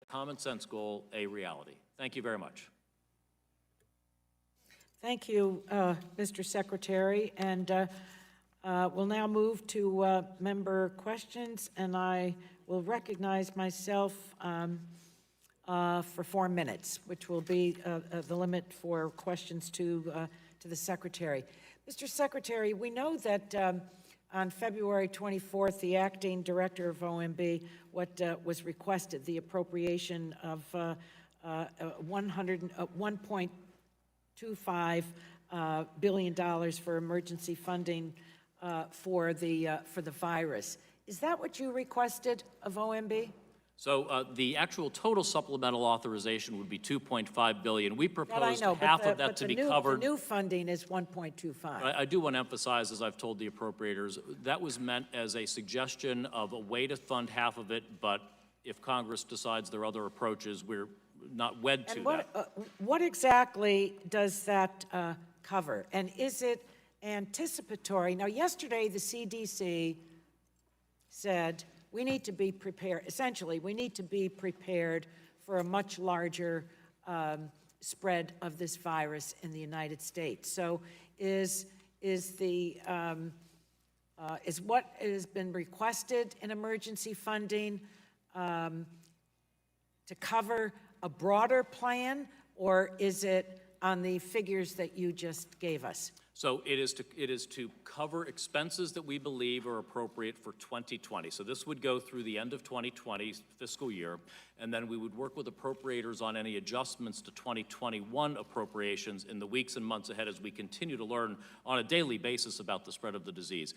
common sense goal a reality. Thank you very much. Thank you, Mr. Secretary. And we'll now move to member questions, and I will recognize myself for 4 minutes, which will be the limit for questions to the Secretary. Mr. Secretary, we know that on February 24th, the acting director of OMB, what was requested, the appropriation of $1.25 billion for emergency funding for the virus. Is that what you requested of OMB? So the actual total supplemental authorization would be $2.5 billion. We proposed half of that to be covered. The new funding is $1.25. I do want to emphasize, as I've told the appropriators, that was meant as a suggestion of a way to fund half of it, but if Congress decides there are other approaches, we're not wed to that. What exactly does that cover? And is it anticipatory? Now, yesterday the CDC said we need to be prepared. Essentially, we need to be prepared for a much larger spread of this virus in the United States. So, is what has been requested in emergency funding to cover a broader plan, or is it on the figures that you just gave us? So it is to cover expenses that we believe are appropriate for 2020. So this would go through the end of 2020 fiscal year, and then we would work with appropriators on any adjustments to 2021 appropriations in the weeks and months ahead as we continue to learn on a daily basis about the spread of the disease.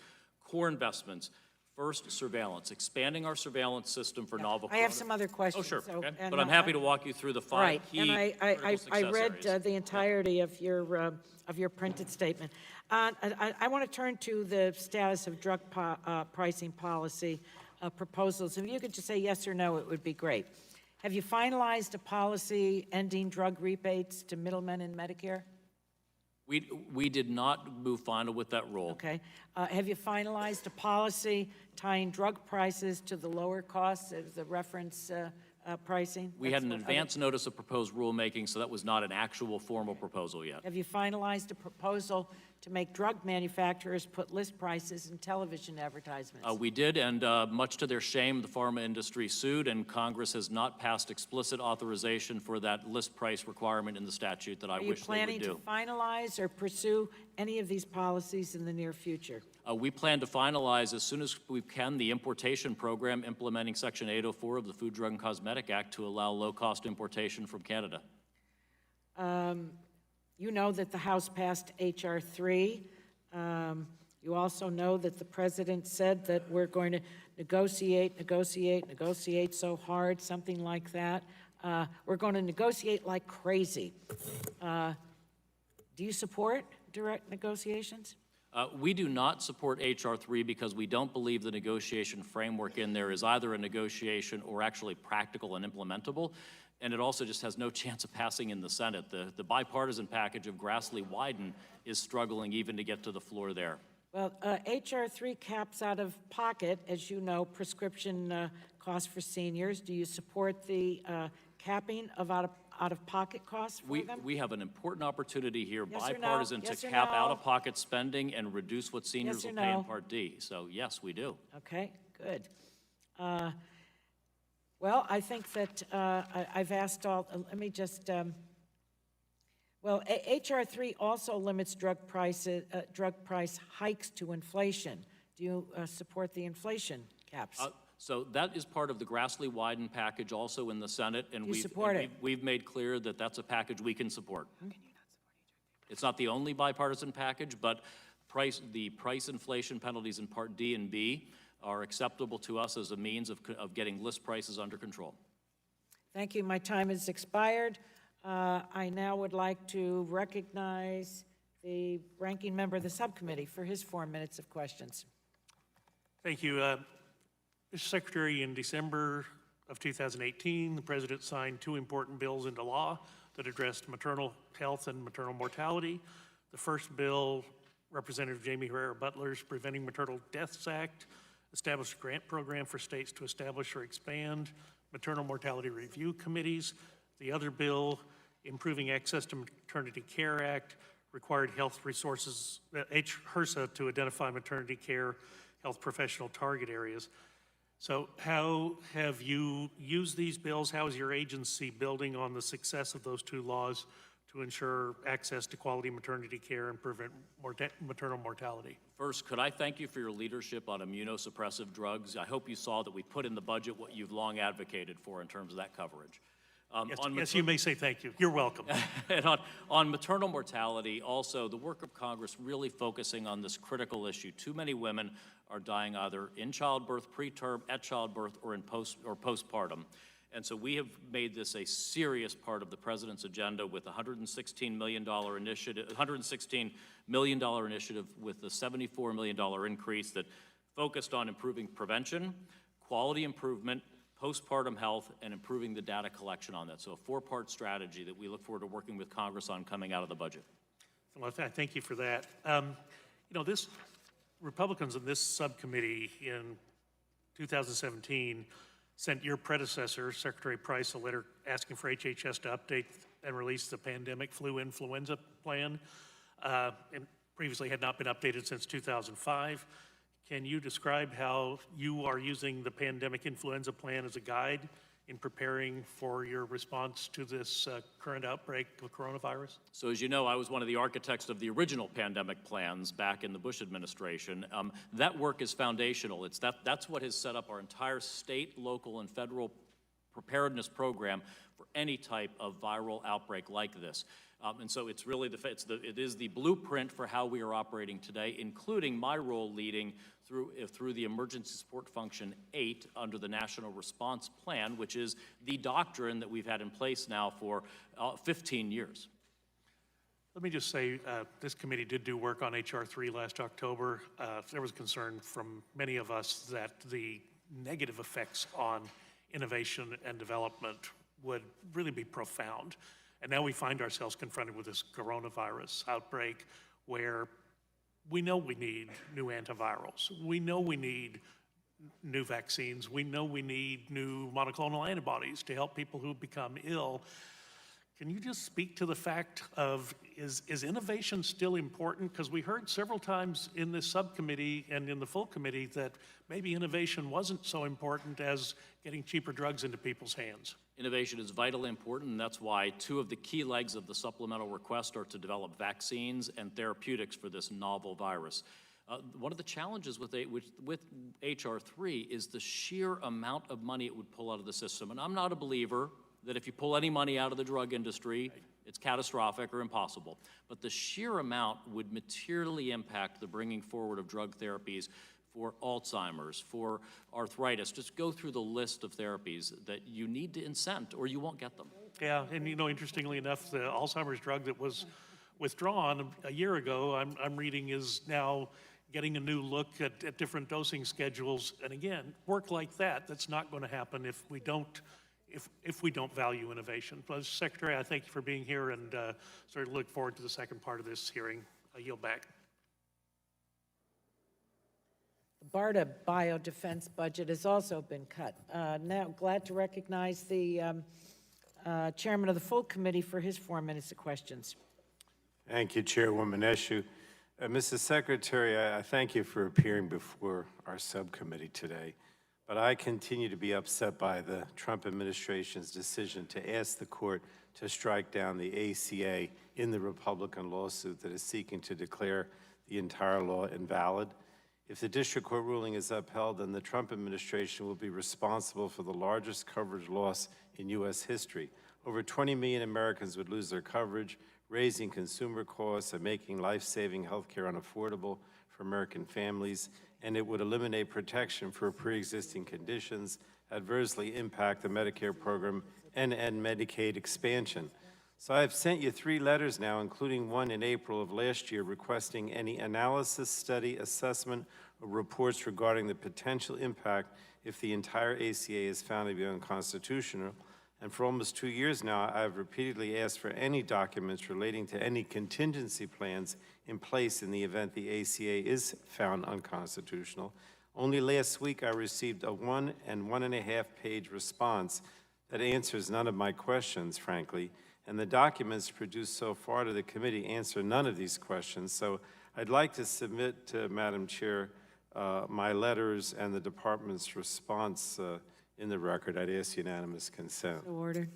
Core investments. First, surveillance, expanding our surveillance system for novel. I have some other questions. Oh, sure. So, okay. But I'm happy to walk you through the 5 key critical success I read areas. the entirety of your printed statement. I want to turn to the status of drug pricing policy proposals. If you could just say yes or no, it would be great. Have you finalized a policy ending drug rebates to middlemen in Medicare? We did not move final with that rule. Okay. Have you finalized a policy tying drug prices to the lower costs of the reference pricing? We had an advance notice of proposed rulemaking, so that was not an actual formal proposal yet. Have you finalized a proposal to make drug manufacturers put list prices in television advertisements? We did, and much to their shame, the pharma industry sued, and Congress has not passed explicit authorization for that list price requirement in the statute that I wish they would do. Are you planning to finalize or pursue any of these policies in the near future? We plan to finalize as soon as we can the importation program implementing Section 804 of the Food, Drug, and Cosmetic Act to allow low-cost importation from Canada. You know that the House passed H.R. 3. You also know that the President said that we're going to negotiate so hard, something like that. We're going to negotiate like crazy. Do you support direct negotiations? We do not support H.R. 3 because we don't believe the negotiation framework in there is either a negotiation or actually practical and implementable. And it also just has no chance of passing in the Senate. The bipartisan package of Grassley-Wyden is struggling even to get to the floor there. Well, H.R. 3 caps out of pocket, as you know, prescription costs for seniors. Do you support the capping of out-of-pocket costs for them? We have an important opportunity here, yes bipartisan, yes to cap out-of-pocket spending and reduce what seniors yes will pay in Part D. So, yes, we do. Okay, good. Well, I think that I've asked all, let me just, well, H.R. 3 also limits drug price hikes to inflation. Do you support the inflation caps? So that is part of the Grassley-Wyden package also in the Senate, and we've made clear that that's a package we can support. It's not the only bipartisan package, but the price inflation penalties in Part D and B are acceptable to us as a means of getting list prices under control. Thank you. My time has expired. I now would like to recognize the ranking member of the subcommittee for his 4 minutes of questions. Thank you. Mr. Secretary, in December of 2018, the President signed 2 important bills into law that addressed maternal health and maternal mortality. The first bill, Representative Jamie Herrera Butler's Preventing Maternal Deaths Act, established a grant program for states to establish or expand maternal mortality review committees. The other bill, Improving Access to Maternity Care Act, required health resources, HRSA, to identify maternity care health professional target areas. So how have you used these bills? How is your agency building on the success of those two laws to ensure access to quality maternity care and prevent maternal mortality? First, could I thank you for your leadership on immunosuppressive drugs? I hope you saw that we put in the budget what you've long advocated for in terms of that coverage. Yes, you may say thank you. You're welcome. And on maternal mortality, also, the work of Congress really focusing on this critical issue. Too many women are dying either in childbirth, preterm, at childbirth, or postpartum. And so we have made this a serious part of the president's agenda with $116 million initiative, $116 million initiative with the $74 million increase that focused on improving prevention, quality improvement, postpartum health, and improving the data collection on that. So a four-part strategy that we look forward to working with Congress on coming out of the budget. Well, thank you for that. Republicans in this subcommittee in 2017 sent your predecessor, Secretary Price, a letter asking for HHS to update and release the pandemic flu influenza plan, and previously had not been updated since 2005. Can you describe how you are using the pandemic influenza plan as a guide in preparing for your response to this current outbreak of coronavirus? So as you know, I was one of the architects of the original pandemic plans back in the Bush administration. That work is foundational. That's what has set up our entire state, local, and federal preparedness program for any type of viral outbreak like this. And so it's really it is the blueprint for how we are operating today, including my role leading through the Emergency Support Function 8 under the National Response Plan, which is the doctrine that we've had in place now for 15 years. Let me just say, this committee did do work on H.R. 3 last October. There was concern from many of us that the negative effects on innovation and development would really be profound. And now we find ourselves confronted with this coronavirus outbreak where we know we need new antivirals. We know we need new vaccines. We know we need new monoclonal antibodies to help people who become ill. Can you just speak to the fact of, is innovation still important? Because we heard several times in this subcommittee and in the full committee that maybe innovation wasn't so important as getting cheaper drugs into people's hands. Innovation is vitally important, and that's why two of the key legs of the supplemental request are to develop vaccines and therapeutics for this novel virus. One of the challenges with H.R. 3 is the sheer amount of money it would pull out of the system. And I'm not a believer that if you pull any money out of the drug industry, it's catastrophic or impossible. But the sheer amount would materially impact the bringing forward of drug therapies for Alzheimer's, for arthritis. Just go through the list of therapies that you need to incent or you won't get them. Yeah, and interestingly enough, the Alzheimer's drug that was withdrawn a year ago, I'm reading, is now getting a new look at different dosing schedules. And again, work like that's not going to happen if we don't value innovation. Well, Secretary, I thank you for being here, and sort of look forward to the second part of this hearing. I yield back. The BARDA biodefense budget has also been cut. Now, glad to recognize the chairman of the full committee for his 4 minutes of questions. Thank you, Chairwoman Eshoo. Mrs. Secretary, I thank you for appearing before our subcommittee today, but I continue to be upset by the Trump administration's decision to ask the court to strike down the ACA in the Republican lawsuit that is seeking to declare the entire law invalid. If the district court ruling is upheld, then the Trump administration will be responsible for the largest coverage loss in U.S. history. Over 20 million Americans would lose their coverage, raising consumer costs and making life-saving health care unaffordable for American families, and it would eliminate protection for pre-existing conditions, adversely impact the Medicare program, and end Medicaid expansion. So I've sent you 3 letters now, including one in April of last year, requesting any analysis, study, assessment, or reports regarding the potential impact if the entire ACA is found to be unconstitutional. And for almost 2 years now, I've repeatedly asked for any documents relating to any contingency plans in place in the event the ACA is found unconstitutional. Only last week, I received a 1 and 1.5 page response that answers none of my questions, frankly, and the documents produced so far to the committee answer none of these questions. So I'd like to submit to Madam Chair my letters and the department's response in the record. I'd ask unanimous consent. So ordered.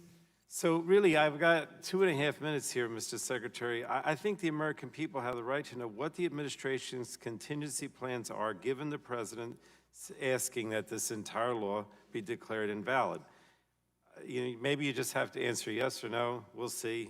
So really, I've got 2.5 minutes here, Mr. Secretary. I think the American people have the right to know what the administration's contingency plans are, given the president asking that this entire law be declared invalid. Maybe you just have to answer yes or no. We'll see.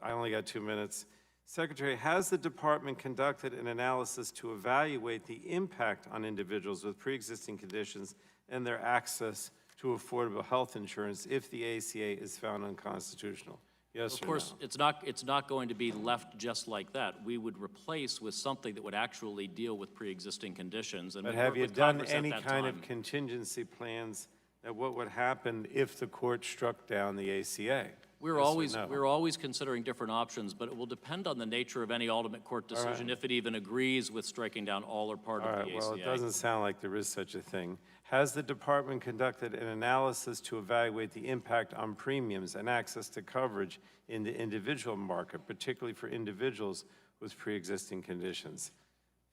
I only got 2 minutes. Secretary, has the department conducted an analysis to evaluate the impact on individuals with pre-existing conditions and their access to affordable health insurance if the ACA is found unconstitutional? Yes or no? Of course, it's not going to be left just like that. We would replace with something that would actually deal with pre-existing conditions. And But we have worked you with done Congress at any that kind time. of contingency plans that what would happen if the court struck down the ACA? We're Yes or no? always considering different options, but it will depend on the nature of any ultimate court decision, if it even agrees with striking down all or part All of right, the well, ACA. it doesn't sound like there is such a thing. Has the department conducted an analysis to evaluate the impact on premiums and access to coverage in the individual market, particularly for individuals with pre-existing conditions,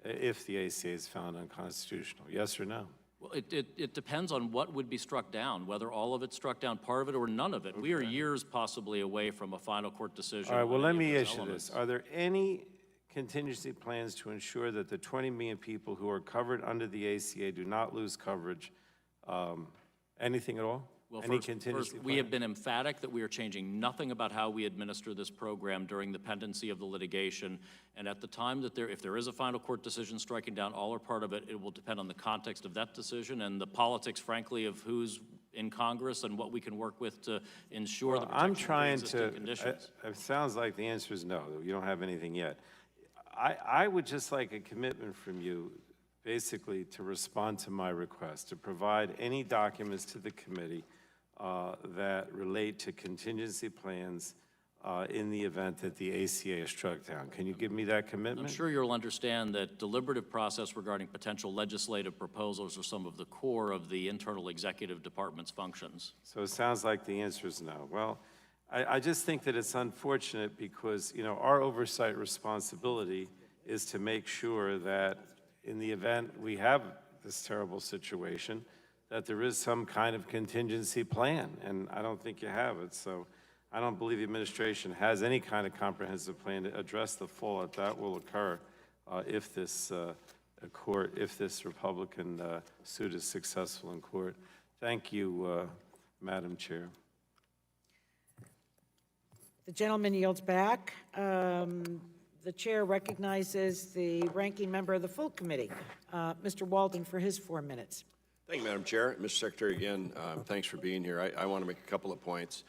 if the ACA is found unconstitutional? Yes or no? Well, it depends on what would be struck down, whether all of it struck down, part of it, or none of it. We are years possibly away from a final court decision. All right, well, on let any me of those issue elements. this. Are there any contingency plans to ensure that the 20 million people who are covered under the ACA do not lose coverage? Anything at all? Well, Any first, contingency we have plan? been emphatic that we are changing nothing about how we administer this program during the pendency of the litigation. And at the time that if there is a final court decision striking down all or part of it, it will depend on the context of that decision and the politics, frankly, of who's in Congress and what we can work with to ensure the I'm protection of trying existing to, conditions. it sounds like the answer is no, you don't have anything yet. I would just like a commitment from you, basically, to respond to my request, to provide any documents to the committee that relate to contingency plans in the event that the ACA is struck down. Can you give me that I'm commitment? sure you'll understand that deliberative process regarding potential legislative proposals are some of the core of the internal executive department's functions. So it sounds like the answer is no. Well, I just think that it's unfortunate because, our oversight responsibility is to make sure that in the event we have this terrible situation, that there is some kind of contingency plan, and I don't think you have it. So I don't believe the administration has any kind of comprehensive plan to address the fallout that will occur if this if this Republican suit is successful in court. Thank you, Madam Chair. The gentleman yields back. The chair recognizes the ranking member of the full committee, Mr. Walden, for his 4 minutes. Thank you, Madam Chair. Mr. Secretary, again, thanks for being here. I want to make a couple of points.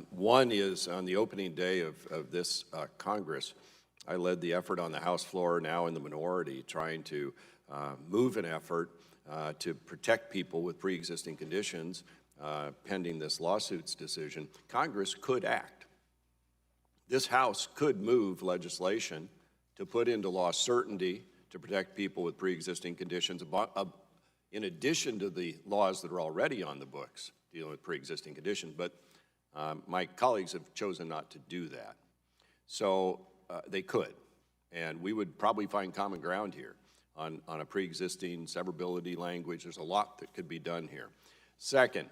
One is on the opening day of this Congress, I led the effort on the House floor, now in the minority, trying to move an effort to protect people with pre-existing conditions pending this lawsuit's decision. Congress could act. This House could move legislation to put into law certainty to protect people with pre-existing conditions, in addition to the laws that are already on the books dealing with pre-existing conditions. But my colleagues have chosen not to do that. So they could, and we would probably find common ground here on a pre-existing severability language. There's a lot that could be done here. Second,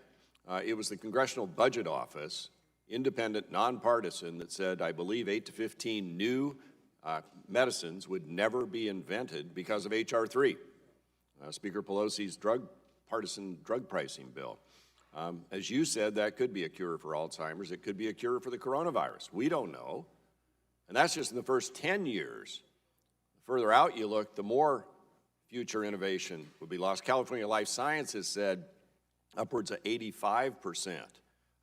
it was the Congressional Budget Office, independent, nonpartisan, that said, I believe 8 to 15 new medicines would never be invented because of H.R. 3, Speaker Pelosi's partisan drug pricing bill. As you said, that could be a cure for Alzheimer's. It could be a cure for the coronavirus. We don't know. And that's just in the first 10 years. The further out you look, the more future innovation would be lost. California Life Sciences said upwards of 85%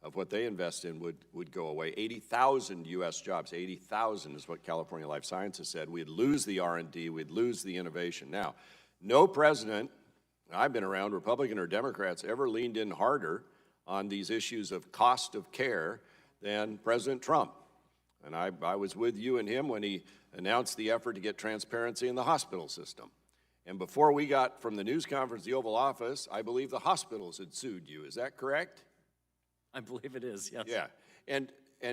of what they invest in would go away. 80,000 U.S. jobs, 80,000 is what California Life Sciences said. We'd lose the R&D, we'd lose the innovation. Now, no president, I've been around, Republican or Democrats, ever leaned in harder on these issues of cost of care than President Trump. And I was with you and him when he announced the effort to get transparency in the hospital system. And before we got from the news conference, the Oval Office, I believe the hospitals had sued you. Is that correct? I believe it is, yes. Yeah. And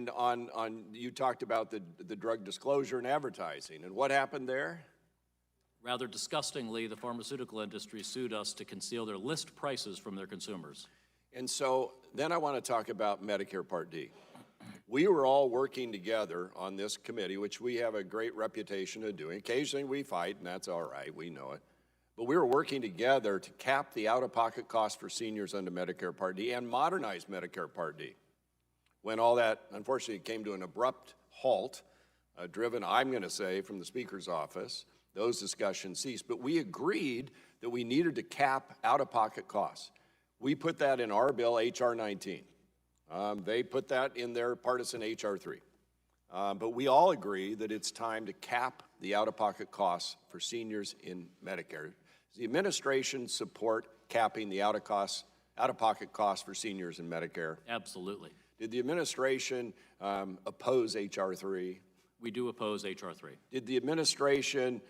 on you talked about the drug disclosure and advertising. And what happened there? Rather disgustingly, the pharmaceutical industry sued us to conceal their list prices from their consumers. And so then I want to talk about Medicare Part D. We were all working together on this committee, which we have a great reputation of doing. Occasionally we fight, and that's all right, we know it. But we were working together to cap the out-of-pocket cost for seniors under Medicare Part D and modernize Medicare Part D. When all that, unfortunately, came to an abrupt halt, driven, I'm going to say, from the Speaker's office, those discussions ceased. But we agreed that we needed to cap out-of-pocket costs. We put that in our bill, H.R. 19. They put that in their partisan H.R. 3. But we all agree that it's time to cap the out-of-pocket costs for seniors in Medicare. Does the administration support capping the out-of-pocket costs for seniors in Medicare? Absolutely. Did the administration oppose H.R. 3? We do oppose H.R. 3. Did the administration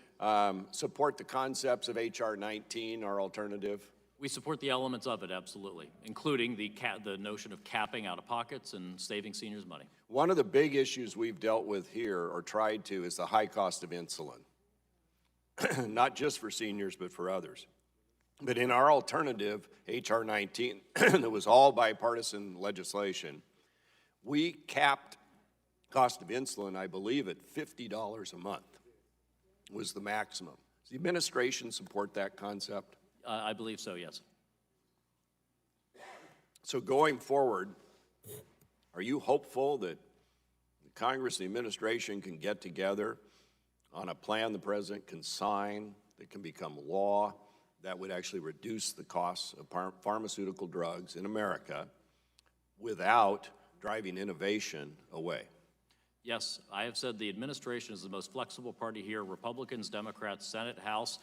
support the concepts of H.R. 19, our alternative? We support the elements of it, absolutely, including the notion of capping out-of-pockets and saving seniors money. One of the big issues we've dealt with here, or tried to, is the high cost of insulin. Not just for seniors, but for others. But in our alternative, H.R. 19, that was all bipartisan legislation, we capped cost of insulin, I believe, at $50 a month was the maximum. Does the administration support that concept? I believe so, yes. So going forward, are you hopeful that the Congress and the administration can get together on a plan the president can sign that can become law that would actually reduce the costs of pharmaceutical drugs in America without driving innovation away? Yes, I have said the administration is the most flexible party here. Republicans, Democrats, Senate, House,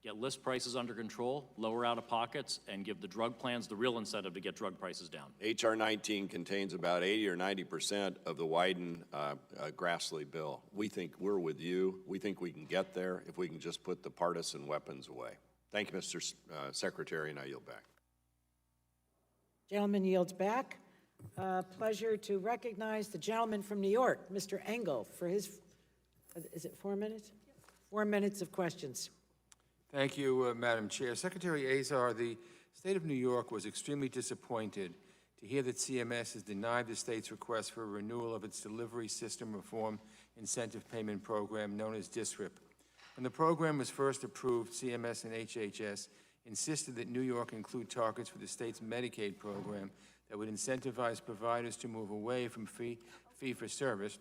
get list prices under control, lower out-of-pockets, and give the drug plans the real incentive to get drug prices down. H.R. 19 contains about 80 or 90% of the Wyden-Grassley bill. We think we're with you. We think we can get there if we can just put the partisan weapons away. Thank you, Mr. Secretary, and I yield back. Gentleman yields back. Pleasure to recognize the gentleman from New York, Mr. Engel, for his, is it 4 minutes? 4 minutes of questions. Thank you, Madam Chair. Secretary Azar, the state of New York was extremely disappointed to hear that CMS has denied the state's request for a renewal of its Delivery System Reform Incentive Payment Program, known as DSRIP. When the program was first approved, CMS and HHS insisted that New York include targets for the state's Medicaid program that would incentivize providers to move away from fee-for-service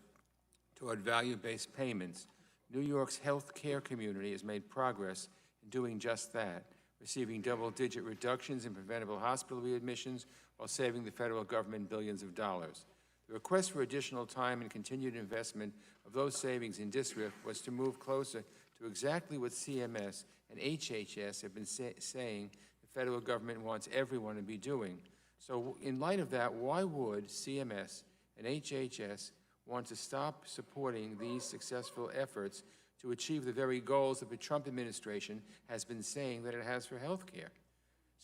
toward value-based payments. New York's health care community has made progress in doing just that, receiving double-digit reductions in preventable hospital readmissions while saving the federal government billions of dollars. The request for additional time and continued investment of those savings in DSRIP was to move closer to exactly what CMS and HHS have been saying the federal government wants everyone to be doing. So in light of that, why would CMS and HHS want to stop supporting these successful efforts to achieve the very goals that the Trump administration has been saying that it has for health care?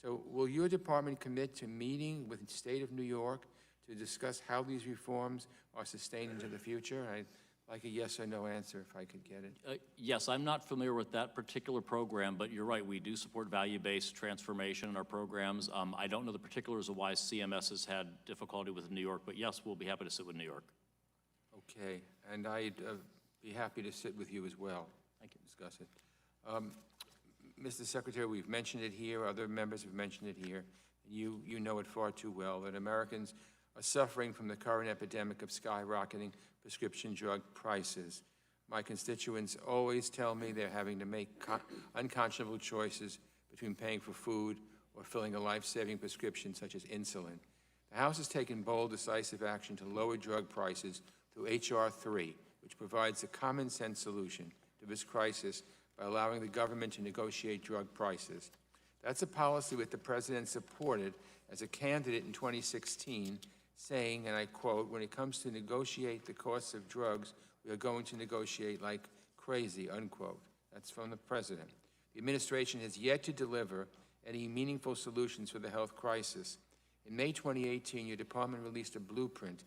So will your department commit to meeting with the state of New York to discuss how these reforms are sustained into the future? I'd like a yes or no answer if I could get it. Yes, I'm not familiar with that particular program, but you're right, we do support value-based transformation in our programs. I don't know the particulars of why CMS has had difficulty with New York, but yes, we'll be happy to sit with New York. Okay, and I'd be happy to sit with you as well. Thank you. Discuss it. Mr. Secretary, we've mentioned it here, other members have mentioned it here, and you know it far too well, that Americans are suffering from the current epidemic of skyrocketing prescription drug prices. My constituents always tell me they're having to make unconscionable choices between paying for food or filling a life-saving prescription such as insulin. The House has taken bold, decisive action to lower drug prices through H.R. 3, which provides a common-sense solution to this crisis by allowing the government to negotiate drug prices. That's a policy that the President supported as a candidate in 2016, saying, and I quote, "When it comes to negotiate the costs of drugs, we are going to negotiate like crazy," unquote. That's from the President. The administration has yet to deliver any meaningful solutions for the health crisis. In May 2018, your department released a blueprint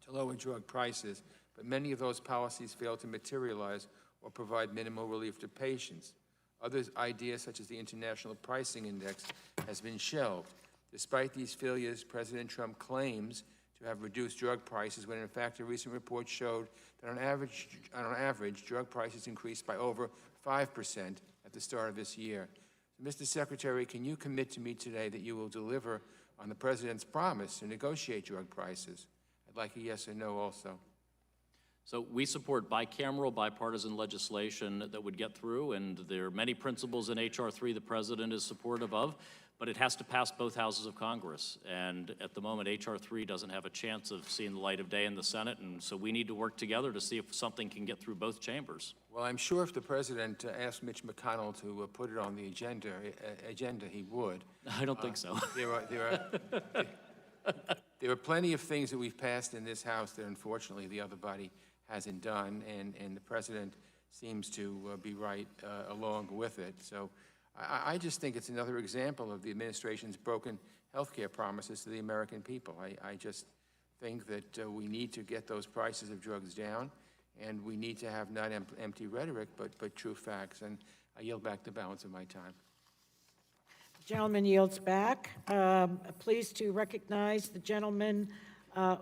to lower drug prices, but many of those policies failed to materialize or provide minimal relief to patients. Other ideas, such as the International Pricing Index, has been shelved. Despite these failures, President Trump claims to have reduced drug prices, when in fact a recent report showed that on average, drug prices increased by over 5% at the start of this year. Mr. Secretary, can you commit to me today that you will deliver on the President's promise to negotiate drug prices? I'd like a yes or no also. So we support bicameral, bipartisan legislation that would get through, and there are many principles in H.R. 3 the President is supportive of, but it has to pass both houses of Congress. And at the moment, H.R. 3 doesn't have a chance of seeing the light of day in the Senate, and so we need to work together to see if something can get through both chambers. Well, I'm sure if the President asked Mitch McConnell to put it on the agenda, he would. I don't think so. There are plenty of things that we've passed in this House that unfortunately the other body hasn't done, and the President seems to be right along with it. So I just think it's another example of the administration's broken health care promises to the American people. I just think that we need to get those prices of drugs down, and we need to have not empty rhetoric, but true facts. And I yield back the balance of my time. The gentleman yields back. Pleased to recognize the gentleman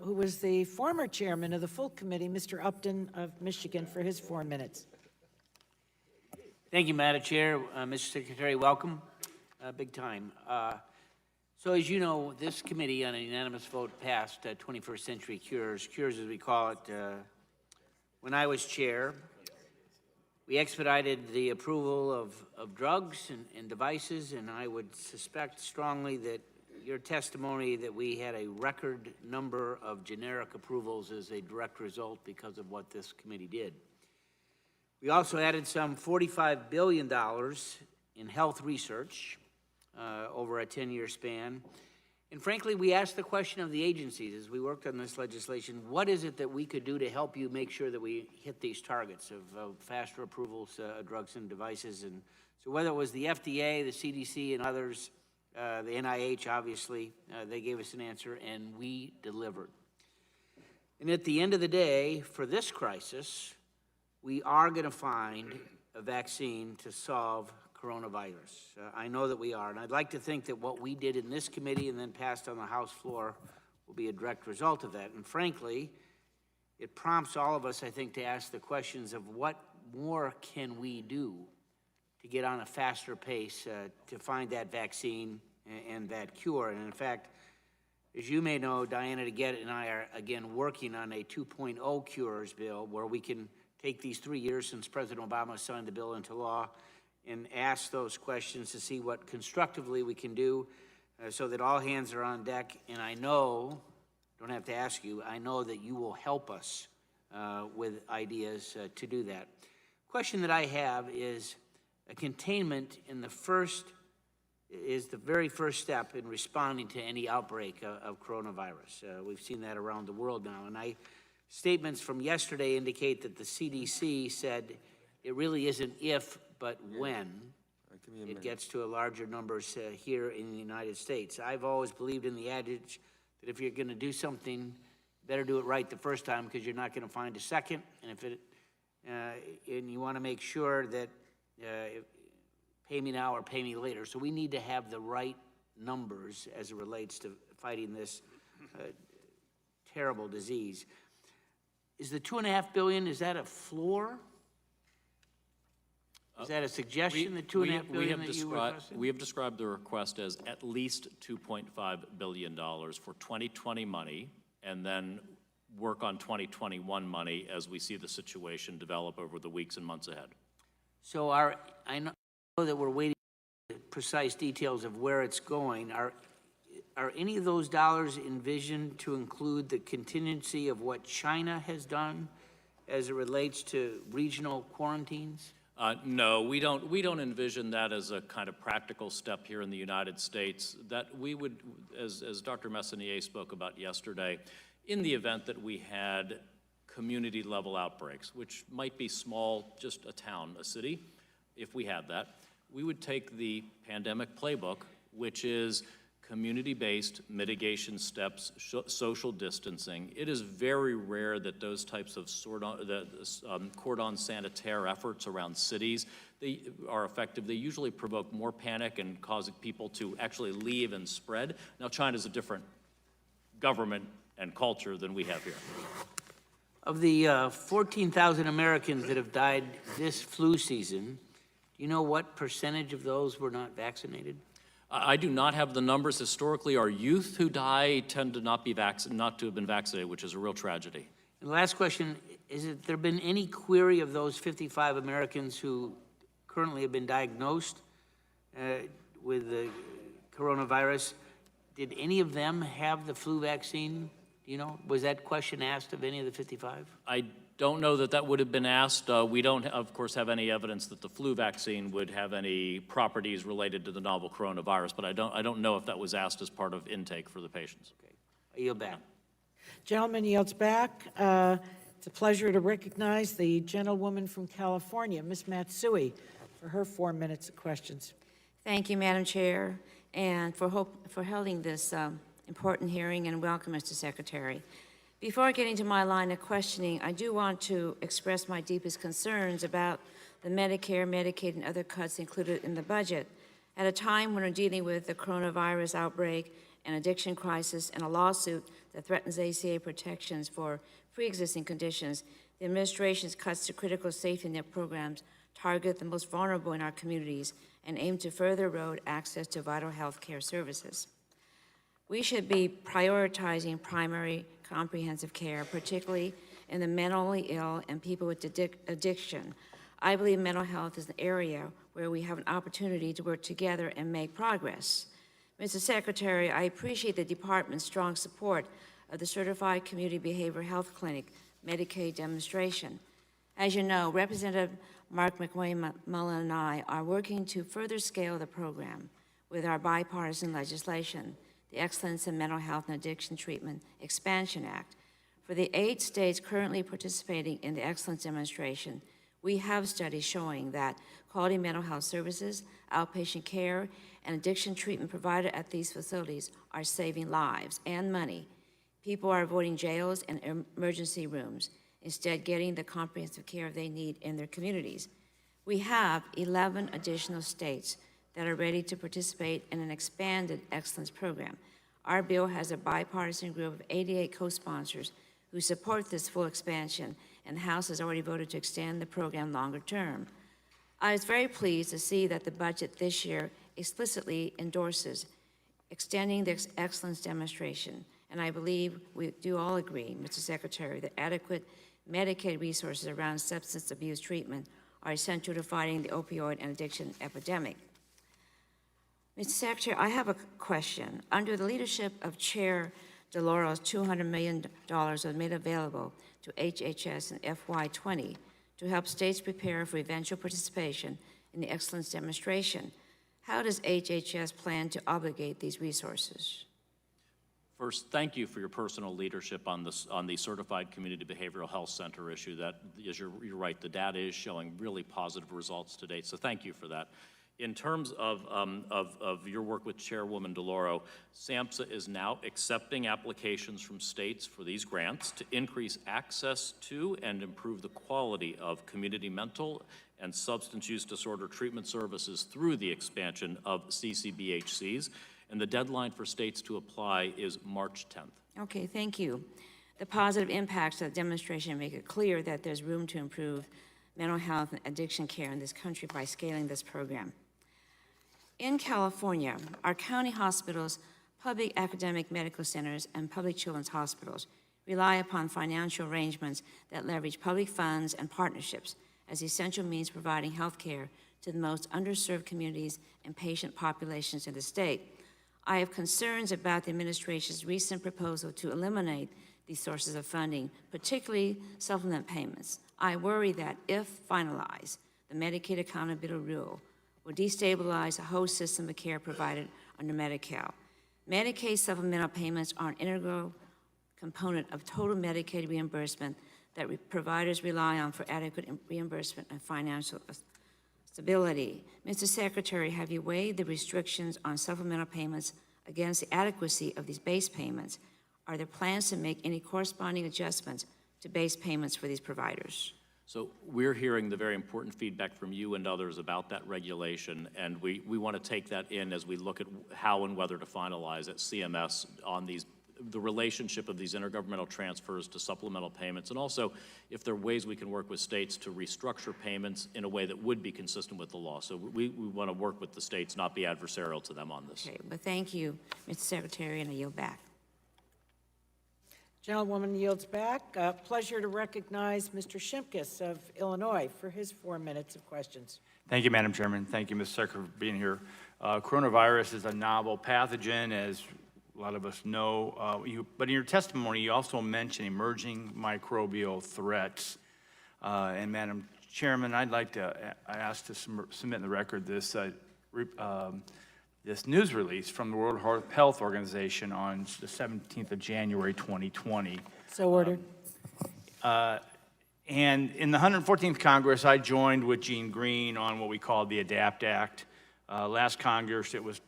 who was the former chairman of the full committee, Mr. Upton of Michigan, for his 4 minutes. Thank you, Madam Chair. Mr. Secretary, welcome. Big time. So as you know, this committee on a unanimous vote passed 21st Century Cures, as we call it. When I was chair, we expedited the approval of drugs and devices, and I would suspect strongly that your testimony that we had a record number of generic approvals is a direct result because of what this committee did. We also added some $45 billion in health research over a 10-year span. And frankly, we asked the question of the agencies as we worked on this legislation, what is it that we could do to help you make sure that we hit these targets of faster approvals of drugs and devices? And so whether it was the FDA, the CDC, and others, the NIH, obviously, they gave us an answer, and we delivered. And at the end of the day, for this crisis, we are going to find a vaccine to solve coronavirus. I know that we are, and I'd like to think that what we did in this committee and then passed on the House floor will be a direct result of that. And frankly, it prompts all of us, I think, to ask the questions of what more can we do to get on a faster pace to find that vaccine and that cure. And in fact, as you may know, Diana DeGette and I are, again, working on a 2.0 cures bill where we can take these 3 years since President Obama signed the bill into law and ask those questions to see what constructively we can do so that all hands are on deck. And I know, don't have to ask you, I know that you will help us with ideas to do that. Question that I have is a containment in the very first step in responding to any outbreak of coronavirus. We've seen that around the world now. And statements from yesterday indicate that the CDC said it really isn't if, but when it gets to a larger numbers here in the United States. I've always believed in the adage that if you're going to do something, better do it right the first time because you're not going to find a second. And and you want to make sure that pay me now or pay me later. So we need to have the right numbers as it relates to fighting this terrible disease. Is the $2.5 billion, is that a floor? Is that a suggestion, the $2.5 billion that you requested? We have described the request as at least $2.5 billion for 2020 money, and then work on 2021 money as we see the situation develop over the weeks and months ahead. So I know that we're waiting for precise details of where it's going. Are any of those dollars envisioned to include the contingency of what China has done as it relates to regional quarantines? No, we don't envision that as a kind of practical step here in the United States. That we would, as Dr. Messonnier spoke about yesterday, in the event that we had community-level outbreaks, which might be small, just a town, a city, if we had that, we would take the pandemic playbook, which is community-based mitigation steps, social distancing. It is very rare that those types of cordon sanitaire efforts around cities, they are effective. They usually provoke more panic and cause people to actually leave and spread. Now, China's a different government and culture than we have here. Of the 14,000 Americans that have died this flu season, do you know what percentage of those were not vaccinated? I do not have the numbers. Historically, our youth who die tend to not to have been vaccinated, which is a real tragedy. And the last question, there been any query of those 55 Americans who currently have been diagnosed with the coronavirus? Did any of them have the flu vaccine? Do you know? Was that question asked of any of the 55? I don't know that that would have been asked. We don't, of course, have any evidence that the flu vaccine would have any properties related to the novel coronavirus, but I don't know if that was asked as part of intake for the patients. Okay. I yield back. Gentleman yields back. It's a pleasure to recognize the gentlewoman from California, Ms. Matsui, for her 4 minutes of questions. Thank you, Madam Chair, and for holding this important hearing, and welcome, Mr. Secretary. Before getting to my line of questioning, I do want to express my deepest concerns about the Medicare, Medicaid, and other cuts included in the budget. At a time when we're dealing with the coronavirus outbreak, an addiction crisis, and a lawsuit that threatens ACA protections for pre-existing conditions, the administration's cuts to critical safety net programs target the most vulnerable in our communities and aim to further erode access to vital health care services. We should be prioritizing primary comprehensive care, particularly in the mentally ill and people with addiction. I believe mental health is an area where we have an opportunity to work together and make progress. Mr. Secretary, I appreciate the department's strong support of the Certified Community Behavioral Health Clinic Medicaid demonstration. As you know, Representative Mark McMullen and I are working to further scale the program with our bipartisan legislation, the Excellence in Mental Health and Addiction Treatment Expansion Act. For the 8 states currently participating in the Excellence Demonstration, we have studies showing that quality mental health services, outpatient care, and addiction treatment provided at these facilities are saving lives and money. People are avoiding jails and emergency rooms, instead getting the comprehensive care they need in their communities. We have 11 additional states that are ready to participate in an expanded excellence program. Our bill has a bipartisan group of 88 co-sponsors who support this full expansion, and the House has already voted to extend the program longer term. I was very pleased to see that the budget this year explicitly endorses extending the excellence demonstration, and I believe we do all agree, Mr. Secretary, that adequate Medicaid resources around substance abuse treatment are essential to fighting the opioid and addiction epidemic. Mr. Secretary, I have a question. Under the leadership of Chair DeLauro's $200 million was made available to HHS in FY20 to help states prepare for eventual participation in the excellence demonstration. How does HHS plan to obligate these resources? First, thank you for your personal leadership on the Certified Community Behavioral Health Center issue. That is, you're right, the data is showing really positive results to date, so thank you for that. In terms of your work with Chairwoman DeLauro, SAMHSA is now accepting applications from states for these grants to increase access to and improve the quality of community mental and substance use disorder treatment services through the expansion of CCBHCs, and the deadline for states to apply is March 10th. Okay, thank you. The positive impacts of the demonstration make it clear that there's room to improve mental health and addiction care in this country by scaling this program. In California, our county hospitals, public academic medical centers, and public children's hospitals rely upon financial arrangements that leverage public funds and partnerships as essential means providing health care to the most underserved communities and patient populations in the state. I have concerns about the administration's recent proposal to eliminate these sources of funding, particularly supplement payments. I worry that if finalized, the Medicaid accountability rule will destabilize the whole system of care provided under Medi-Cal. Medicaid supplemental payments are an integral component of total Medicaid reimbursement that providers rely on for adequate reimbursement and financial stability. Mr. Secretary, have you weighed the restrictions on supplemental payments against the adequacy of these base payments? Are there plans to make any corresponding adjustments to base payments for these providers? So we're hearing the very important feedback from you and others about that regulation, and we want to take that in as we look at how and whether to finalize at CMS on the relationship of these intergovernmental transfers to supplemental payments, and also if there are ways we can work with states to restructure payments in a way that would be consistent with the law. So we want to work with the states, not be adversarial to them on this. Okay, well, thank you, Mr. Secretary, and I yield back. Gentlewoman yields back. Pleasure to recognize Mr. Shimkus of Illinois for his 4 minutes of questions. Thank you, Madam Chairman. Thank you, Mr. Secretary, for being here. Coronavirus is a novel pathogen, as a lot of us know. But in your testimony, you also mentioned emerging microbial threats. And Madam Chairman, I'd like to ask to submit in the record this news release from the World Health Organization on the 17th of January, 2020. So ordered. And in the 114th Congress, I joined with Gene Green on what we call the ADAPT Act. Last Congress, it was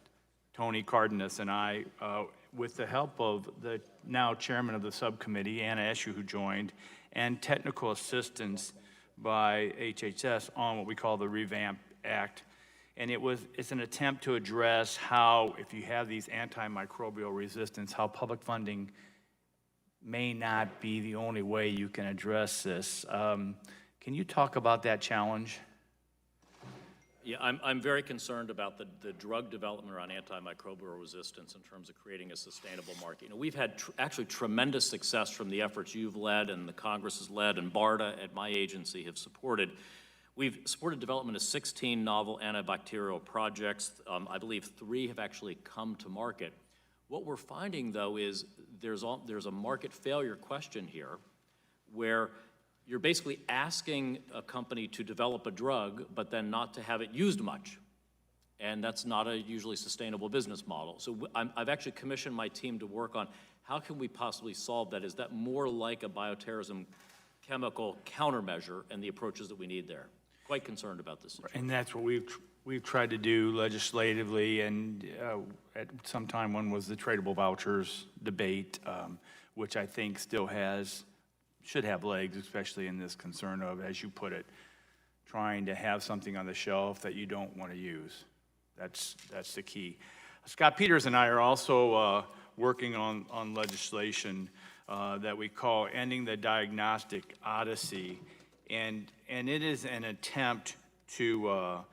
Tony Cardenas and I, with the help of the now chairman of the subcommittee, Anna Escher, who joined, and technical assistance by HHS on what we call the Revamp Act. And it's an attempt to address how, if you have these antimicrobial resistance, how public funding may not be the only way you can address this. Can you talk about that challenge? Yeah, I'm very concerned about the drug development around antimicrobial resistance in terms of creating a sustainable market. You know, we've had actually tremendous success from the efforts you've led and the Congress has led and BARDA at my agency have supported. We've supported development of 16 novel antibacterial projects. I believe 3 have actually come to market. What we're finding, though, is there's a market failure question here where you're basically asking a company to develop a drug, but then not to have it used much. And that's not a usually sustainable business model. So I've actually commissioned my team to work on how can we possibly solve that? Is that more like a bioterrorism chemical countermeasure and the approaches that we need there? Quite concerned about this situation. And that's what we've tried to do legislatively, and at some time one was the tradable vouchers debate, which I think still should have legs, especially in this concern of, as you put it, trying to have something on the shelf that you don't want to use. That's the key. Scott Peters and I are also working on legislation that we call Ending the Diagnostic Odyssey, and it is an attempt to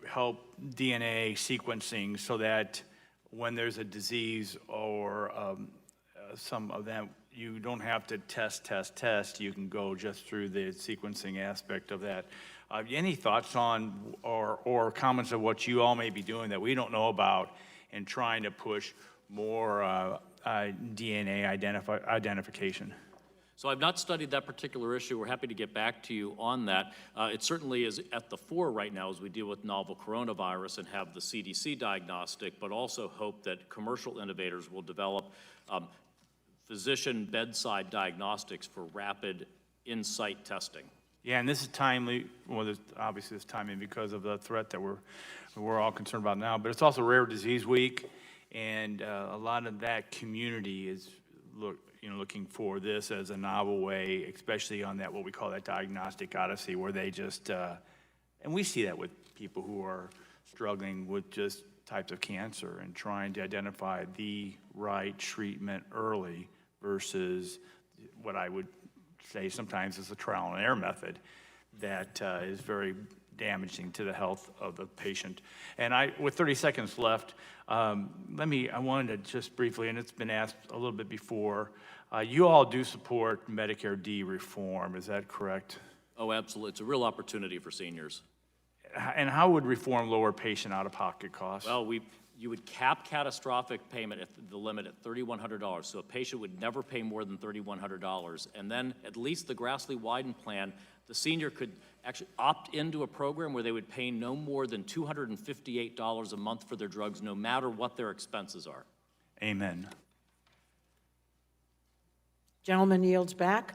help DNA sequencing so that when there's a disease or some event, you don't have to test. You can go just through the sequencing aspect of that. Any thoughts on or comments of what you all may be doing that we don't know about in trying to push more DNA identification? So I've not studied that particular issue. We're happy to get back to you on that. It certainly is at the fore right now as we deal with novel coronavirus and have the CDC diagnostic, but also hope that commercial innovators will develop physician bedside diagnostics for rapid in-site testing. Yeah, and this is timely. Well, obviously it's timely because of the threat that we're all concerned about now, but it's also Rare Disease Week, and a lot of that community is looking for this as a novel way, especially on that, what we call that diagnostic odyssey, where they just, and we see that with people who are struggling with just types of cancer and trying to identify the right treatment early versus what I would say sometimes is a trial and error method that is very damaging to the health of the patient. And with 30 seconds left, I wanted to just briefly, and it's been asked a little bit before, you all do support Medicare D reform, is that correct? Oh, absolutely. It's a real opportunity for seniors. And how would reform lower patient out-of-pocket costs? Well, you would cap catastrophic payment at the limit at $3,100. So a patient would never pay more than $3,100. And then at least the Grassley-Wyden plan, the senior could actually opt into a program where they would pay no more than $258 a month for their drugs, no matter what their expenses are. Amen. Gentleman yields back.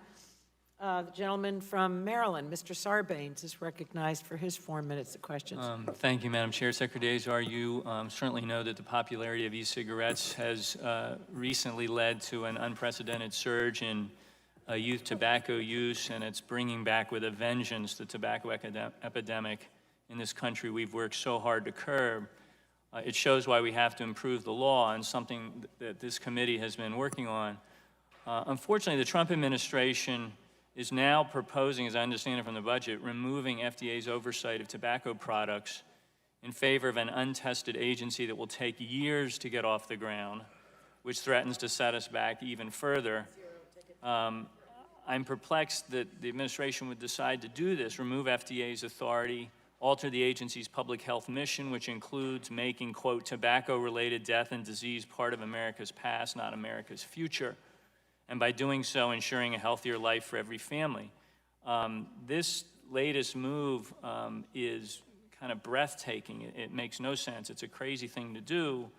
The gentleman from Maryland, Mr. Sarbanes, is recognized for his 4 minutes of questions. Thank you, Madam Chair. Secretary Azar, you certainly know that the popularity of e-cigarettes has recently led to an unprecedented surge in youth tobacco use, and it's bringing back with a vengeance the tobacco epidemic in this country we've worked so hard to curb. It shows why we have to improve the law, and something that this committee has been working on. Unfortunately, the Trump administration is now proposing, as I understand it from the budget, removing FDA's oversight of tobacco products in favor of an untested agency that will take years to get off the ground, which threatens to set us back even further. I'm perplexed that the administration would decide to do this, remove FDA's authority, alter the agency's public health mission, which includes making, quote, tobacco-related death and disease part of America's past, not America's future, and by doing so, ensuring a healthier life for every family. This latest move is kind of breathtaking. It makes no sense. It's a crazy thing to do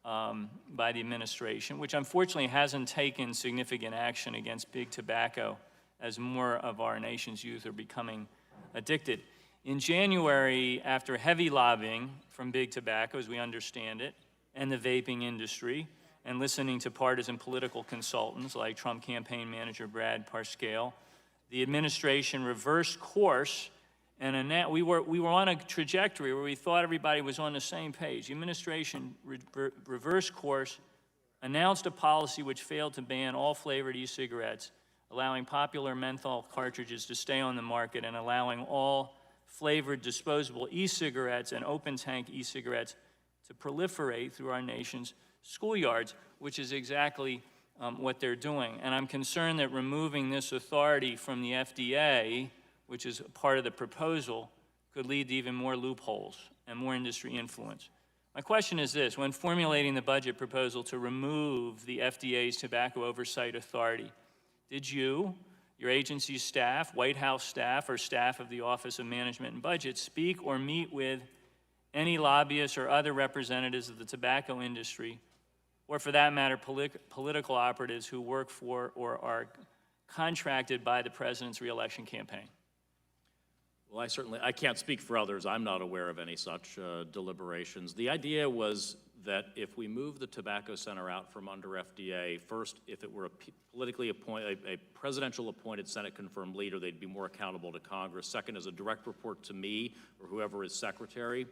by the administration, which unfortunately hasn't taken significant action against big tobacco as more of our nation's youth are becoming addicted. In January, after heavy lobbying from big tobacco, as we understand it, and the vaping industry, and listening to partisan political consultants like Trump campaign manager Brad Parscale, the administration reversed course, and we were on a trajectory where we thought everybody was on the same page. The administration reversed course, announced a policy which failed to ban all flavored e-cigarettes, allowing popular menthol cartridges to stay on the market and allowing all flavored disposable e-cigarettes and open-tank e-cigarettes to proliferate through our nation's schoolyards, which is exactly what they're doing. And I'm concerned that removing this authority from the FDA, which is part of the proposal, could lead to even more loopholes and more industry influence. My question is this: when formulating the budget proposal to remove the FDA's tobacco oversight authority, did you, your agency's staff, White House staff, or staff of the Office of Management and Budget speak or meet with any lobbyists or other representatives of the tobacco industry, or for that matter, political operatives who work for or are contracted by the president's reelection campaign? Well, I can't speak for others. I'm not aware of any such deliberations. The idea was that if we move the Tobacco Center out from under FDA, first, if it were a politically appointed, a presidential appointed Senate confirmed leader, they'd be more accountable to Congress. Second, as a direct report to me or whoever is secretary,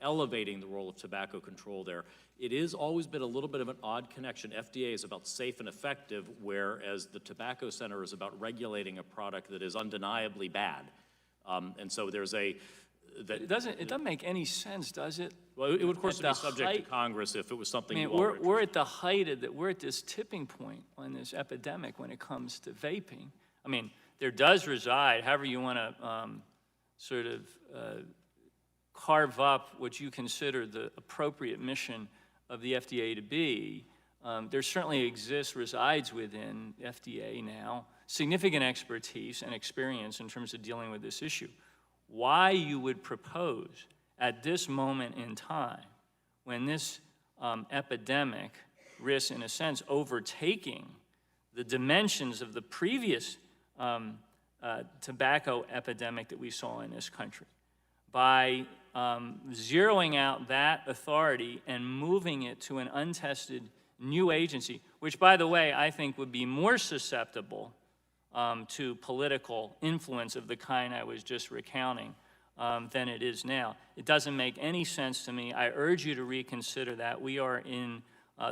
elevating the role of tobacco control there. It has always been a little bit of an odd connection. FDA is about safe and effective, whereas the Tobacco Center is about regulating a product that is undeniably bad. And so there's it doesn't make any sense, does it? Well, it would of course be subject to Congress if it was something. I mean, we're at the height of we're at this tipping point on this epidemic when it comes to vaping. I mean, there does reside, however you want to sort of carve up what you consider the appropriate mission of the FDA to be. There certainly resides within FDA now significant expertise and experience in terms of dealing with this issue. Why you would propose at this moment in time, when this epidemic risks, in a sense, overtaking the dimensions of the previous tobacco epidemic that we saw in this country, by zeroing out that authority and moving it to an untested new agency, which, by the way, I think would be more susceptible to political influence of the kind I was just recounting than it is now. It doesn't make any sense to me. I urge you to reconsider that. We are in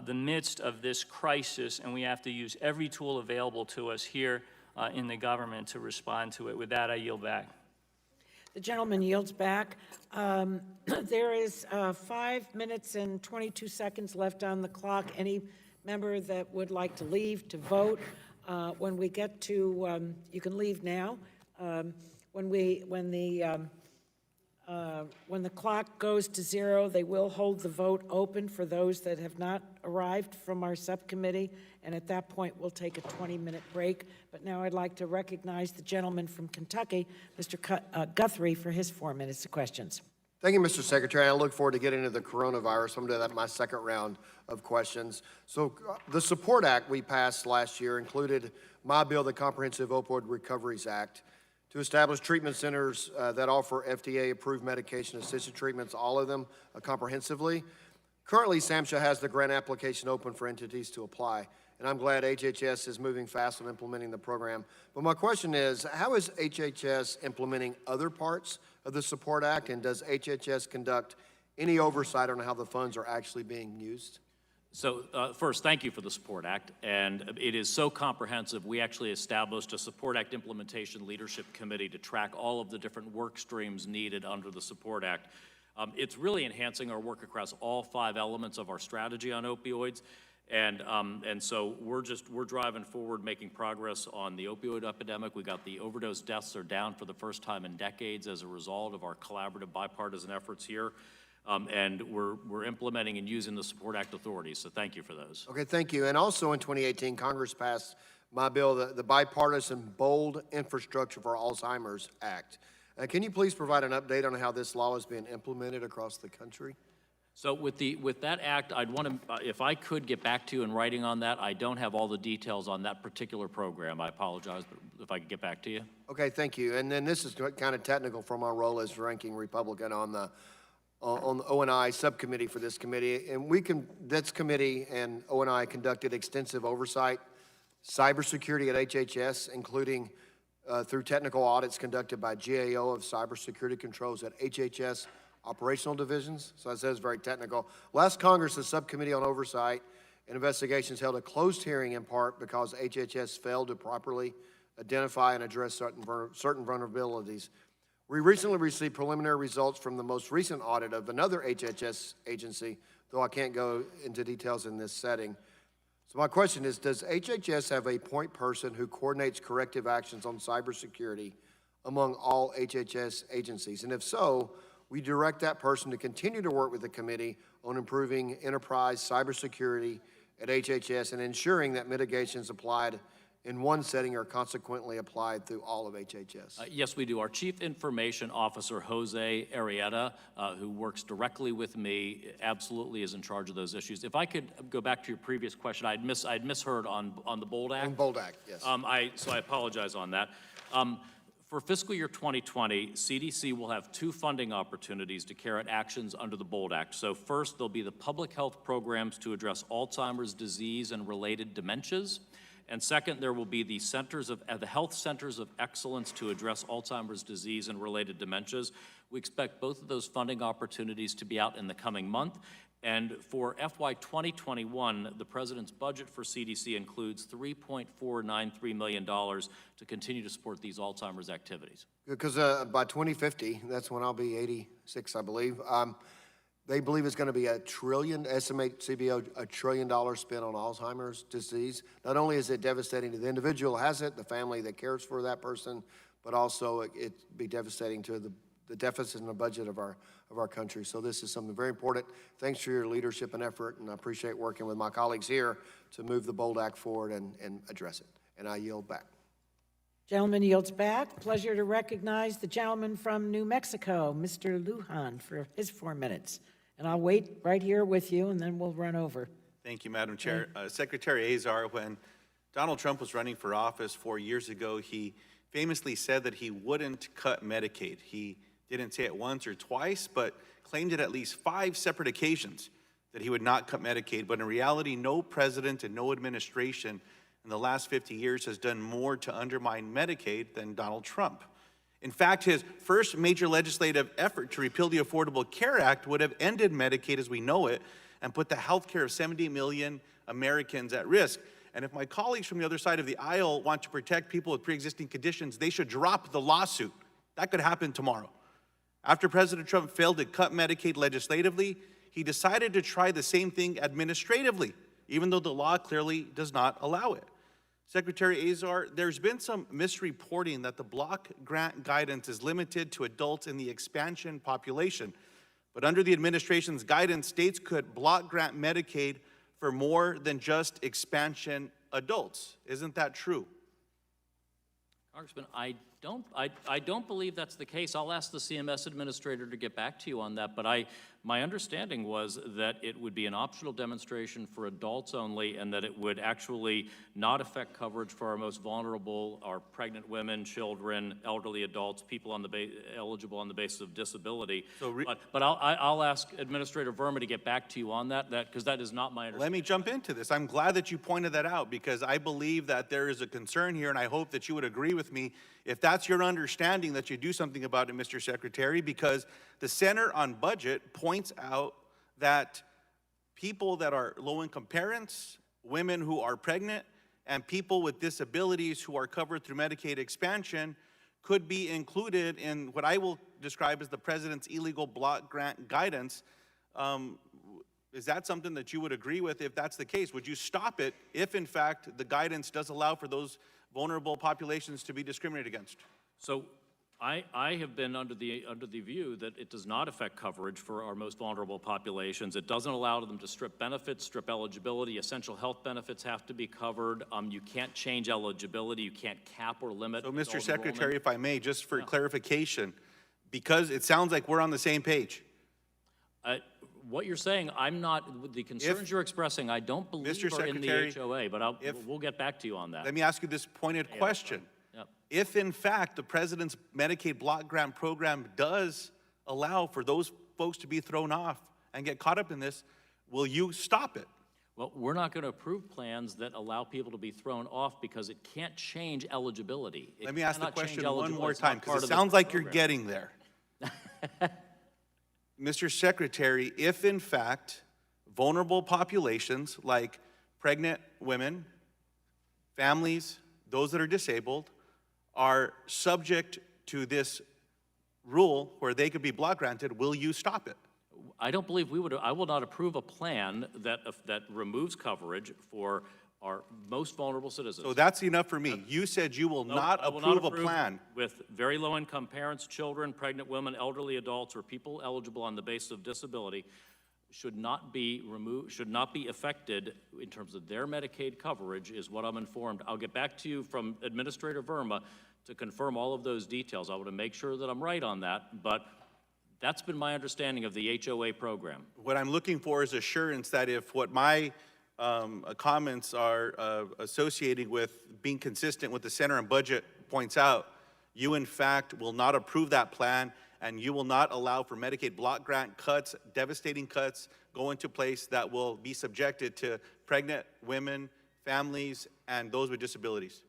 the midst of this crisis, and we have to use every tool available to us here in the government to respond to it. With that, I yield back. The gentleman yields back. There is 5 minutes and 22 seconds left on the clock. Any member that would like to leave to vote, when we get to, you can leave now. When the clock goes to zero, they will hold the vote open for those that have not arrived from our subcommittee, and at that point, we'll take a 20-minute break. But now I'd like to recognize the gentleman from Kentucky, Mr. Guthrie, for his 4 minutes of questions. Thank you, Mr. Secretary. I look forward to getting into the coronavirus. I'm doing that in my second round of questions. So the Support Act we passed last year included my bill, the Comprehensive Opioid Recoveries Act, to establish treatment centers that offer FDA-approved medication-assisted treatments, all of them comprehensively. Currently, SAMHSA has the grant application open for entities to apply, and I'm glad HHS is moving fast on implementing the program. But my question is, how is HHS implementing other parts of the Support Act, and does HHS conduct any oversight on how the funds are actually being used? So first, thank you for the Support Act, and it is so comprehensive, we actually established a Support Act Implementation Leadership Committee to track all of the different work streams needed under the Support Act. It's really enhancing our work across all 5 elements of our strategy on opioids, and so we're driving forward, making progress on the opioid epidemic. We got the overdose deaths are down for the first time in decades as a result of our collaborative bipartisan efforts here. And we're implementing and using the Support Act authorities, so thank you for those. Okay, thank you. And also in 2018, Congress passed my bill, the Bipartisan Bold Infrastructure for Alzheimer's Act. Can you please provide an update on how this law is being implemented across the country? So with that act, I'd want to, if I could get back to you in writing on that. I don't have all the details on that particular program. I apologize, but if I could get back to you. Okay, thank you. And then this is kind of technical from our role as ranking Republican on the O&I subcommittee for this committee, and this committee and O&I conducted extensive oversight, cybersecurity at HHS, including through technical audits conducted by GAO of cybersecurity controls at HHS operational divisions. So that says very technical. Last Congress, the subcommittee on oversight and investigations held a closed hearing in part because HHS failed to properly identify and address certain vulnerabilities. We recently received preliminary results from the most recent audit of another HHS agency, though I can't go into details in this setting. So my question is, does HHS have a point person who coordinates corrective actions on cybersecurity among all HHS agencies? And if so, we direct that person to continue to work with the committee on improving enterprise cybersecurity at HHS and ensuring that mitigations applied in one setting are consequently applied through all of HHS? Yes, we do. Our Chief Information Officer, Jose Arrieta, who works directly with me, absolutely is in charge of those issues. If I could go back to your previous question, I'd misheard on the BOLD Act. On BOLD Act, yes. So I apologize on that. For fiscal year 2020, CDC will have 2 funding opportunities to carry out actions under the BOLD Act. So first, there'll be the public health programs to address Alzheimer's disease and related dementias. And second, there will be the health centers of excellence to address Alzheimer's disease and related dementias. We expect both of those funding opportunities to be out in the coming month. And for FY 2021, the President's budget for CDC includes $3.493 million to continue to support these Alzheimer's activities. Because by 2050, that's when I'll be 86, I believe, they believe it's going to be estimate CBO, $1 trillion spent on Alzheimer's disease. Not only is it devastating to the individual who has it, the family that cares for that person, but also it'd be devastating to the deficit in the budget of our country. So this is something very important. Thanks for your leadership and effort, and I appreciate working with my colleagues here to move the BOLD Act forward and address it. And I yield back. Gentleman yields back. Pleasure to recognize the gentleman from New Mexico, Mr. Lujan, for his 4 minutes. And I'll wait right here with you, and then we'll run over. Thank you, Madam Chair. Secretary Azar, when Donald Trump was running for office 4 years ago, he famously said that he wouldn't cut Medicaid. He didn't say it once or twice, but claimed it at least 5 separate occasions that he would not cut Medicaid. But in reality, no president and no administration in the last 50 years has done more to undermine Medicaid than Donald Trump. In fact, his first major legislative effort to repeal the Affordable Care Act would have ended Medicaid as we know it and put the health care of 70 million Americans at risk. And if my colleagues from the other side of the aisle want to protect people with pre-existing conditions, they should drop the lawsuit. That could happen tomorrow. After President Trump failed to cut Medicaid legislatively, he decided to try the same thing administratively, even though the law clearly does not allow it. Secretary Azar, there's been some misreporting that the block grant guidance is limited to adults in the expansion population. But under the administration's guidance, states could block grant Medicaid for more than just expansion adults. Isn't that true? Congressman, I I don't believe that's the case. I'll ask the CMS administrator to get back to you on that, but my understanding was that it would be an optional demonstration for adults only, and that it would actually not affect coverage for our most vulnerable, our pregnant women, children, elderly adults, people on the eligible on the basis of disability. But I'll ask Administrator Verma to get back to you on that, because that is not my understanding. Let me jump into this. I'm glad that you pointed that out, because I believe that there is a concern here, and I hope that you would agree with me if that's your understanding, that you do something about it, Mr. Secretary, because the Center on Budget points out that people that are low-income parents, women who are pregnant, and people with disabilities who are covered through Medicaid expansion could be included in what I will describe as the President's illegal block grant guidance. Is that something that you would agree with if that's the case? Would you stop it if, in fact, the guidance does allow for those vulnerable populations to be discriminated against? So I have been under the view that it does not affect coverage for our most vulnerable populations. It doesn't allow them to strip benefits, strip eligibility. Essential health benefits have to be covered. You can't change eligibility. You can't cap or limit. So, Mr. adult Secretary, enrollment. if I may, just for clarification, because it sounds like we're on the same page. What you're saying, I'm not, the concerns you're expressing, I don't believe Mr. are in the Secretary, HOA, but we'll get back to you on that. Let me ask you this pointed question. Yep. If, in fact, the President's Medicaid block grant program does allow for those folks to be thrown off and get caught up in this, will you stop it? Well, we're not going to approve plans that allow people to be thrown off because it can't change eligibility. Let me ask the question one eligibility. more It's not time, part because it of the sounds like you're program. getting there. Mr. Secretary, if in fact vulnerable populations like pregnant women, families, those that are disabled, are subject to this rule where they could be block granted, will you stop it? I don't believe I will not approve a plan that removes coverage for our most vulnerable citizens. So that's enough for me. You said you will not I will approve a plan. with very low-income parents, children, pregnant women, elderly adults, or people eligible on the basis of disability should not be removed, should not be affected in terms of their Medicaid coverage, is what I'm informed. I'll get back to you from Administrator Verma to confirm all of those details. I want to make sure that I'm right on that, but that's been my understanding of the HOA program. What I'm looking for is assurance that if what my comments are associating with being consistent with the Center on Budget points out, you in fact will not approve that plan, and you will not allow for Medicaid block grant cuts, devastating cuts, go into place that will be subjected to pregnant women, families, and those with disabilities.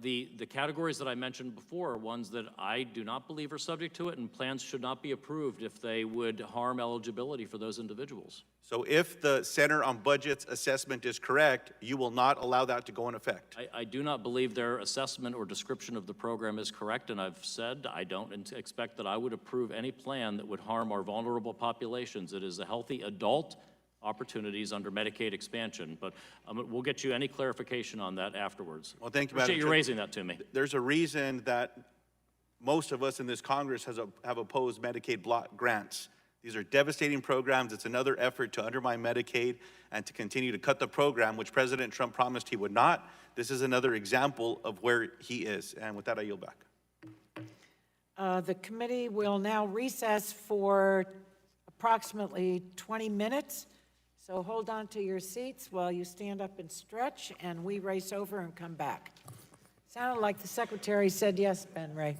The categories that I mentioned before are ones that I do not believe are subject to it, and plans should not be approved if they would harm eligibility for those individuals. So if the Center on Budget's assessment is correct, you will not allow that to go in effect? I do not believe their assessment or description of the program is correct, and I've said I don't expect that I would approve any plan that would harm our vulnerable populations. It is a healthy adult opportunities under Medicaid expansion, but we'll get you any clarification on that afterwards. Well, thank you, Appreciate Madam you Chair. raising that to me. There's a reason that most of us in this Congress have opposed Medicaid block grants. These are devastating programs. It's another effort to undermine Medicaid and to continue to cut the program, which President Trump promised he would not. This is another example of where he is. And with that, I yield back. The committee will now recess for approximately 20 minutes. So hold on to your seats while you stand up and stretch, and we race over and come back. Sounded like the secretary said yes, Ben Ray.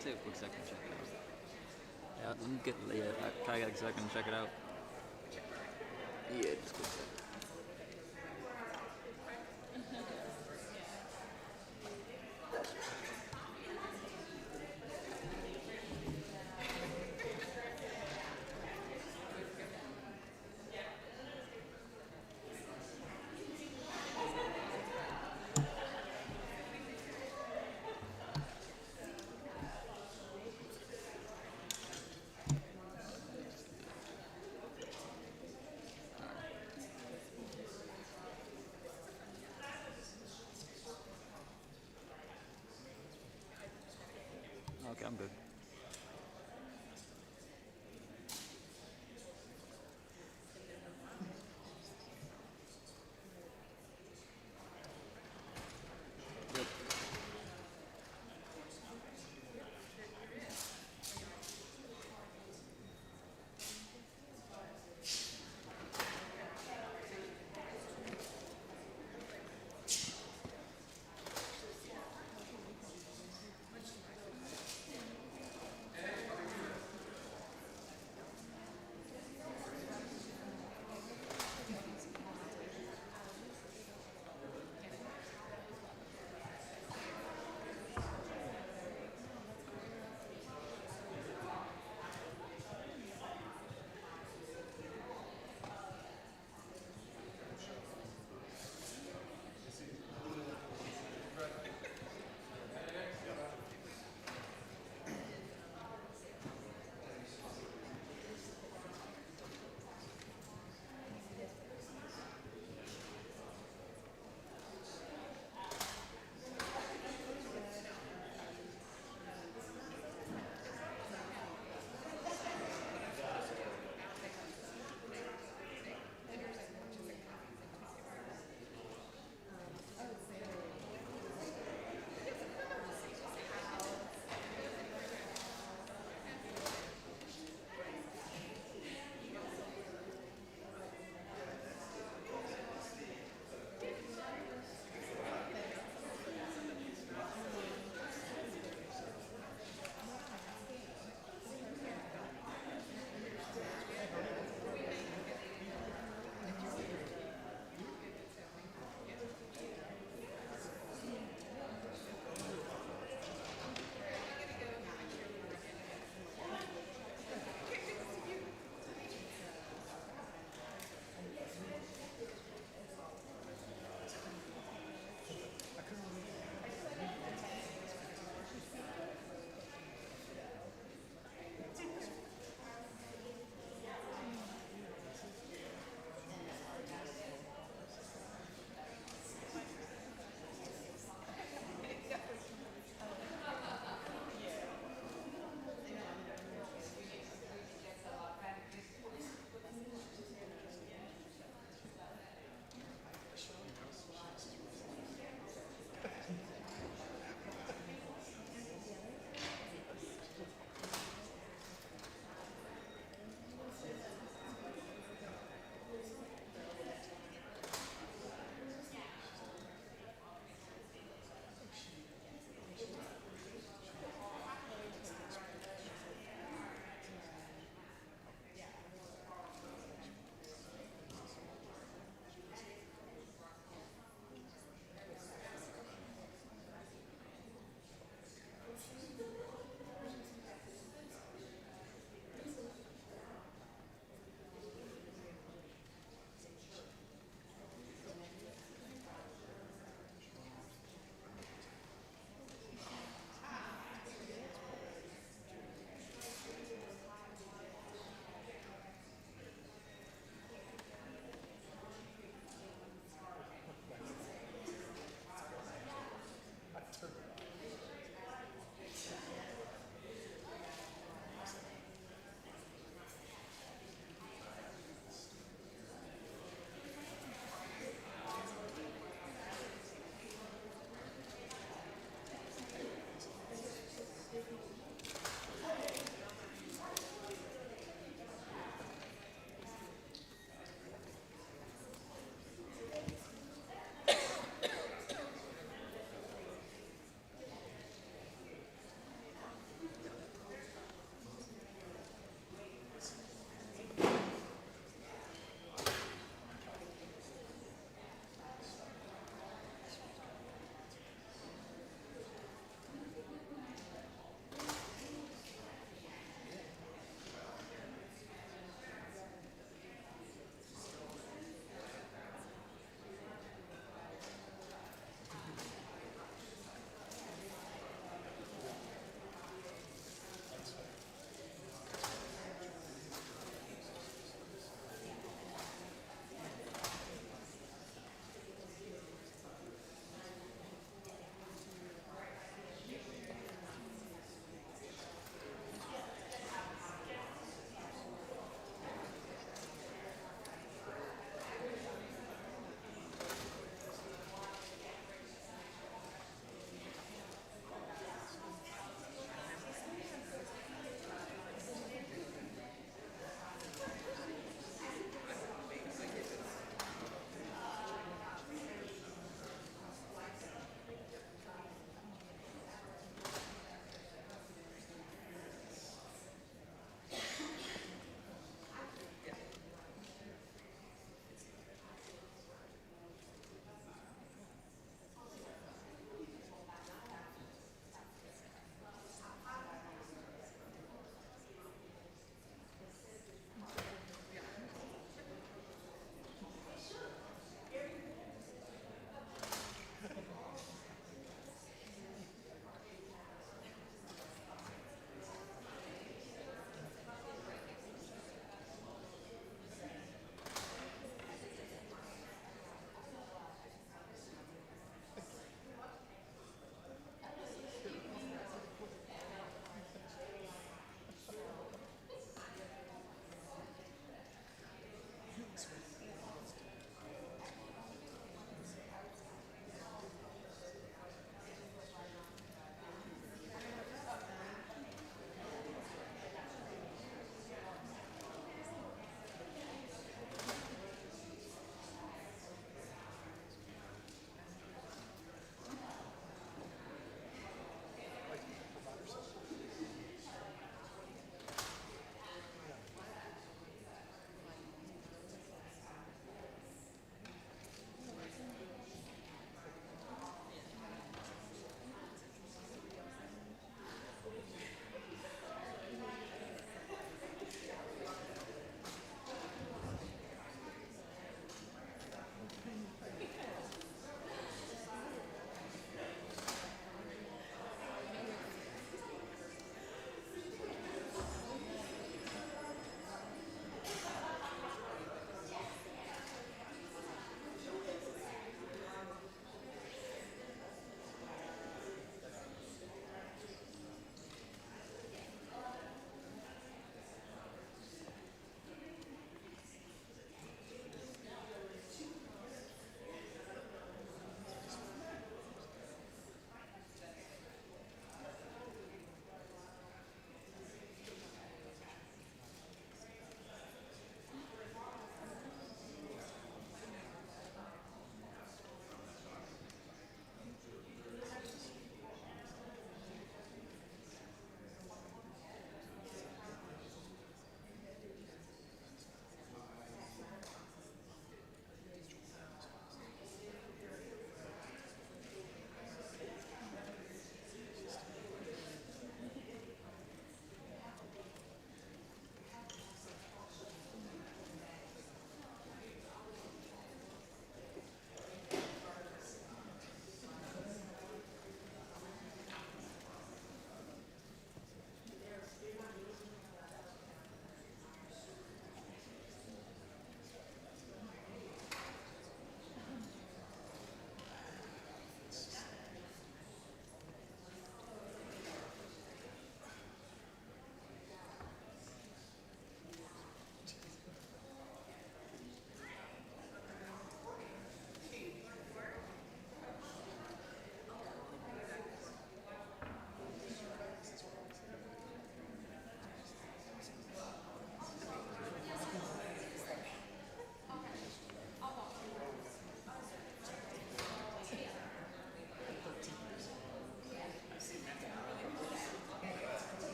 take a quick second to check it out. Yeah, let me get, try to get a second to check it out. Yeah, just a quick second. Okay, I'm good.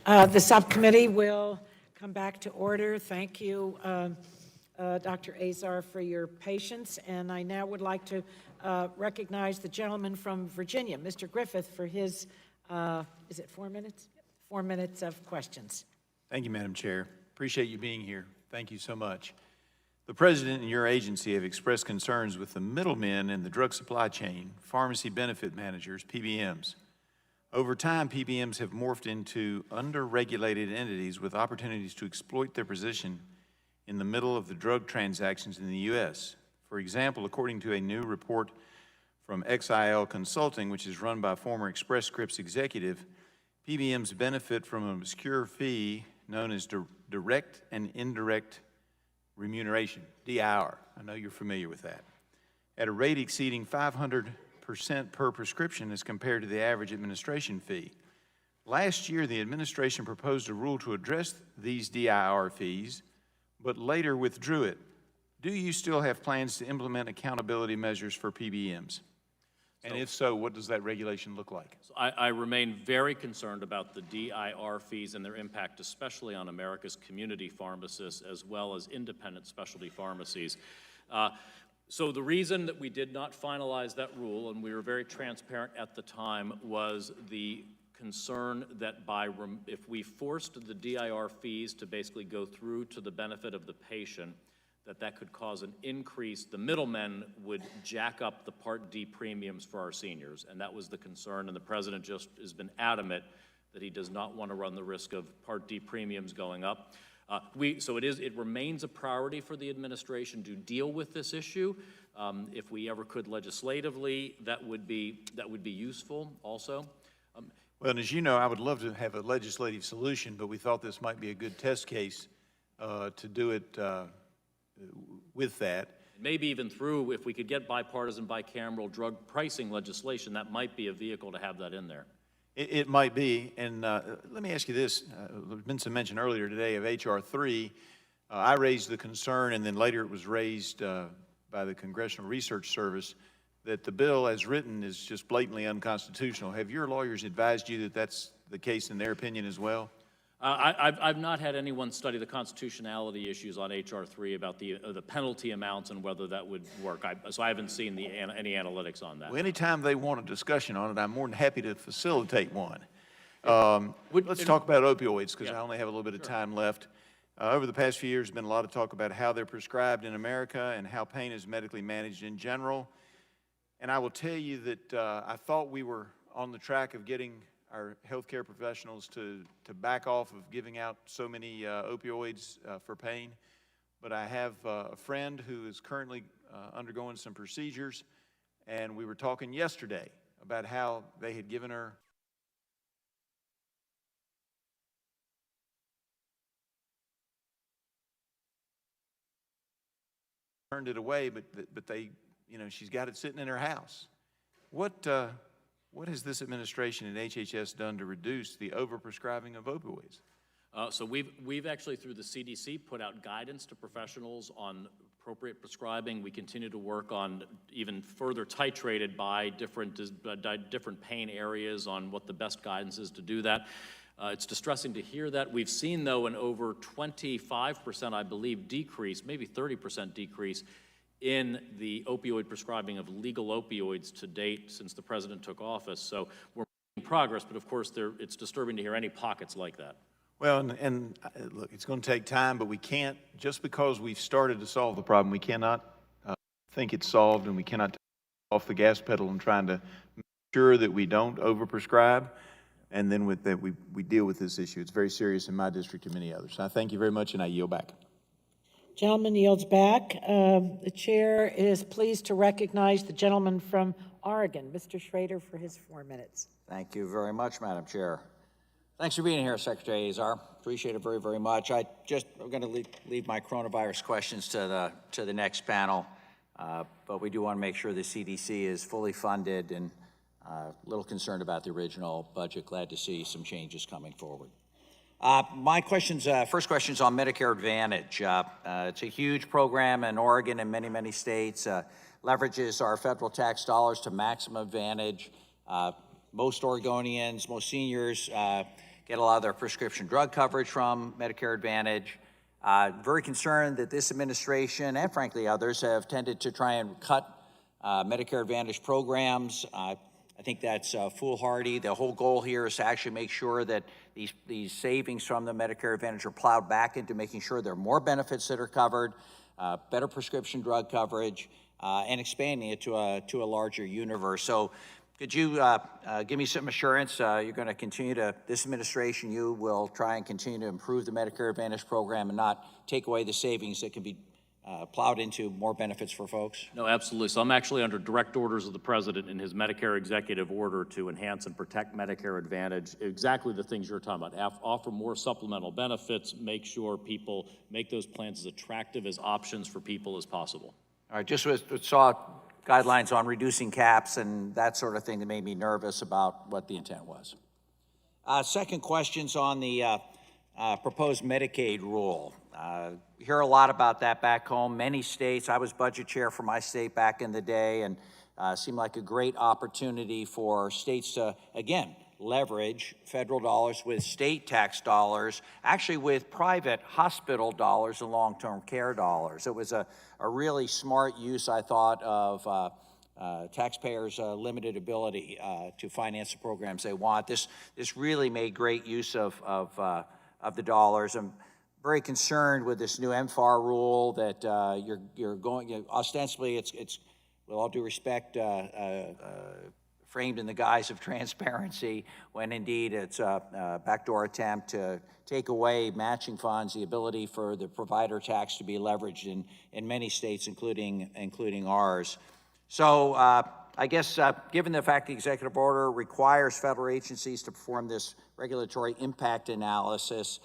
The subcommittee will come back to order. Thank you, Dr. Azar, for your patience. And I now would like to recognize the gentleman from Virginia, Mr. Griffith, for his, is it 4 minutes? 4 minutes of questions. Thank you, Madam Chair. Appreciate you being here. Thank you so much. The President and your agency have expressed concerns with the middlemen in the drug supply chain, pharmacy benefit managers, PBMs. Over time, PBMs have morphed into under-regulated entities with opportunities to exploit their position in the middle of the drug transactions in the U.S. For example, according to a new report from XIL Consulting, which is run by a former Express Scripts executive, PBMs benefit from an obscure fee known as direct and indirect remuneration, DIR. I know you're familiar with that, at a rate exceeding 500% per prescription as compared to the average administration fee. Last year, the administration proposed a rule to address these DIR fees, but later withdrew it. Do you still have plans to implement accountability measures for PBMs? And if so, what does that regulation look like? So I remain very concerned about the DIR fees and their impact, especially on America's community pharmacists as well as independent specialty pharmacies. So the reason that we did not finalize that rule, and we were very transparent at the time, was the concern that if we forced the DIR fees to basically go through to the benefit of the patient, that could cause an increase. The middlemen would jack up the Part D premiums for our seniors, and that was the concern, and the President just has been adamant that he does not want to run the risk of Part D premiums going up. So it remains a priority for the administration to deal with this issue. If we ever could legislatively, that would be useful also. Well, and as you know, I would love to have a legislative solution, but we thought this might be a good test case to do it with that. Maybe even through, if we could get bipartisan, bicameral drug pricing legislation, that might be a vehicle to have that in there. It might be, and let me ask you this. There's been some mention earlier today of H.R. 3. I raised the concern, and then later it was raised by the Congressional Research Service, that the bill as written is just blatantly unconstitutional. Have your lawyers advised you that that's the case in their opinion as well? I've not had anyone study the constitutionality issues on H.R. 3 about the penalty amounts and whether that would work. So I haven't seen any analytics on that. Well, anytime they want a discussion on it, I'm more than happy to facilitate one. Let's talk about opioids, because I only have a little bit of time left. Over the past few years, there's been a lot of talk about how they're prescribed in America and how pain is medically managed in general. And I will tell you that I thought we were on the track of getting our healthcare professionals to back off of giving out so many opioids for pain. But I have a friend who is currently undergoing some procedures, and we were talking yesterday about how they had given her turned it away, but they, she's got it sitting in her house. What has this administration and HHS done to reduce the overprescribing of opioids? So we've actually, through the CDC, put out guidance to professionals on appropriate prescribing. We continue to work on even further titrated by different pain areas on what the best guidance is to do that. It's distressing to hear that. We've seen, though, an over 25%, I believe, decrease, maybe 30% decrease in the opioid prescribing of legal opioids to date since the president took office. So we're making progress, but of course, it's disturbing to hear any pockets like that. Well, look, it's going to take time, but we can't, just because we've started to solve the problem, we cannot think it's solved, and we cannot take off the gas pedal and trying to make sure that we don't overprescribe, and then with that, we deal with this issue. It's very serious in my district and many others. I thank you very much, and I yield back. Gentleman yields back. The chair is pleased to recognize the gentleman from Oregon, Mr. Schrader, for his 4 minutes. Thank you very much, Madam Chair. Thanks for being here, Secretary Azar. Appreciate it very, very much. I'm going to leave my coronavirus questions to the next panel, but we do want to make sure the CDC is fully funded, and a little concerned about the original budget. Glad to see some changes coming forward. My questions, first question's on Medicare Advantage. It's a huge program in Oregon and many, many states. Leverages our federal tax dollars to maximum advantage. Most Oregonians, most seniors get a lot of their prescription drug coverage from Medicare Advantage. Very concerned that this administration, and frankly others, have tended to try and cut Medicare Advantage programs. I think that's foolhardy. The whole goal here is to actually make sure that these savings from the Medicare Advantage are plowed back into making sure there are more benefits that are covered, better prescription drug coverage, and expanding it to a larger universe. So could you give me some assurance you're going to continue to, this administration, you will try and continue to improve the Medicare Advantage program and not take away the savings that can be plowed into more benefits for folks? No, absolutely. So I'm actually under direct orders of the president in his Medicare executive order to enhance and protect Medicare Advantage, exactly the things you're talking about. Offer more supplemental benefits, make sure people make those plans as attractive as options for people as possible. All right, just saw guidelines on reducing caps and that sort of thing that made me nervous about what the intent was. Second question's on the proposed Medicaid rule. We hear a lot about that back home. Many states, I was budget chair for my state back in the day, and seemed like a great opportunity for states to, again, leverage federal dollars with state tax dollars, actually with private hospital dollars and long-term care dollars. It was a really smart use, I thought, of taxpayers' limited ability to finance the programs they want. This really made great use of the dollars. I'm very concerned with this new MFAR rule that you're going, ostensibly it's with all due respect, framed in the guise of transparency, when indeed it's a backdoor attempt to take away matching funds, the ability for the provider tax to be leveraged in many states, including ours. So I guess given the fact the executive order requires federal agencies to perform this regulatory impact analysis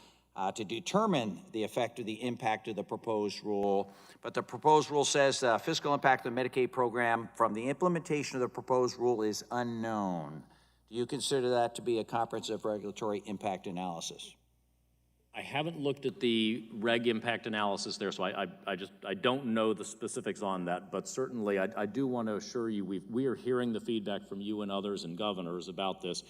to determine the effect of the impact of the proposed rule, but the proposed rule says the fiscal impact of the Medicaid program from the implementation of the proposed rule is unknown. Do you consider that to be a comprehensive regulatory impact analysis? I haven't looked at the reg impact analysis there, so I don't know the specifics on that, but certainly I do want to assure you we are hearing the feedback from you and others and governors about this.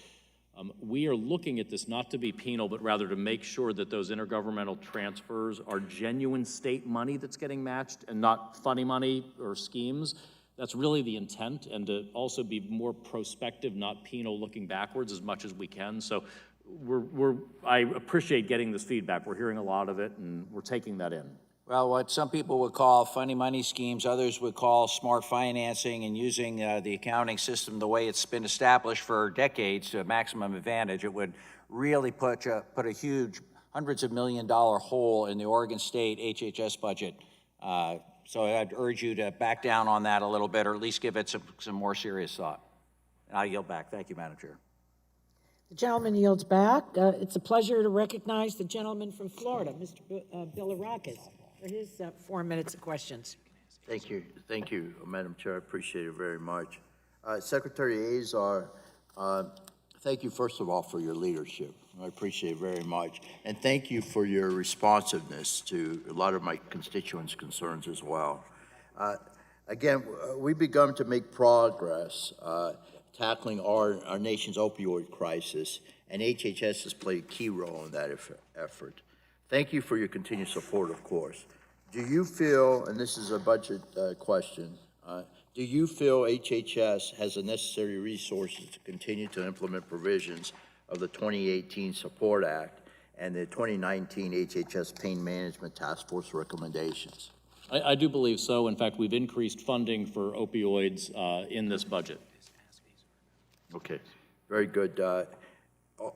We are looking at this not to be penal, but rather to make sure that those intergovernmental transfers are genuine state money that's getting matched and not funny money or schemes. That's really the intent, and to also be more prospective, not penal, looking backwards as much as we can. So I appreciate getting this feedback. We're hearing a lot of it, and we're taking that in. Well, what some people would call funny money schemes, others would call smart financing, and using the accounting system the way it's been established for decades to maximum advantage, it would really put a huge hundreds of $1 million hole in the Oregon State HHS budget. So I'd urge you to back down on that a little bit, or at least give it some more serious thought. And I yield back. Thank you, Madam Chair. The gentleman yields back. It's a pleasure to recognize the gentleman from Florida, Mr. Bilirakis, for his 4 minutes of questions. Thank you, Madam Chair. I appreciate it very much. Secretary Azar, thank you, first of all, for your leadership. I appreciate it very much. And thank you for your responsiveness to a lot of my constituents' concerns as well. Again, we've begun to make progress tackling our nation's opioid crisis, and HHS has played a key role in that effort. Thank you for your continued support, of course. Do you feel, and this is a budget question, do you feel HHS has the necessary resources to continue to implement provisions of the 2018 Support Act and the 2019 HHS Pain Management Task Force recommendations? I do believe so. In fact, we've increased funding for opioids in this budget. Okay, very good.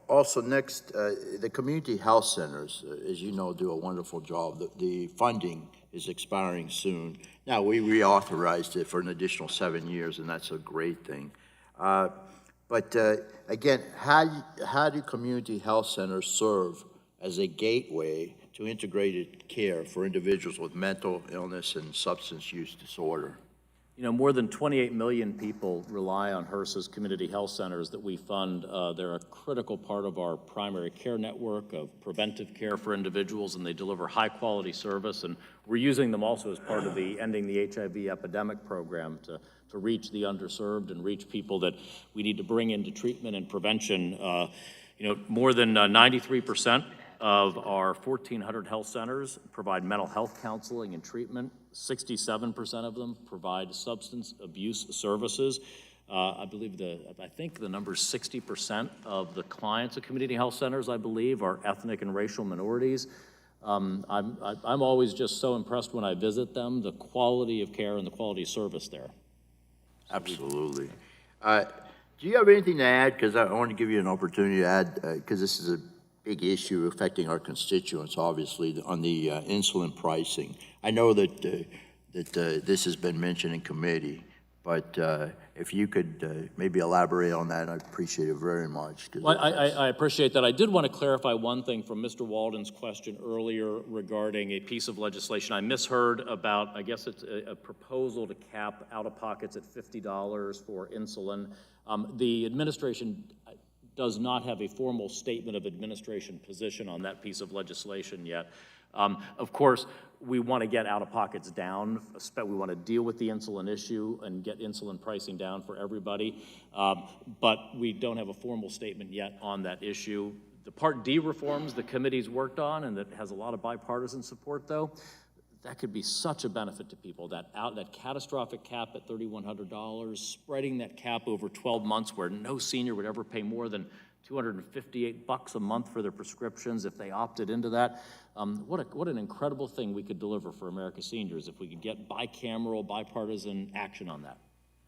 Also, next, the community health centers, as you know, do a wonderful job. The funding is expiring soon. Now, we reauthorized it for an additional 7 years, and that's a great thing. But again, how do community health centers serve as a gateway to integrated care for individuals with mental illness and substance use disorder? You know, more than 28 million people rely on HRSA's community health centers that we fund. They're a critical part of our primary care network of preventive care for individuals, and they deliver high-quality service. And we're using them also as part of the Ending the HIV Epidemic program to reach the underserved and reach people that we need to bring into treatment and prevention. You know, more than 93% of our 1,400 health centers provide mental health counseling and treatment. 67% of them provide substance abuse services. I think the number is 60% of the clients of community health centers, I believe, are ethnic and racial minorities. I'm always just so impressed when I visit them, the quality of care and the quality of service there. Absolutely. Do you have anything to add? Because I want to give you an opportunity to add, because this is a big issue affecting our constituents, obviously, on the insulin pricing. I know that this has been mentioned in committee, but if you could maybe elaborate on that, I'd appreciate it very much. Well, I appreciate that. I did want to clarify one thing from Mr. Walden's question earlier regarding a piece of legislation. I misheard about, I guess it's a proposal to cap out-of-pockets at $50 for insulin. The administration does not have a formal statement of administration position on that piece of legislation yet. Of course, we want to get out-of-pockets down. We want to deal with the insulin issue and get insulin pricing down for everybody. But we don't have a formal statement yet on that issue. The Part D reforms the committee's worked on, and that has a lot of bipartisan support, though, that could be such a benefit to people. That catastrophic cap at $3,100, spreading that cap over 12 months where no senior would ever pay more than $258 a month for their prescriptions if they opted into that. What an incredible thing we could deliver for America's seniors if we could get bicameral, bipartisan action on that.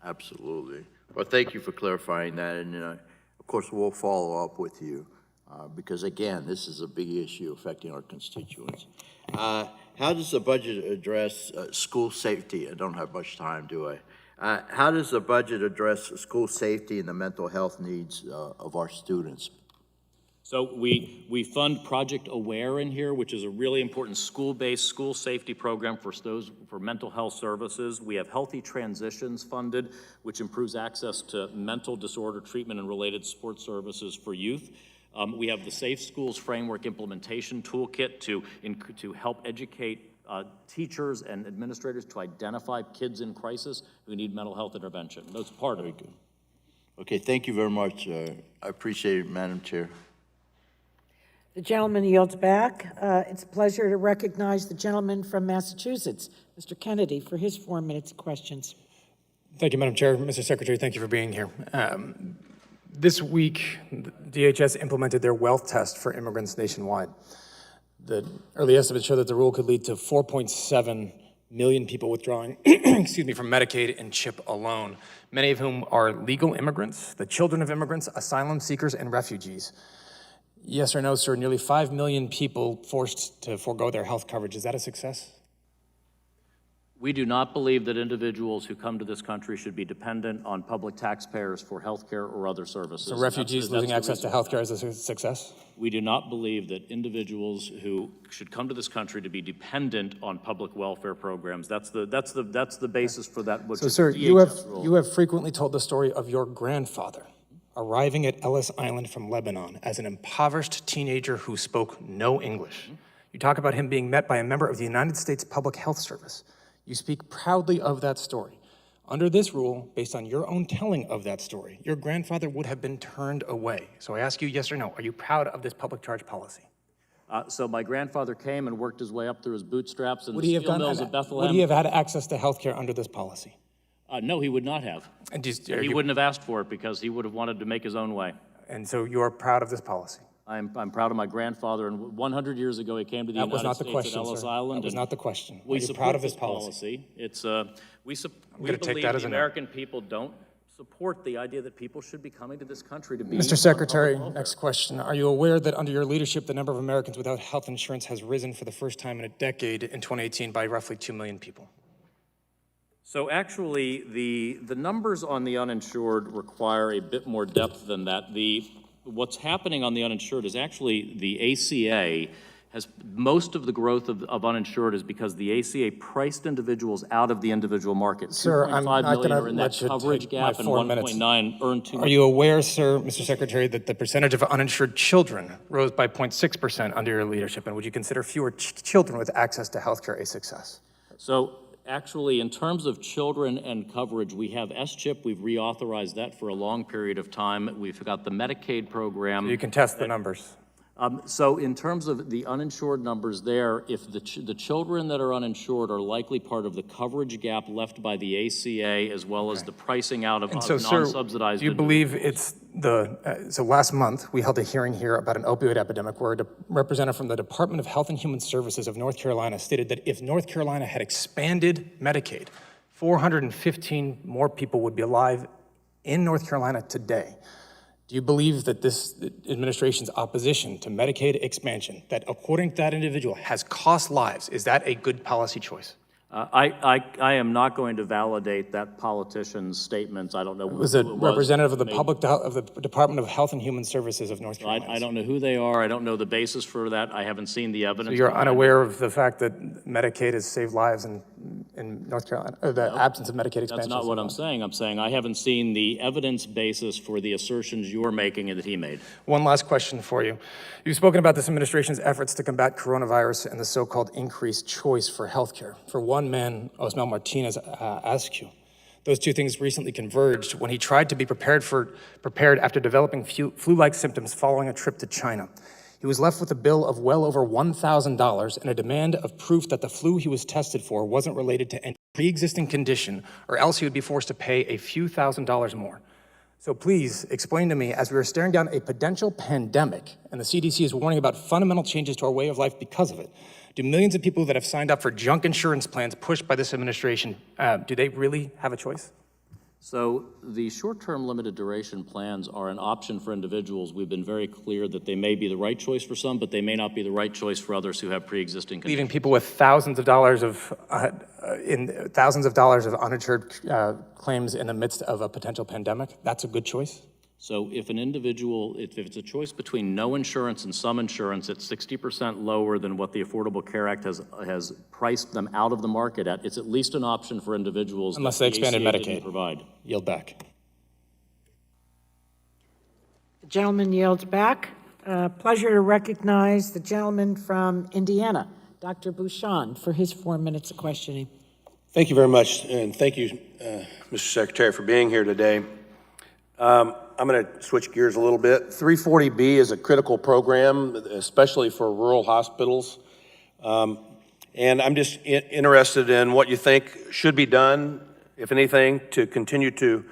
Absolutely. Well, thank you for clarifying that, and of course, we'll follow up with you because, again, this is a big issue affecting our constituents. How does the budget address school safety? I don't have much time, do I? How does the budget address school safety and the mental health needs of our students? So we fund Project Aware in here, which is a really important school-based school safety program for mental health services. We have Healthy Transitions funded, which improves access to mental disorder treatment and related support services for youth. We have the Safe Schools Framework Implementation Toolkit to help educate teachers and administrators to identify kids in crisis who need mental health intervention. That's part of it. Good. Okay, thank you very much. I appreciate it, Madam Chair. The gentleman yields back. It's a pleasure to recognize the gentleman from Massachusetts, Mr. Kennedy, for his 4 minutes of questions. Thank you, Madam Chair. Mr. Secretary, thank you for being here. This week, DHS implemented their wealth test for immigrants nationwide. The early estimates show that the rule could lead to 4.7 million people withdrawing excuse me, from Medicaid and CHIP alone, many of whom are legal immigrants, the children of immigrants, asylum seekers, and refugees. Yes or no, sir, nearly 5 million people forced to forego their health coverage. Is that a success? We do not believe that individuals who come to this country should be dependent on public taxpayers for health care or other services. So refugees losing access to health care is a success? We do not believe that individuals who should come to this country to be dependent on public welfare programs. That's the basis for that. So, sir, you have frequently told the story of your grandfather, arriving at Ellis Island from Lebanon as an impoverished teenager who spoke no English. You talk about him being met by a member of the United States Public Health Service. You speak proudly of that story. Under this rule, based on your own telling of that story, your grandfather would have been turned away. So I ask you yes or no, are you proud of this public charge policy? So my grandfather came and worked his way up through his bootstraps in Would the he have steel mills of Bethlehem. Would he have had access to health care under this policy? No, he would not have. And He wouldn't have asked for it because he would have wanted to make his own way. And so you're proud of this policy? I'm proud of my grandfather, and 100 years ago, he came to the That was United not the States question, at Ellis sir. Island. That was and not the question. We Are you support proud of this this policy? It's, we gonna take believe that as the a no. American people don't support the idea that people should be coming to this country to be. Mr. on Secretary, public welfare. next question. Are you aware that under your leadership, the number of Americans without health insurance has risen for the first time in a decade in 2018 by roughly 2 million people? So actually, the numbers on the uninsured require a bit more depth than that. What's happening on the uninsured is actually the ACA has, most of the growth of uninsured is because the ACA priced individuals out of the individual market. Sir, I'm 2.5 not million going are to in that let you coverage take my gap, and 4 minutes. 1.9 earned too much. Are you aware, sir, Mr. Secretary, that the percentage of uninsured children rose by 0.6% under your leadership? And would you consider fewer children with access to health care a success? So actually, in terms of children and coverage, we have S-CHIP. We've reauthorized that for a long period of time. We've got the Medicaid program. You can test the numbers. So in terms of the uninsured numbers there, if the children that are uninsured are likely part of the coverage gap left by the ACA, as well as the pricing out of And so, sir, non-subsidized. do you believe it's so last month, we held a hearing here about an opioid epidemic where a representative from the Department of Health and Human Services of North Carolina stated that if North Carolina had expanded Medicaid, 415 more people would be alive in North Carolina today. Do you believe that this administration's opposition to Medicaid expansion, that according to that individual, has cost lives, is that a good policy choice? I am not going to validate that politician's statements. I don't know. It was a representative of the Department of Health and Human Services of North Carolina. I don't know who they are. I don't know the basis for that. I haven't seen the evidence. So you're unaware of the fact that Medicaid has saved lives in North Carolina, or the absence of Medicaid expansion? That's not what I'm saying. I'm saying I haven't seen the evidence basis for the assertions you're making and that he made. One last question for you. You've spoken about this administration's efforts to combat coronavirus and the so-called increased choice for healthcare. For one man, Osmel Martinez Askew, those two things recently converged when he tried to be prepared after developing flu-like symptoms following a trip to China. He was left with a bill of well over $1,000 and a demand of proof that the flu he was tested for wasn't related to any pre-existing condition, or else he would be forced to pay a few $1,000s more. So please explain to me, as we are staring down a potential pandemic and the CDC is warning about fundamental changes to our way of life because of it, do millions of people that have signed up for junk insurance plans pushed by this administration, do they really have a choice? So the short-term limited duration plans are an option for individuals. We've been very clear that they may be the right choice for some, but they may not be the right choice for others who have pre-existing conditions. Leaving people with thousands of dollars of uninsured claims in the midst of a potential pandemic, that's a good choice? So if an individual, if it's a choice between no insurance and some insurance, it's 60% lower than what the Affordable Care Act has priced them out of the market at. It's at least an option for individuals. Unless they expanded ACA didn't Medicaid. Provide. Yield back. The gentleman yields back. Pleasure to recognize the gentleman from Indiana, Dr. Bouchon, for his 4 minutes of questioning. Thank you very much, and thank you, Mr. Secretary, for being here today. I'm going to switch gears a little bit. 340B is a critical program, especially for rural hospitals. And I'm just interested in what you think should be done, if anything, to continue to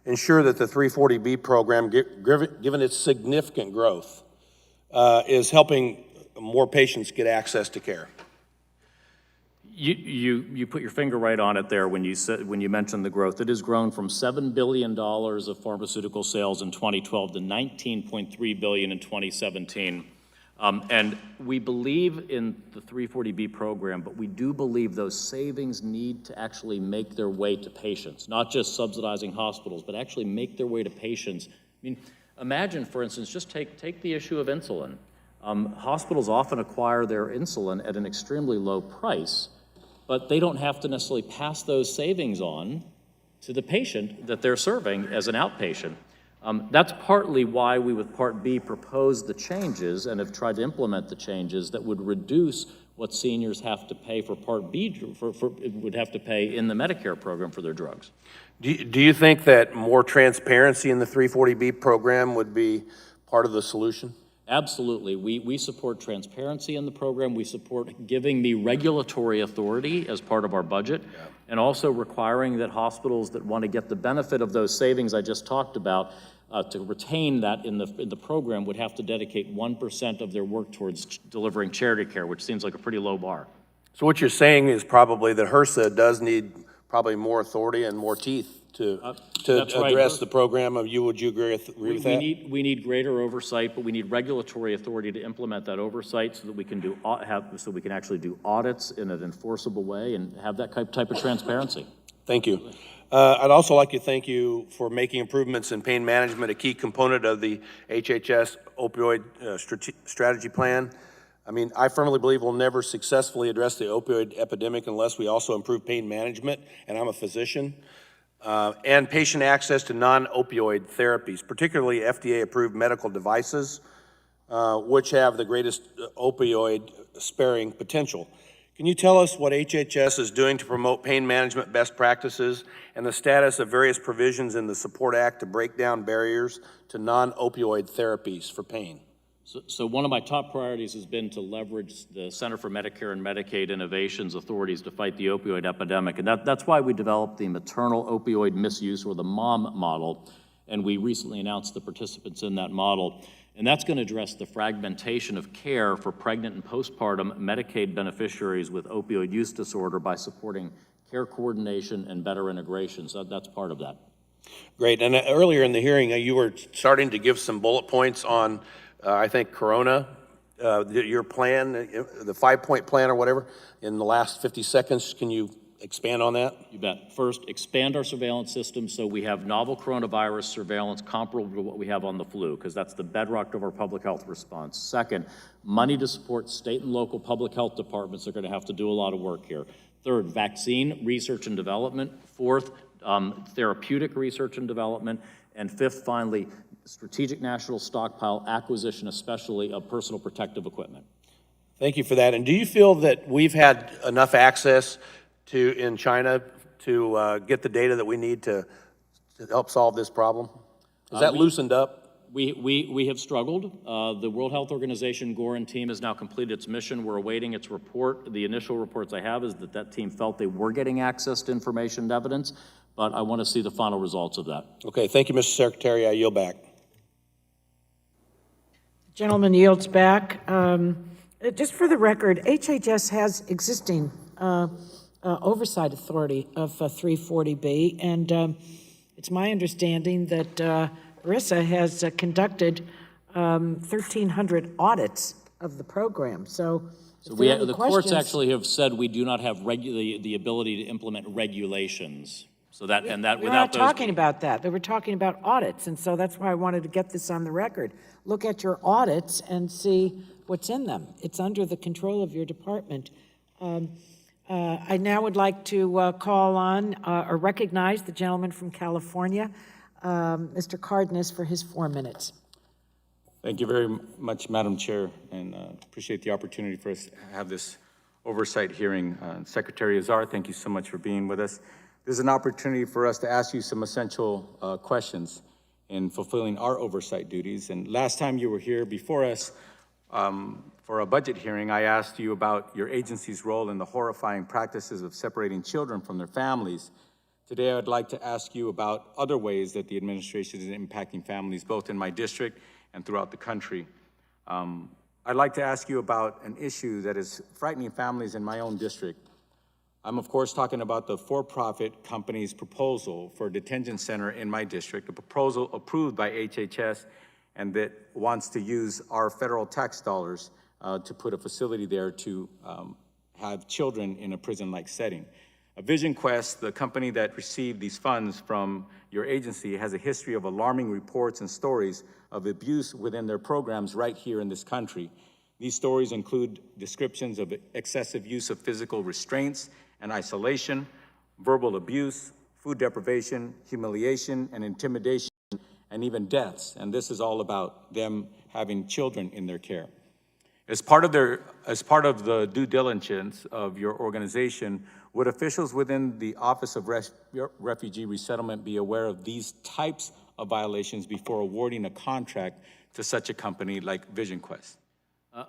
ensure that the 340B program, given its significant growth, is helping more patients get access to care. You put your finger right on it there when you mentioned the growth. It has grown from $7 billion of pharmaceutical sales in 2012 to $19.3 billion in 2017. And we believe in the 340B program, but we do believe those savings need to actually make their way to patients, not just subsidizing hospitals, but actually make their way to patients. I mean, imagine, for instance, just take the issue of insulin. Hospitals often acquire their insulin at an extremely low price, but they don't have to necessarily pass those savings on to the patient that they're serving as an outpatient. That's partly why we, with Part B, proposed the changes and have tried to implement the changes that would reduce what seniors have to pay for Part B, would have to pay in the Medicare program for their drugs. Do you think that more transparency in the 340B program would be part of the solution? Absolutely. We support transparency in the program. We support giving me regulatory authority as part of our budget, and also requiring that hospitals that want to get the benefit of those savings I just talked about to retain that in the program would have to dedicate 1% of their work towards delivering charity care, which seems like a pretty low bar. So what you're saying is probably that HRSA does need probably more authority and more teeth to That's right. address the program. Would you agree with that? We need greater oversight, but we need regulatory authority to implement that oversight so that we can so we can actually do audits in an enforceable way and have that type of transparency. Thank you. I'd also like to thank you for making improvements in pain management a key component of the HHS opioid strategy plan. I mean, I firmly believe we'll never successfully address the opioid epidemic unless we also improve pain management, and I'm a physician, and patient access to non-opioid therapies, particularly FDA-approved medical devices, which have the greatest opioid-sparing potential. Can you tell us what HHS is doing to promote pain management best practices and the status of various provisions in the Support Act to break down barriers to non-opioid therapies for pain? So one of my top priorities has been to leverage the Center for Medicare and Medicaid Innovations authorities to fight the opioid epidemic. And that's why we developed the maternal opioid misuse, or the MOM model. And we recently announced the participants in that model. And that's going to address the fragmentation of care for pregnant and postpartum Medicaid beneficiaries with opioid use disorder by supporting care coordination and better integration. So that's part of that. Great. And earlier in the hearing, you were starting to give some bullet points on, I think, Corona, your plan, the 5-point plan or whatever, in the last 50 seconds. Can you expand on that? You bet. First, expand our surveillance system so we have novel coronavirus surveillance comparable to what we have on the flu, because that's the bedrock of our public health response. Second, money to support state and local public health departments are going to have to do a lot of work here. Third, vaccine research and development. Fourth, therapeutic research and development. And fifth, finally, strategic national stockpile acquisition, especially of personal protective equipment. Thank you for that. And do you feel that we've had enough access in China to get the data that we need to help solve this problem? Is that loosened up? We have struggled. The World Health Organization, Gore and team, has now completed its mission. We're awaiting its report. The initial reports I have is that team felt they were getting access to information and evidence, but I want to see the final results of that. Okay, thank you, Mr. Secretary. I yield back. Gentleman yields back. Just for the record, HHS has existing oversight authority of 340B, and it's my understanding that RISA has conducted 1,300 audits of the program. So the courts actually have said we do not have the ability to implement regulations. So that we're without not those talking about that. They were talking about audits, and so that's why I wanted to get this on the record. Look at your audits and see what's in them. It's under the control of your department. I now would like to call on or recognize the gentleman from California, Mr. Cardenas, for his 4 minutes. Thank you very much, Madam Chair, and appreciate the opportunity for us to have this oversight hearing. Secretary Azar, thank you so much for being with us. There's an opportunity for us to ask you some essential questions in fulfilling our oversight duties. And last time you were here before us for a budget hearing, I asked you about your agency's role in the horrifying practices of separating children from their families. Today, I would like to ask you about other ways that the administration is impacting families, both in my district and throughout the country. I'd like to ask you about an issue that is frightening families in my own district. I'm, of course, talking about the for-profit company's proposal for a detention center in my district, a proposal approved by HHS and that wants to use our federal tax dollars to put a facility there to have children in a prison-like setting. Vision Quest, the company that received these funds from your agency, has a history of alarming reports and stories of abuse within their programs right here in this country. These stories include descriptions of excessive use of physical restraints and isolation, verbal abuse, food deprivation, humiliation, and intimidation, and even deaths. And this is all about them having children in their care. As part of the due diligence of your organization, would officials within the Office of Refugee Resettlement be aware of these types of violations before awarding a contract to such a company like Vision Quest?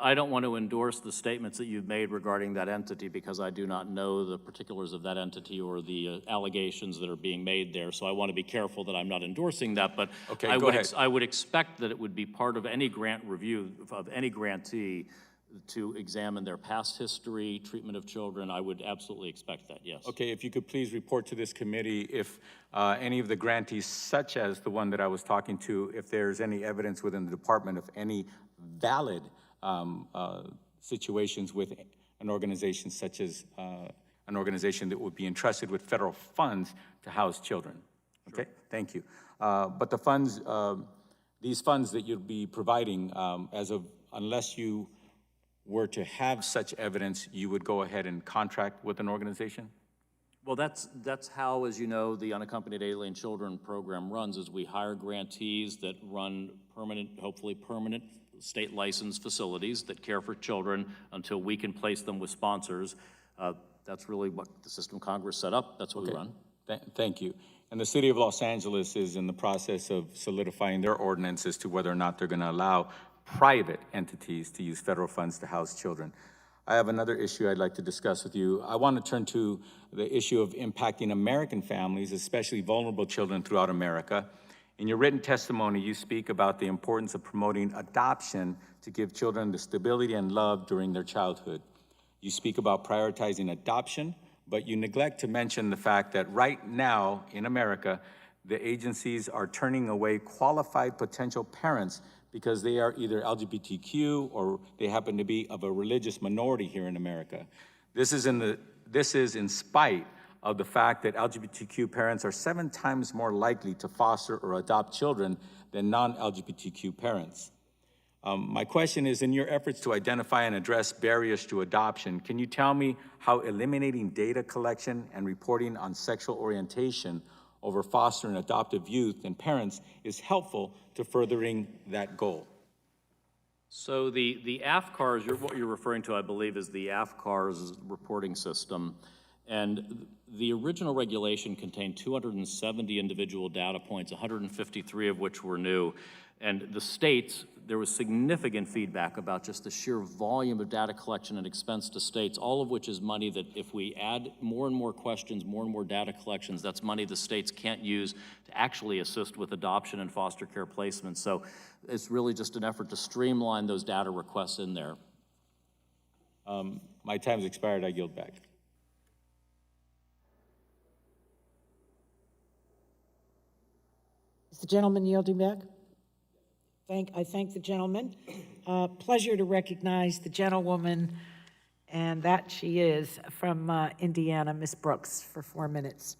I don't want to endorse the statements that you've made regarding that entity because I do not know the particulars of that entity or the allegations that are being made there. So I want to be careful that I'm not endorsing that, but Okay, I go ahead. I would expect that it would be part of any grant review of any grantee to examine their past history, treatment of children. I would absolutely expect that, yes. Okay, if you could please report to this committee if any of the grantees, such as the one that I was talking to, if there's any evidence within the department of any valid situations with an organization such as an organization that would be entrusted with federal funds to house children. Okay, thank you. But the funds, these funds that you'll be providing, unless you were to have such evidence, you would go ahead and contract with an organization? Well, that's how, as you know, the Unaccompanied Alien Children program runs, is we hire grantees that run permanent, hopefully permanent, state licensed facilities that care for children until we can place them with sponsors. That's really what the system Congress set up. That's what we run. Thank you. And the city of Los Angeles is in the process of solidifying their ordinance as to whether or not they're going to allow private entities to use federal funds to house children. I have another issue I'd like to discuss with you. I want to turn to the issue of impacting American families, especially vulnerable children throughout America. In your written testimony, you speak about the importance of promoting adoption to give children the stability and love during their childhood. You speak about prioritizing adoption, but you neglect to mention the fact that right now in America, the agencies are turning away qualified potential parents because they are either LGBTQ or they happen to be of a religious minority here in America. This is in spite of the fact that LGBTQ parents are 7 times more likely to foster or adopt children than non-LGBTQ parents. My question is, in your efforts to identify and address barriers to adoption, can you tell me how eliminating data collection and reporting on sexual orientation over foster and adoptive youth and parents is helpful to furthering that goal? So the AFCARS, what you're referring to, I believe, is the AFCARS reporting system. And the original regulation contained 270 individual data points, 153 of which were new. And the states, there was significant feedback about just the sheer volume of data collection and expense to states, all of which is money that if we add more and more questions, more and more data collections, that's money the states can't use to actually assist with adoption and foster care placement. So it's really just an effort to streamline those data requests in there. My time's expired, I yield back. Is the gentleman yielding back? I thank the gentleman. Pleasure to recognize the gentlewoman, and that she is, from Indiana, Ms. Brooks, for 4 minutes.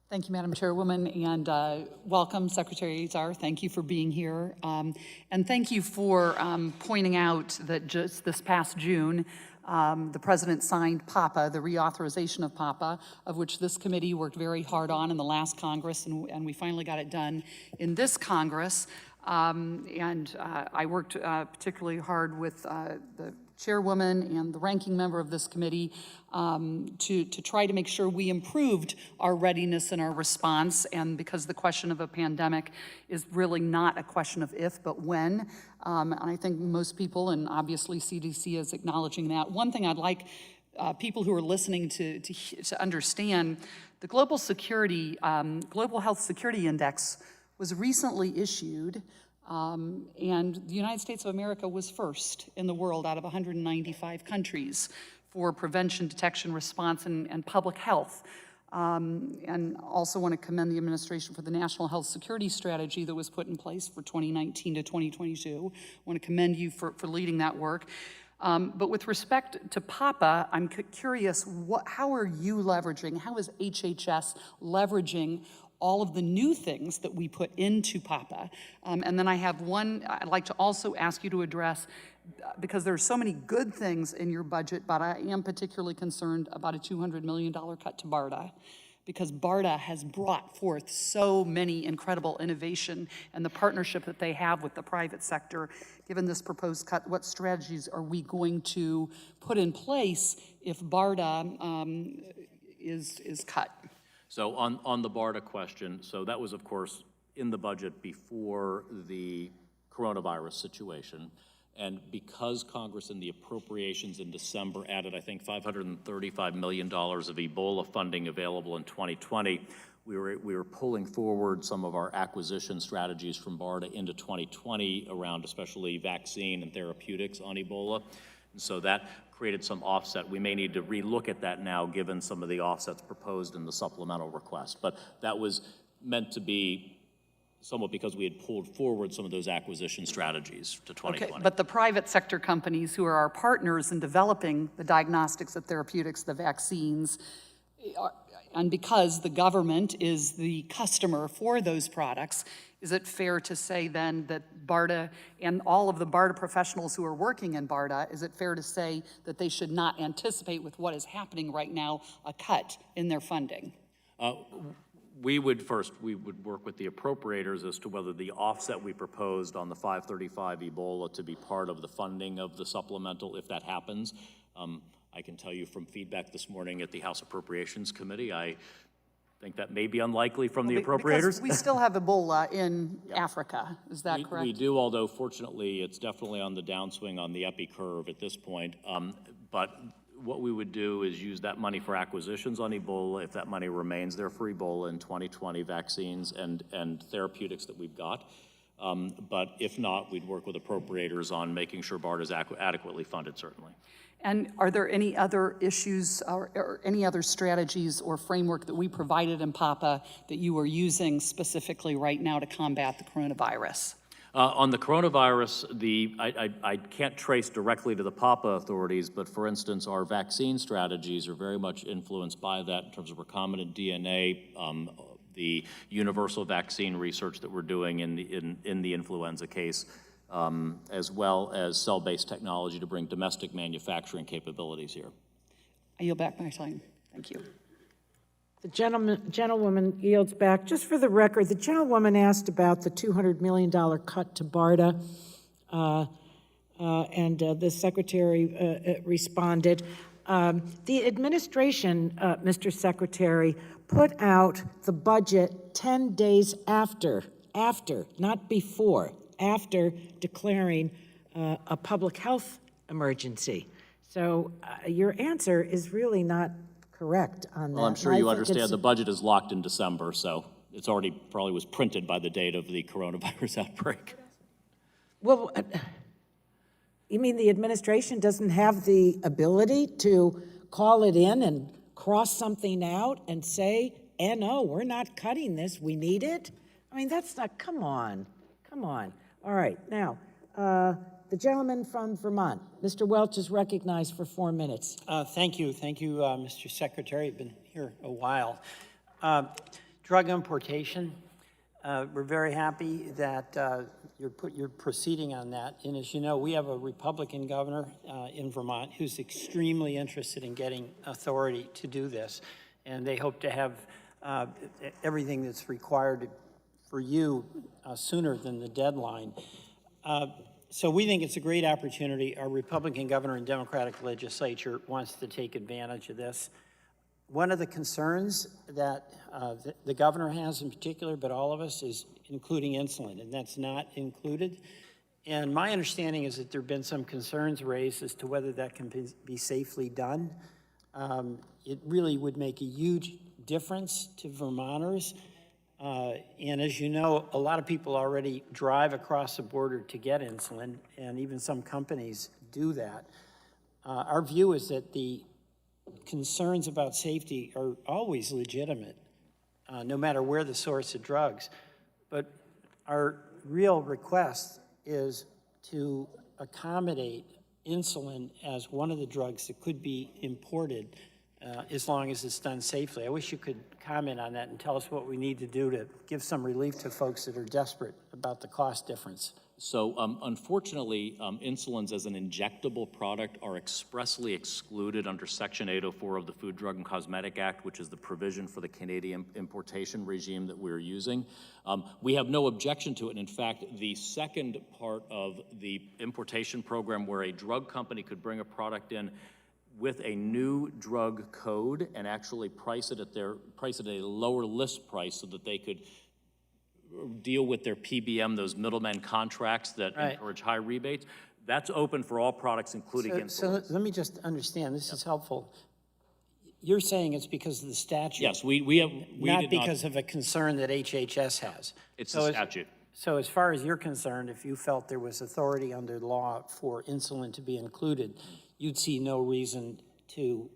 Thank you, Madam Chairwoman, and welcome, Secretary Azar. Thank you for being here. And thank you for pointing out that just this past June, the President signed PAPA, the reauthorization of PAPA, of which this committee worked very hard on in the last Congress, and we finally got it done in this Congress. I worked particularly hard with the chairwoman and the ranking member of this committee to try to make sure we improved our readiness and our response, and because the question of a pandemic is really not a question of if, but when. And I think most people, and obviously CDC is acknowledging that. One thing I'd like people who are listening to understand, the Global Health Security Index was recently issued, and the United States of America was first in the world out of 195 countries for prevention, detection, response, and public health. And also want to commend the administration for the National Health Security Strategy that was put in place for 2019 to 2022. I want to commend you for leading that work. But with respect to PAPA, I'm curious, how are you leveraging, how is HHS leveraging all of the new things that we put into PAPA? And then I have one I'd like to also ask you to address, because there are so many good things in your budget, but I am particularly concerned about a $200 million cut to BARDA. because BARDA has brought forth so many incredible innovation and the partnership that they have with the private sector. Given this proposed cut, what strategies are we going to put in place if BARDA is cut? So on the BARDA question, so that was, of course, in the budget before the coronavirus situation. And because Congress in the appropriations in December added, I think, $535 million of Ebola funding available in 2020, we were pulling forward some of our acquisition strategies from BARDA into 2020 around especially vaccine and therapeutics on Ebola. And so that created some offset. We may need to relook at that now, given some of the offsets proposed in the supplemental request. But that was meant to be somewhat because we had pulled forward some of those acquisition strategies to 2020. Okay, but the private sector companies who are our partners in developing the diagnostics, the therapeutics, the vaccines, and because the government is the customer for those products, is it fair to say then that BARDA and all of the BARDA professionals who are working in BARDA, is it fair to say that they should not anticipate with what is happening right now a cut in their funding? We would work with the appropriators as to whether the offset we proposed on the 535 Ebola to be part of the funding of the supplemental, if that happens. I can tell you from feedback this morning at the House Appropriations Committee, I think that may be unlikely from the appropriators. Because we still have Ebola in Africa, is that correct? We do, although fortunately it's definitely on the downswing on the epi curve at this point. But what we would do is use that money for acquisitions on Ebola, if that money remains there for Ebola in 2020 vaccines and therapeutics that we've got. But if not, we'd work with appropriators on making sure BARDA is adequately funded, certainly. And are there any other issues or any other strategies or framework that we provided in PAPA that you are using specifically right now to combat the coronavirus? On the coronavirus, I can't trace directly to the PAPA authorities, but for instance, our vaccine strategies are very much influenced by that in terms of recombinant DNA, the universal vaccine research that we're doing in the influenza case, as well as cell-based technology to bring domestic manufacturing capabilities here. I yield back my time. Thank you. The gentlewoman yields back. Just for the record, the gentlewoman asked about the $200 million cut to BARDA, and the Secretary responded. The administration, Mr. Secretary, put out the budget 10 days after, not before, after declaring a public health emergency. So your answer is really not correct on that. Well, I'm sure you understand the budget is locked in December, so it's already probably was printed by the date of the coronavirus outbreak. Well, you mean the administration doesn't have the ability to call it in and cross something out and say, no, we're not cutting this, we need it? I mean, that's not, come on. All right, now, the gentleman from Vermont, Mr. Welch, is recognized for 4 minutes. Thank you, Mr. Secretary. I've been here a while. Drug importation, we're very happy that you're proceeding on that. And as you know, we have a Republican governor in Vermont who's extremely interested in getting authority to do this. And they hope to have everything that's required for you sooner than the deadline. So we think it's a great opportunity. Our Republican governor and Democratic legislature wants to take advantage of this. One of the concerns that the governor has in particular, but all of us, is including insulin, and that's not included. And my understanding is that there have been some concerns raised as to whether that can be safely done. It really would make a huge difference to Vermonters. And as you know, a lot of people already drive across the border to get insulin, and even some companies do that. Our view is that the concerns about safety are always legitimate, no matter where the source of drugs. But our real request is to accommodate insulin as one of the drugs that could be imported as long as it's done safely. I wish you could comment on that and tell us what we need to do to give some relief to folks that are desperate about the cost difference. So unfortunately, insulins as an injectable product are expressly excluded under Section 804 of the Food, Drug, and Cosmetic Act, which is the provision for the Canadian importation regime that we're using. We have no objection to it. In fact, the second part of the importation program where a drug company could bring a product in with a new drug code and actually price it at a lower list price so that they could deal with their PBM, those middlemen contracts that encourage high rebates. That's open for all products, including insulin. So let me just understand, this is helpful. You're saying it's because of the statute? Yes, not because of a concern that HHS has? It's the statute. So as far as you're concerned, if you felt there was authority under law for insulin to be included, you'd see no reason to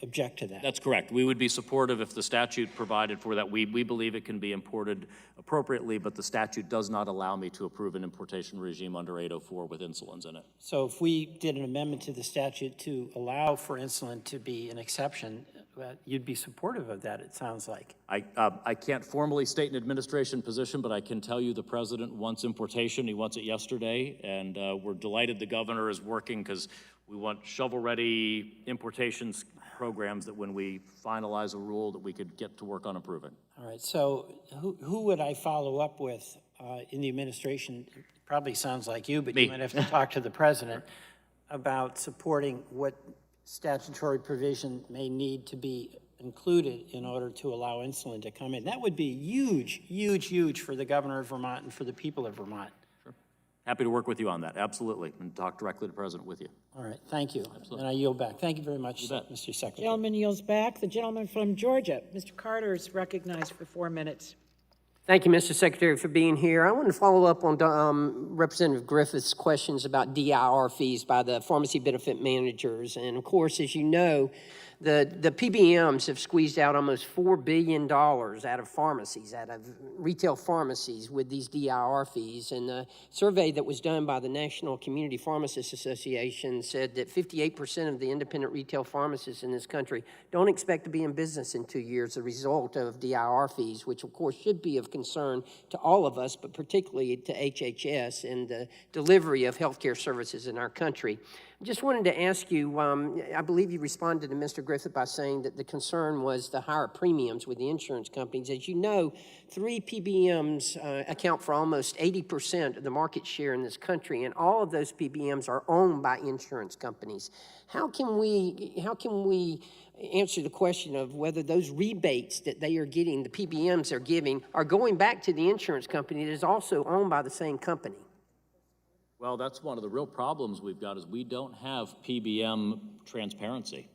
object to that? That's correct. We would be supportive if the statute provided for that. We believe it can be imported appropriately, but the statute does not allow me to approve an importation regime under 804 with insulins in it. So if we did an amendment to the statute to allow for insulin to be an exception, you'd be supportive of that, it sounds like. I can't formally state an administration position, but I can tell you the president wants importation. He wants it yesterday, and we're delighted the governor is working because we want shovel-ready importations programs that when we finalize a rule that we could get to work on improving. All right, so who would I follow up with in the administration? Probably sounds like you, but you might have to talk to the president about supporting what statutory provision may need to be included in order to allow insulin to come in. That would be huge, huge, huge for the governor of Vermont and for the people of Vermont. Happy to work with you on that, absolutely, and talk directly to the president with you. All right, thank you. And I yield back. Thank you very much, Mr. Secretary. Gentleman yields back. The gentleman from Georgia, Mr. Carter, is recognized for 4 minutes. Thank you, Mr. Secretary, for being here. I want to follow up on Representative Griffith's questions about DIR fees by the pharmacy benefit managers. And of course, as you know, the PBMs have squeezed out almost $4 billion out of pharmacies, out of retail pharmacies with these DIR fees. And the survey that was done by the National Community Pharmacists Association said that 58% of the independent retail pharmacists in this country don't expect to be in business in 2 years as a result of DIR fees, which of course should be of concern to all of us, but particularly to HHS and the delivery of healthcare services in our country. I just wanted to ask you, I believe you responded to Mr. Griffith by saying that the concern was the higher premiums with the insurance companies. As you know, 3 PBMs account for almost 80% of the market share in this country, and all of those PBMs are owned by insurance companies. How can we answer the question of whether those rebates that they are getting, the PBMs are giving, are going back to the insurance company that is also owned by the same company? Well, that's one of the real problems we've got is we don't have PBM transparency.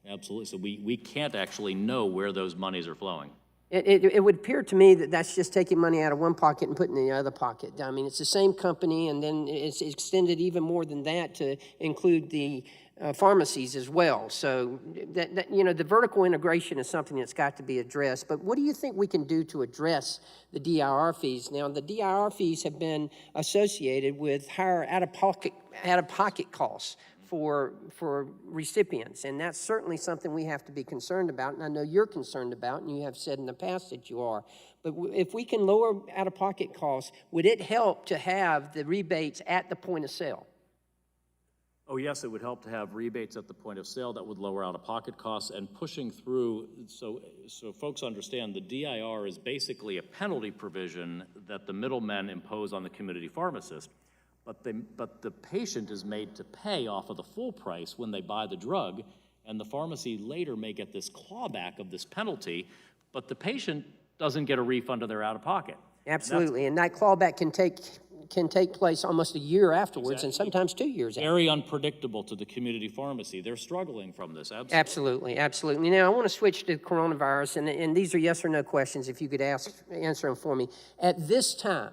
Absolutely. So we can't actually know where those monies are flowing. It would appear to me that that's just taking money out of one pocket and putting it in the other pocket. I mean, it's the same company, and then it's extended even more than that to include the pharmacies as well. So, the vertical integration is something that's got to be addressed. But what do you think we can do to address the DIR fees? Now, the DIR fees have been associated with higher out-of-pocket costs for recipients, and that's certainly something we have to be concerned about, and I know you're concerned about, and you have said in the past that you are. But if we can lower out-of-pocket costs, would it help to have the rebates at the point of sale? Oh, yes, it would help to have rebates at the point of sale that would lower out-of-pocket costs and pushing through, so folks understand the DIR is basically a penalty provision that the middlemen impose on the community pharmacist. But the patient is made to pay off of the full price when they buy the drug, and the pharmacy later may get this clawback of this penalty, but the patient doesn't get a refund of their out-of-pocket. Absolutely, and that clawback can take place almost a year afterwards, and sometimes 2 years after. Very unpredictable to the community pharmacy. They're struggling from this, absolutely. Absolutely. Now, I want to switch to coronavirus, and these are yes or no questions, if you could answer them for me. At this time,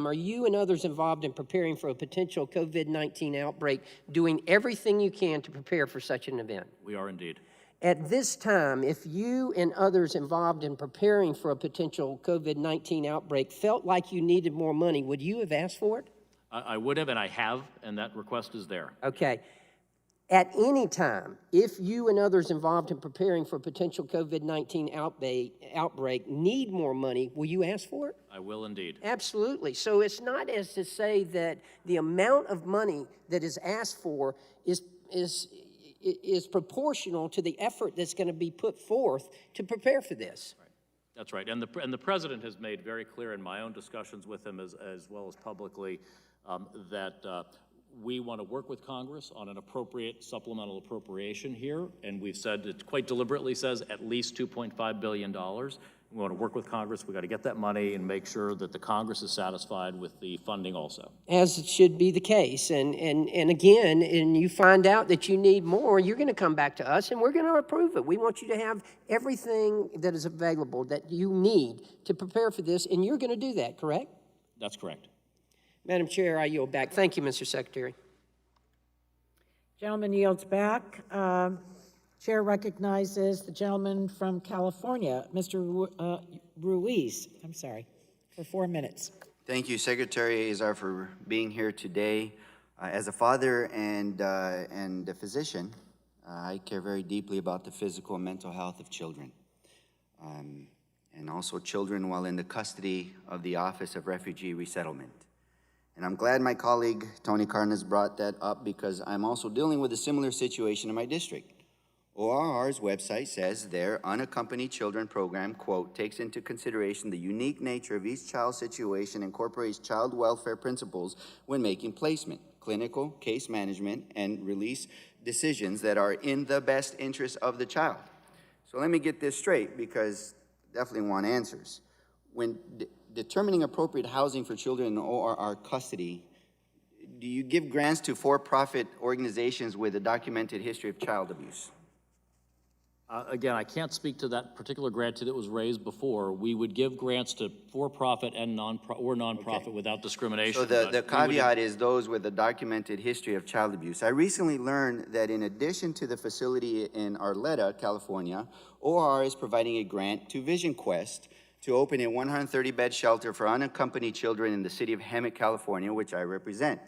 are you and others involved in preparing for a potential COVID-19 outbreak, doing everything you can to prepare for such an event? We are indeed. At this time, if you and others involved in preparing for a potential COVID-19 outbreak felt like you needed more money, would you have asked for it? I would have, and I have, and that request is there. Okay. At any time, if you and others involved in preparing for a potential COVID-19 outbreak need more money, will you ask for it? I will indeed. Absolutely. So it's not as to say that the amount of money that is asked for is proportional to the effort that's going to be put forth to prepare for this. That's right, and the president has made very clear in my own discussions with him as well as publicly that we want to work with Congress on an appropriate supplemental appropriation here, and we've said, it quite deliberately says at least $2.5 billion. We want to work with Congress. We've got to get that money and make sure that the Congress is satisfied with the funding also. As it should be the case. And again, and you find out that you need more, you're going to come back to us and we're going to approve it. We want you to have everything that is available that you need to prepare for this, and you're going to do that, correct? That's correct. Madam Chair, I yield back. Thank you, Mr. Secretary. Gentleman yields back. Chair recognizes the gentleman from California, Mr. Ruiz, for 4 minutes. Thank you, Secretary Azar, for being here today. As a father and a physician, I care very deeply about the physical and mental health of children, and also children while in the custody of the Office of Refugee Resettlement. And I'm glad my colleague, Tony Cardenas, brought that up because I'm also dealing with a similar situation in my district. ORR's website says their unaccompanied children program, quote, takes into consideration the unique nature of each child's situation, incorporates child welfare principles when making placement, clinical, case management, and release decisions that are in the best interest of the child. So let me get this straight because I definitely want answers. When determining appropriate housing for children in ORR custody, do you give grants to for-profit organizations with a documented history of child abuse? Again, I can't speak to that particular grantee that was raised before. We would give grants to for-profit and nonprofit without discrimination. So the caveat is those with a documented history of child abuse. I recently learned that in addition to the facility in Arleta, California, ORR is providing a grant to Vision Quest to open a 130-bed shelter for unaccompanied children in the city of Hemet, California, which I represent.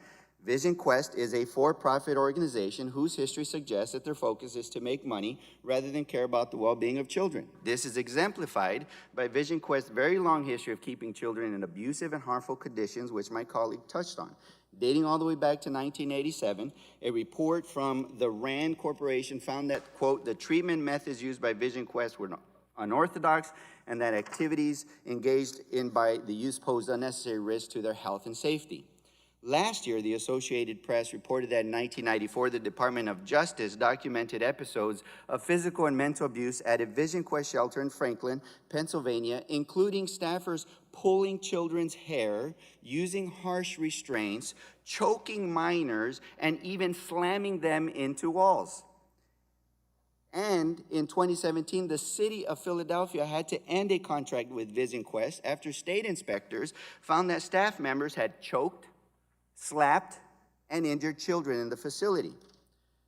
Vision Quest is a for-profit organization whose history suggests that their focus is to make money rather than care about the well-being of children. This is exemplified by Vision Quest's very long history of keeping children in abusive and harmful conditions, which my colleague touched on. Dating all the way back to 1987, a report from the RAND Corporation found that, quote, the treatment methods used by Vision Quest were unorthodox and that activities engaged in by the youth posed unnecessary risk to their health and safety. Last year, the Associated Press reported that in 1994, the Department of Justice documented episodes of physical and mental abuse at a Vision Quest shelter in Franklin, Pennsylvania, including staffers pulling children's hair, using harsh restraints, choking minors, and even slamming them into walls. And in 2017, the city of Philadelphia had to end a contract with Vision Quest after state inspectors found that staff members had choked, slapped, and injured children in the facility.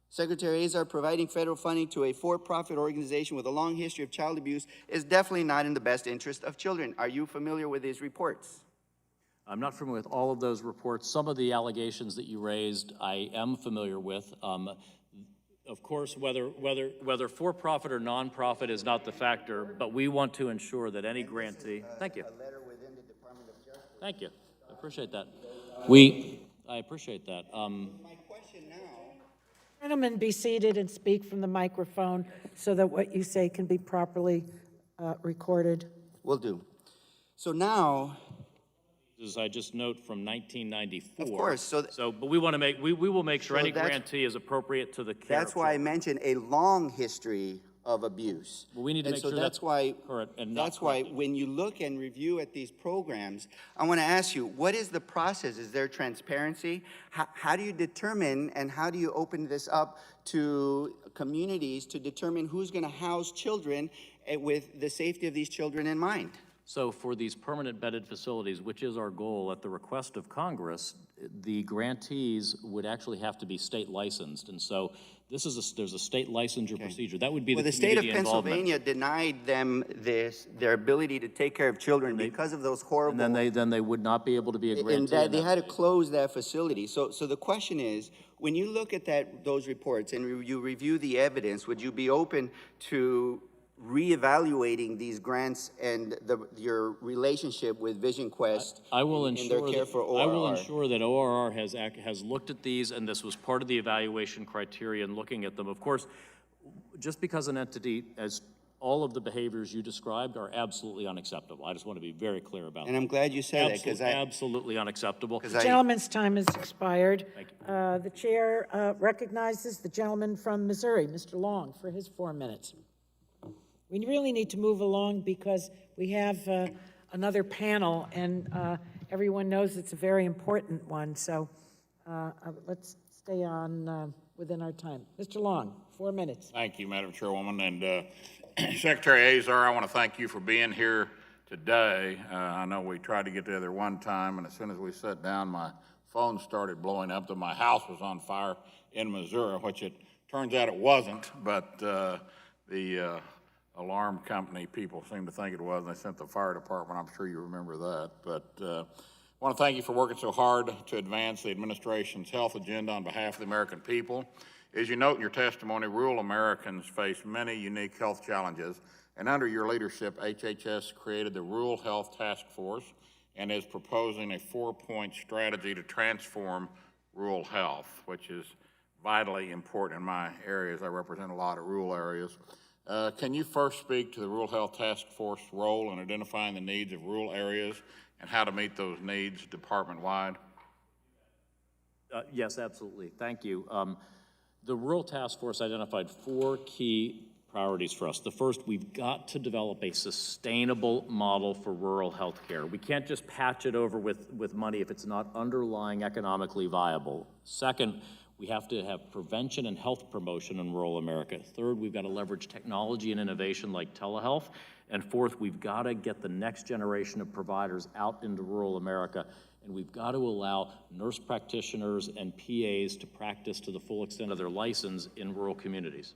Secretary Azar, providing federal funding to a for-profit organization with a long history of child abuse is definitely not in the best interest of children. Are you familiar with these reports? I'm not familiar with all of those reports. Some of the allegations that you raised, I am familiar with. Of course, whether for-profit or non-profit is not the factor, but we want to ensure that any grantee. Thank you. A letter within the Department of Justice. Thank you. I appreciate that. I appreciate that. My question now. Gentlemen, be seated and speak from the microphone so that what you say can be properly recorded. Will do. So now, As I just note from 1994. Of course, But we want to make, we will make sure So any that's- grantee is appropriate to the care. that's of why I children. mentioned a long history of abuse. Well, we need to And make so sure that's correct and not that's why corrected. when you look and review at these programs, I want to ask you, what is the process? Is there transparency? How do you determine and how do you open this up to communities to determine who's going to house children with the safety of these children in mind? So for these permanent bedded facilities, which is our goal at the request of Congress, the grantees would actually have to be state licensed. And so this is there's a state licensure procedure. That would be Well, the the state of community involvement. Pennsylvania denied them their ability to take care of children because of those horrible. And then they would not be able to be a grantee. And that in they that had to state. close that facility. So the question is, when you look at those reports and you review the evidence, would you be open to reevaluating these grants and your relationship with Vision Quest I will in their ensure care that, for ORR? I will ensure that ORR has looked at these, and this was part of the evaluation criteria in looking at them. Of course, just because an entity, as all of the behaviors you described are absolutely unacceptable. I just want to be very clear about that. And I'm glad you said that, because Absolutely unacceptable. The gentleman's time has expired. The chair recognizes the gentleman from Missouri, Mr. Long, for his 4 minutes. We really need to move along because we have another panel, and everyone knows it's a very important one. So let's stay on within our time. Mr. Long, 4 minutes. Thank you, Madam Chairwoman. And Secretary Azar, I want to thank you for being here today. I know we tried to get together one time, and as soon as we sat down, my phone started blowing up that my house was on fire in Missouri, which it turns out it wasn't, but the alarm company people seem to think it was, and they sent the fire department. I'm sure you remember that. But I want to thank you for working so hard to advance the administration's health agenda on behalf of the American people. As you note in your testimony, rural Americans face many unique health challenges, and under your leadership, HHS created the Rural Health Task Force and is proposing a 4-point strategy to transform rural health, which is vitally important in my areas. I represent a lot of rural areas. Can you first speak to the Rural Health Task Force role in identifying the needs of rural areas and how to meet those needs department-wide? Yes, absolutely. Thank you. The Rural Task Force identified 4 key priorities for us. The first, we've got to develop a sustainable model for rural health care. We can't just patch it over with money if it's not underlying economically viable. Second, we have to have prevention and health promotion in rural America. Third, we've got to leverage technology and innovation like telehealth. And fourth, we've got to get the next generation of providers out into rural America. And we've got to allow nurse practitioners and PAs to practice to the full extent of their license in rural communities.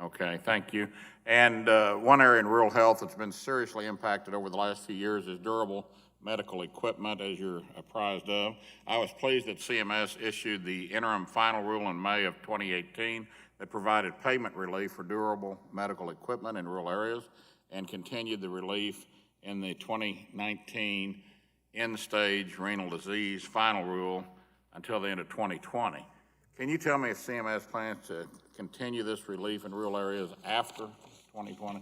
Okay, thank you. And one area in rural health that's been seriously impacted over the last few years is durable medical equipment, as you're apprised of. I was pleased that CMS issued the interim final rule in May of 2018 that provided payment relief for durable medical equipment in rural areas and continued the relief in the 2019 end-stage renal disease final rule until the end of 2020. Can you tell me if CMS plans to continue this relief in rural areas after 2020?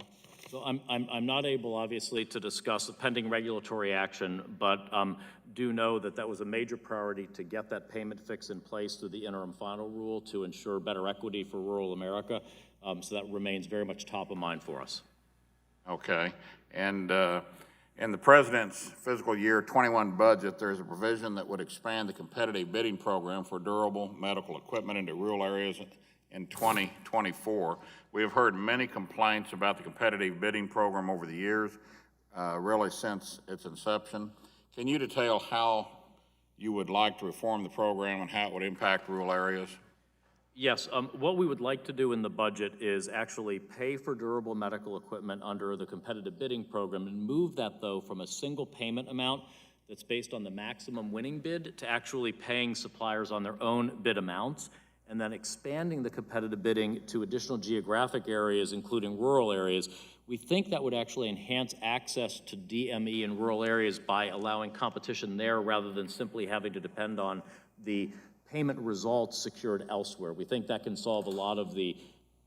So I'm not able, obviously, to discuss the pending regulatory action, but do know that that was a major priority to get that payment fix in place through the interim final rule to ensure better equity for rural America. So that remains very much top of mind for us. Okay. And in the President's fiscal year 21 budget, there's a provision that would expand the competitive bidding program for durable medical equipment into rural areas in 2024. We have heard many complaints about the competitive bidding program over the years, really since its inception. Can you detail how you would like to reform the program and how it would impact rural areas? Yes, what we would like to do in the budget is actually pay for durable medical equipment under the competitive bidding program and move that, though, from a single payment amount that's based on the maximum winning bid to actually paying suppliers on their own bid amounts, and then expanding the competitive bidding to additional geographic areas, including rural areas. We think that would actually enhance access to DME in rural areas by allowing competition there rather than simply having to depend on the payment results secured elsewhere. We think that can solve a lot of the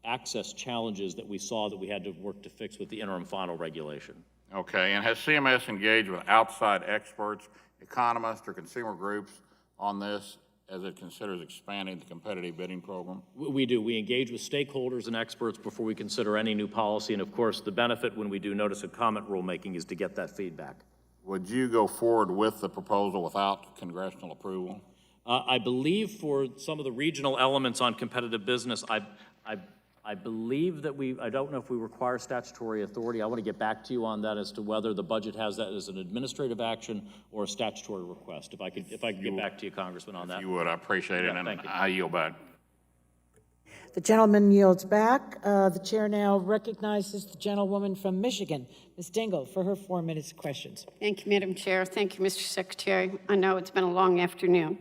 access challenges that we saw that we had to work to fix with the interim final regulation. Okay, and has CMS engaged with outside experts, economists, or consumer groups on this as it considers expanding the competitive bidding program? We do. We engage with stakeholders and experts before we consider any new policy, and of course, the benefit when we do notice of comment rulemaking is to get that feedback. Would you go forward with the proposal without congressional approval? I believe for some of the regional elements on competitive business, I I believe that I don't know if we require statutory authority. I want to get back to you on that as to whether the budget has that as an administrative action or a statutory request. If I could get back to you, Congressman, on that. If you would, I appreciate it, Yeah, and thank you. I yield back. The gentleman yields back. The chair now recognizes the gentlewoman from Michigan, Ms. Dingle, for her 4 minutes of questions. Thank you, Madam Chair. Thank you, Mr. Secretary. I know it's been a long afternoon.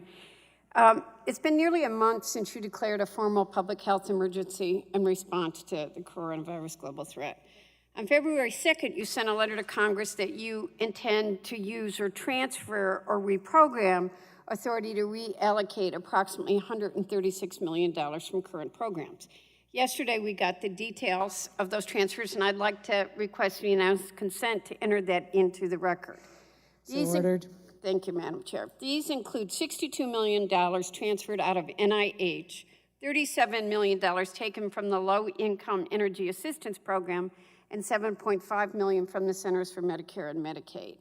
It's been nearly a month since you declared a formal public health emergency in response to the coronavirus global threat. On February 2nd, you sent a letter to Congress that you intend to use or transfer or reprogram authority to reallocate approximately $136 million from current programs. Yesterday, we got the details of those transfers, and I'd like to request unanimous consent to enter that into the record. So ordered. Thank you, Madam Chair. These include $62 million transferred out of NIH, $37 million taken from the Low Income Energy Assistance Program, and $7.5 million from the Centers for Medicare and Medicaid.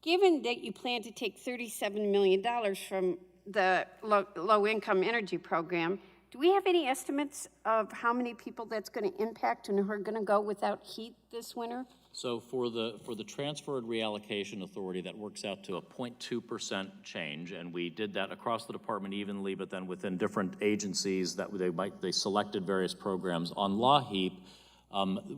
Given that you plan to take $37 million from the Low Income Energy Program, do we have any estimates of how many people that's going to impact and who are going to go without heat this winter? So for the transfer and reallocation authority, that works out to a 0.2% change, and we did that across the department evenly, but then within different agencies that they selected various programs. On LAHEAP,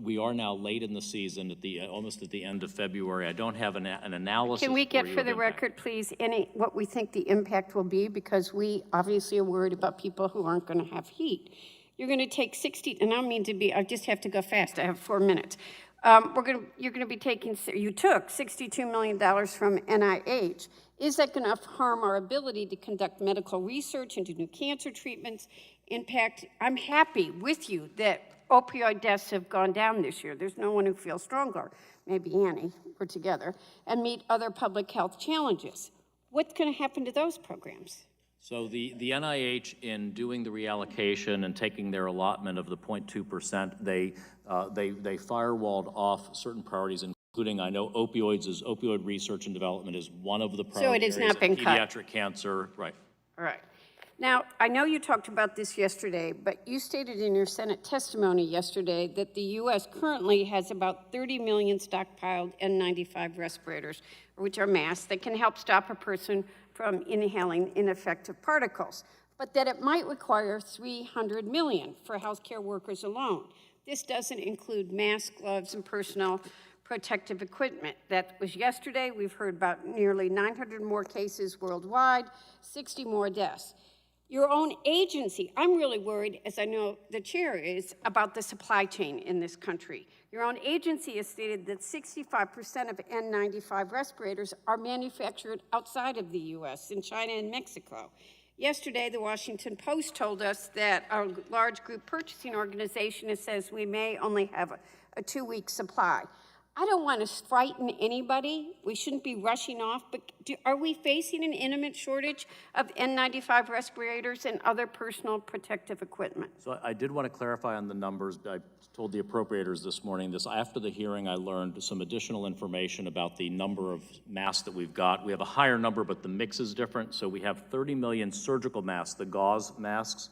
we are now late in the season, almost at the end of February. I don't have an analysis. Can we get for the impact. record, please, what we think the impact will be, because we obviously are worried about people who aren't going to have heat. You're going to take 60, and I don't mean to be, I just have to go fast. I have 4 minutes. You're going to be taking, you took $62 million from NIH. Is that going to harm our ability to conduct medical research into new cancer treatments? I'm happy with you that opioid deaths have gone down this year. There's no one who feels stronger, maybe Annie, we're together, and meet other public health challenges. What's going to happen to those programs? So the NIH, in doing the reallocation and taking their allotment of the 0.2%, they firewalled off certain priorities, including, I know opioid research and development is one of the priorities. So it has not been cut. Pediatric cancer, right. All right. Now, I know you talked about this yesterday, but you stated in your Senate testimony yesterday that the U.S. currently has about 30 million stockpiled N95 respirators, which are masks that can help stop a person from inhaling ineffective particles, but that it might require 300 million for healthcare workers alone. This doesn't include masks, gloves, and personal protective equipment. That was yesterday. We've heard about nearly 900 more cases worldwide, 60 more deaths. Your own agency, I'm really worried, as I know the chair is, about the supply chain in this country. Your own agency has stated that 65% of N95 respirators are manufactured outside of the U.S., in China and Mexico. Yesterday, the Washington Post told us that our large group purchasing organization says we may only have a 2-week supply. I don't want to frighten anybody. We shouldn't be rushing off, but are we facing an imminent shortage of N95 respirators and other personal protective equipment? So I did want to clarify on the numbers. I told the appropriators this morning after the hearing, I learned some additional information about the number of masks that we've got. We have a higher number, but the mix is different. So we have 30 million surgical masks, the gauze masks.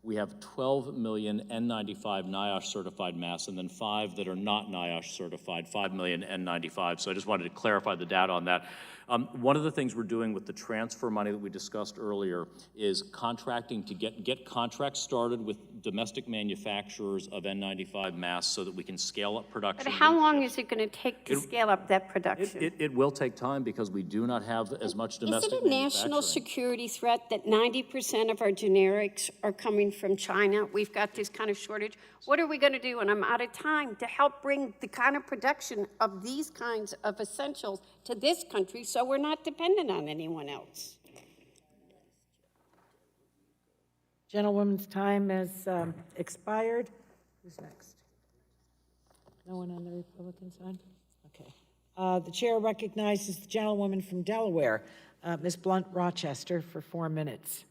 We have 12 million N95 NIOSH certified masks, and then 5 that are not NIOSH certified, 5 million N95. So I just wanted to clarify the data on that. One of the things we're doing with the transfer money that we discussed earlier is contracting to get contracts started with domestic manufacturers of N95 masks so that we can scale up production. But how long is it going to take to scale up that production? It will take time because we do not have as much domestic manufacturing. Is it a national security threat that 90% of our generics are coming from China? We've got this kind of shortage. What are we going to do, and I'm out of time, to help bring the kind of production of these kinds of essentials to this country so we're not dependent on anyone else? Gentlewoman's time has expired. Who's next? No one on the Republican side? Okay. The chair recognizes the gentlewoman from Delaware, Ms. Blunt Rochester, for 4 minutes.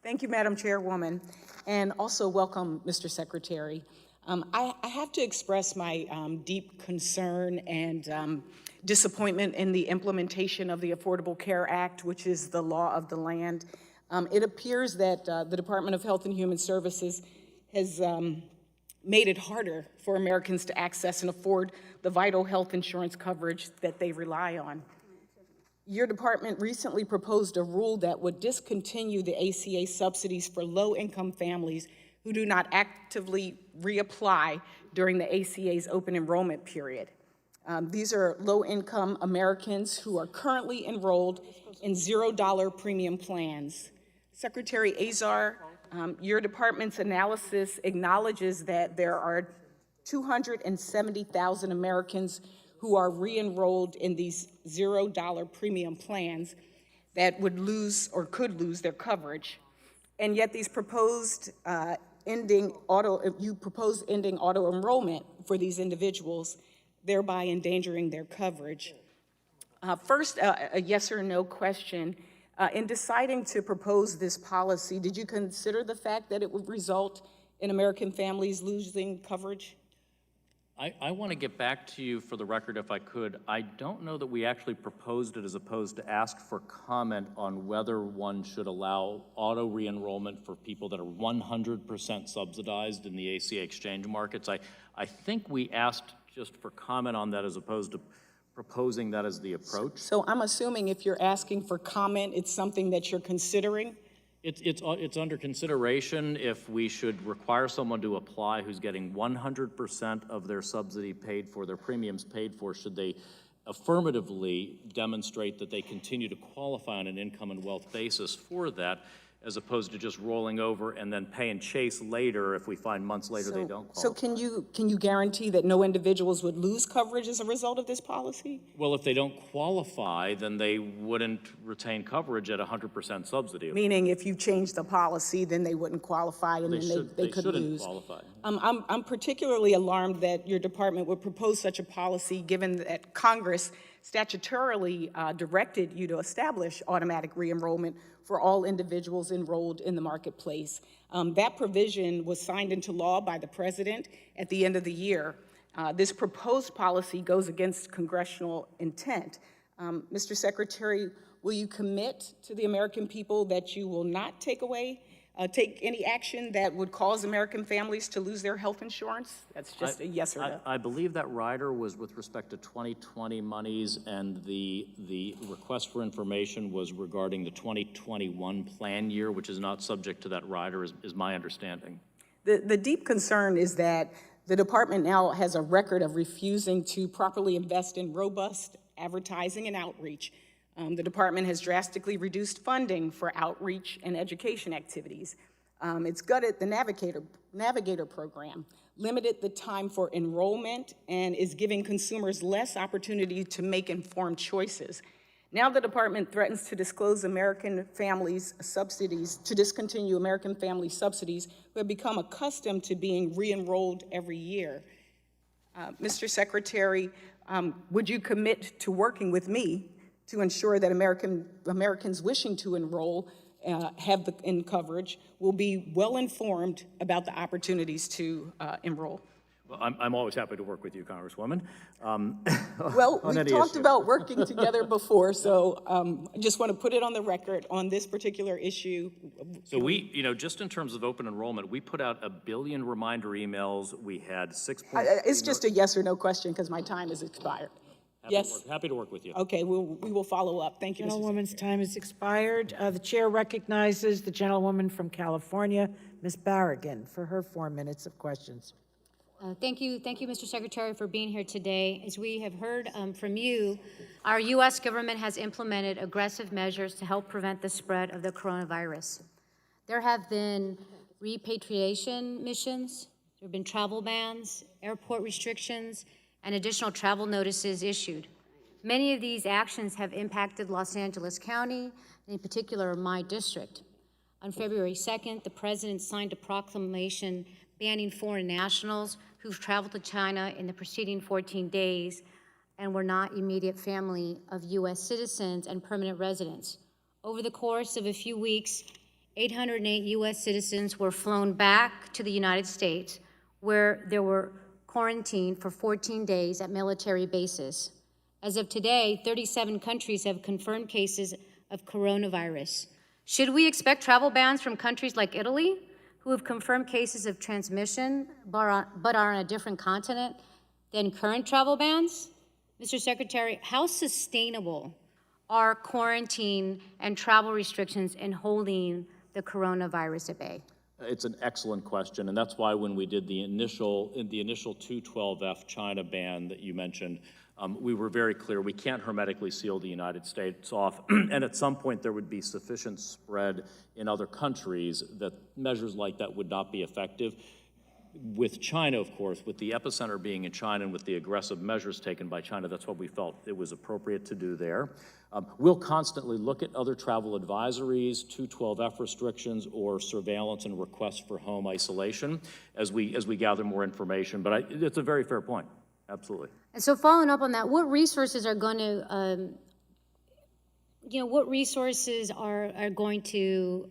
Thank you, Madam Chairwoman, and also welcome, Mr. Secretary. I have to express my deep concern and disappointment in the implementation of the Affordable Care Act, which is the law of the land. It appears that the Department of Health and Human Services has made it harder for Americans to access and afford the vital health insurance coverage that they rely on. Your department recently proposed a rule that would discontinue the ACA subsidies for low-income families who do not actively reapply during the ACA's open enrollment period. These are low-income Americans who are currently enrolled in $0 premium plans. Secretary Azar, your department's analysis acknowledges that there are 270,000 Americans who are re-enrolled in these $0 premium plans that would lose or could lose their coverage. And yet these proposed ending auto enrollment for these individuals, thereby endangering their coverage. First, a yes or no question. In deciding to propose this policy, did you consider the fact that it would result in American families losing coverage? I want to get back to you for the record if I could. I don't know that we actually proposed it as opposed to ask for comment on whether one should allow auto re-enrollment for people that are 100% subsidized in the ACA exchange markets. I think we asked just for comment on that as opposed to proposing that as the approach. So I'm assuming if you're asking for comment, it's something that you're considering? It's under consideration if we should require someone to apply who's getting 100% of their subsidy paid for, their premiums paid for, should they affirmatively demonstrate that they continue to qualify on an income and wealth basis for that, as opposed to just rolling over and then pay and chase later if we find months later they don't qualify. So can you guarantee that no individuals would lose coverage as a result of this policy? Well, if they don't qualify, then they wouldn't retain coverage at 100% subsidy. Meaning if you change the policy, then they wouldn't qualify and then they could lose. Qualify. I'm particularly alarmed that your department would propose such a policy given that Congress statutorily directed you to establish automatic re-enrollment for all individuals enrolled in the marketplace. That provision was signed into law by the President at the end of the year. This proposed policy goes against congressional intent. Mr. Secretary, will you commit to the American people that you will not take any action that would cause American families to lose their health insurance? That's just a yes or no. I believe that rider was with respect to 2020 monies, and the request for information was regarding the 2021 plan year, which is not subject to that rider, is my understanding. The deep concern is that the department now has a record of refusing to properly invest in robust advertising and outreach. The department has drastically reduced funding for outreach and education activities. It's gutted the Navigator program, limited the time for enrollment, and is giving consumers less opportunity to make informed choices. Now the department threatens to disclose American families' subsidies, to discontinue American family subsidies who have become accustomed to being re-enrolled every year. Mr. Secretary, would you commit to working with me to ensure that Americans wishing to enroll in coverage will be well informed about the opportunities to enroll? Well, I'm always happy to work with you, Congresswoman. Well, we've talked about working together before, so I just want to put it on the record on this particular issue. So we, just in terms of open enrollment, we put out 1 billion reminder emails. We had 6. It's just a yes or no question because my time has expired. Yes? Happy to work with you. Okay, we will follow up. Thank you, Mr. Gentlewoman's time has expired. The chair recognizes the gentlewoman from California, Ms. Barragan, for her 4 minutes of questions. Thank you, Mr. Secretary, for being here today. As we have heard from you, our U.S. government has implemented aggressive measures to help prevent the spread of the coronavirus. There have been repatriation missions, there have been travel bans, airport restrictions, and additional travel notices issued. Many of these actions have impacted Los Angeles County, and in particular my district. On February 2nd, the President signed a proclamation banning foreign nationals who've traveled to China in the preceding 14 days and were not immediate family of U.S. citizens and permanent residents. Over the course of a few weeks, 808 U.S. citizens were flown back to the United States, where there were quarantined for 14 days at military bases. As of today, 37 countries have confirmed cases of coronavirus. Should we expect travel bans from countries like Italy, who have confirmed cases of transmission but are on a different continent than current travel bans? Mr. Secretary, how sustainable are quarantine and travel restrictions in holding the coronavirus at bay? It's an excellent question, and that's why when we did the initial 212F China ban that you mentioned, we were very clear we can't hermetically seal the United States off, and at some point there would be sufficient spread in other countries that measures like that would not be effective. With China, of course, with the epicenter being in China and with the aggressive measures taken by China, that's what we felt it was appropriate to do there. We'll constantly look at other travel advisories, 212F restrictions, or surveillance and requests for home isolation as we gather more information. But it's a very fair point, absolutely. And so following up on that, what resources are going to, what resources are going to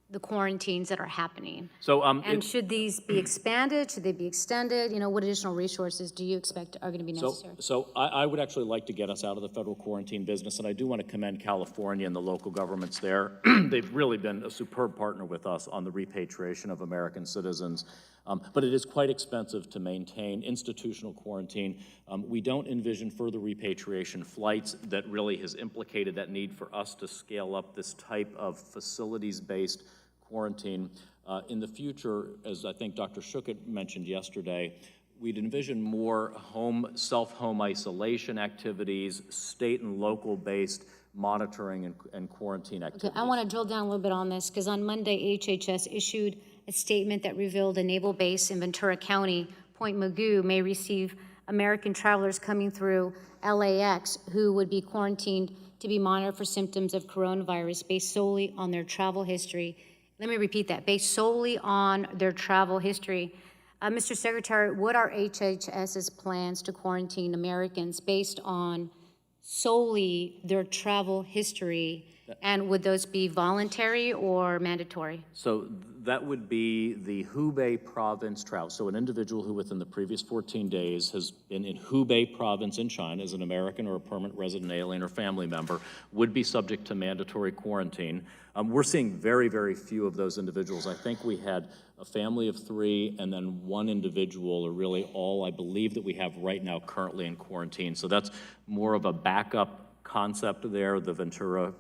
the quarantines that are happening? So, and should these be expanded? Should they be extended? What additional resources do you expect are going to be necessary? So I would actually like to get us out of the federal quarantine business, and I do want to commend California and the local governments there. They've really been a superb partner with us on the repatriation of American citizens. But it is quite expensive to maintain institutional quarantine. We don't envision further repatriation flights. That really has implicated that need for us to scale up this type of facilities-based quarantine. In the future, as I think Dr. Schuchat mentioned yesterday, we'd envision more self-home isolation activities, state and local-based monitoring and quarantine activities. Okay, I want to drill down a little bit on this because on Monday, HHS issued a statement that revealed a naval base in Ventura County, Point Mugu, may receive American travelers coming through LAX who would be quarantined to be monitored for symptoms of coronavirus based solely on their travel history. Let me repeat that, based solely on their travel history. Mr. Secretary, what are HHS's plans to quarantine Americans based on solely their travel history? And would those be voluntary or mandatory? So that would be the Hubei province travel. So an individual who within the previous 14 days has been in Hubei province in China as an American or a permanent resident alien or family member would be subject to mandatory quarantine. We're seeing very, very few of those individuals. I think we had a family of 3 and then 1 individual are really all I believe that we have right now currently in quarantine. So that's more of a backup concept there, the Ventura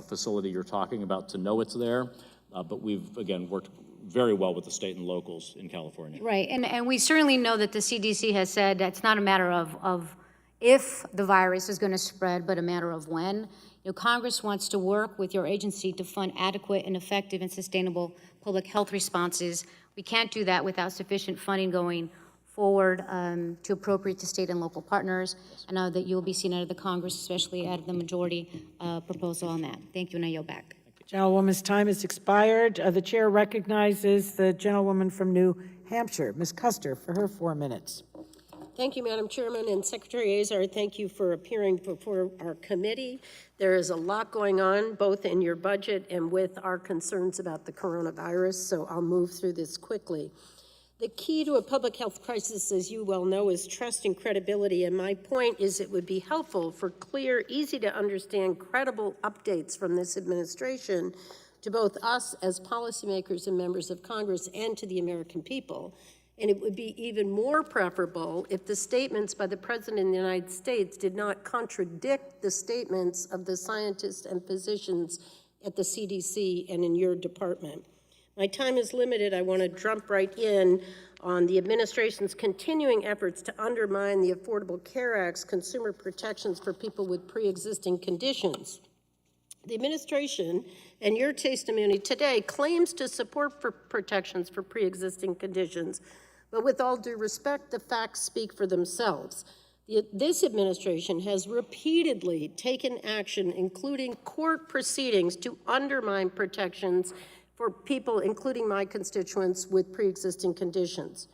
facility you're talking about, to know it's there. But we've, again, worked very well with the state and locals in California. Right, and we certainly know that the CDC has said that it's not a matter of if the virus is going to spread, but a matter of when. Congress wants to work with your agency to fund adequate and effective and sustainable public health responses. We can't do that without sufficient funding going forward to appropriate to state and local partners. I know that you'll be seen out of the Congress, especially out of the majority proposal on that. Thank you, and I yield back. Gentlewoman's time has expired. The chair recognizes the gentlewoman from New Hampshire, Ms. Custer, for her 4 minutes. Thank you, Madam Chairman, and Secretary Azar, thank you for appearing before our committee. There is a lot going on, both in your budget and with our concerns about the coronavirus, so I'll move through this quickly. The key to a public health crisis, as you well know, is trust and credibility, and my point is it would be helpful for clear, easy to understand, credible updates from this administration to both us as policymakers and members of Congress and to the American people. And it would be even more preferable if the statements by the President of the United States did not contradict the statements of the scientists and physicians at the CDC and in your department. My time is limited. I want to jump right in on the administration's continuing efforts to undermine the Affordable Care Act's consumer protections for people with pre-existing conditions. The administration, and your testimony today, claims to support protections for pre-existing conditions, but with all due respect, the facts speak for themselves. This administration has repeatedly taken action, including court proceedings, to undermine protections for people, including my constituents, with pre-existing conditions.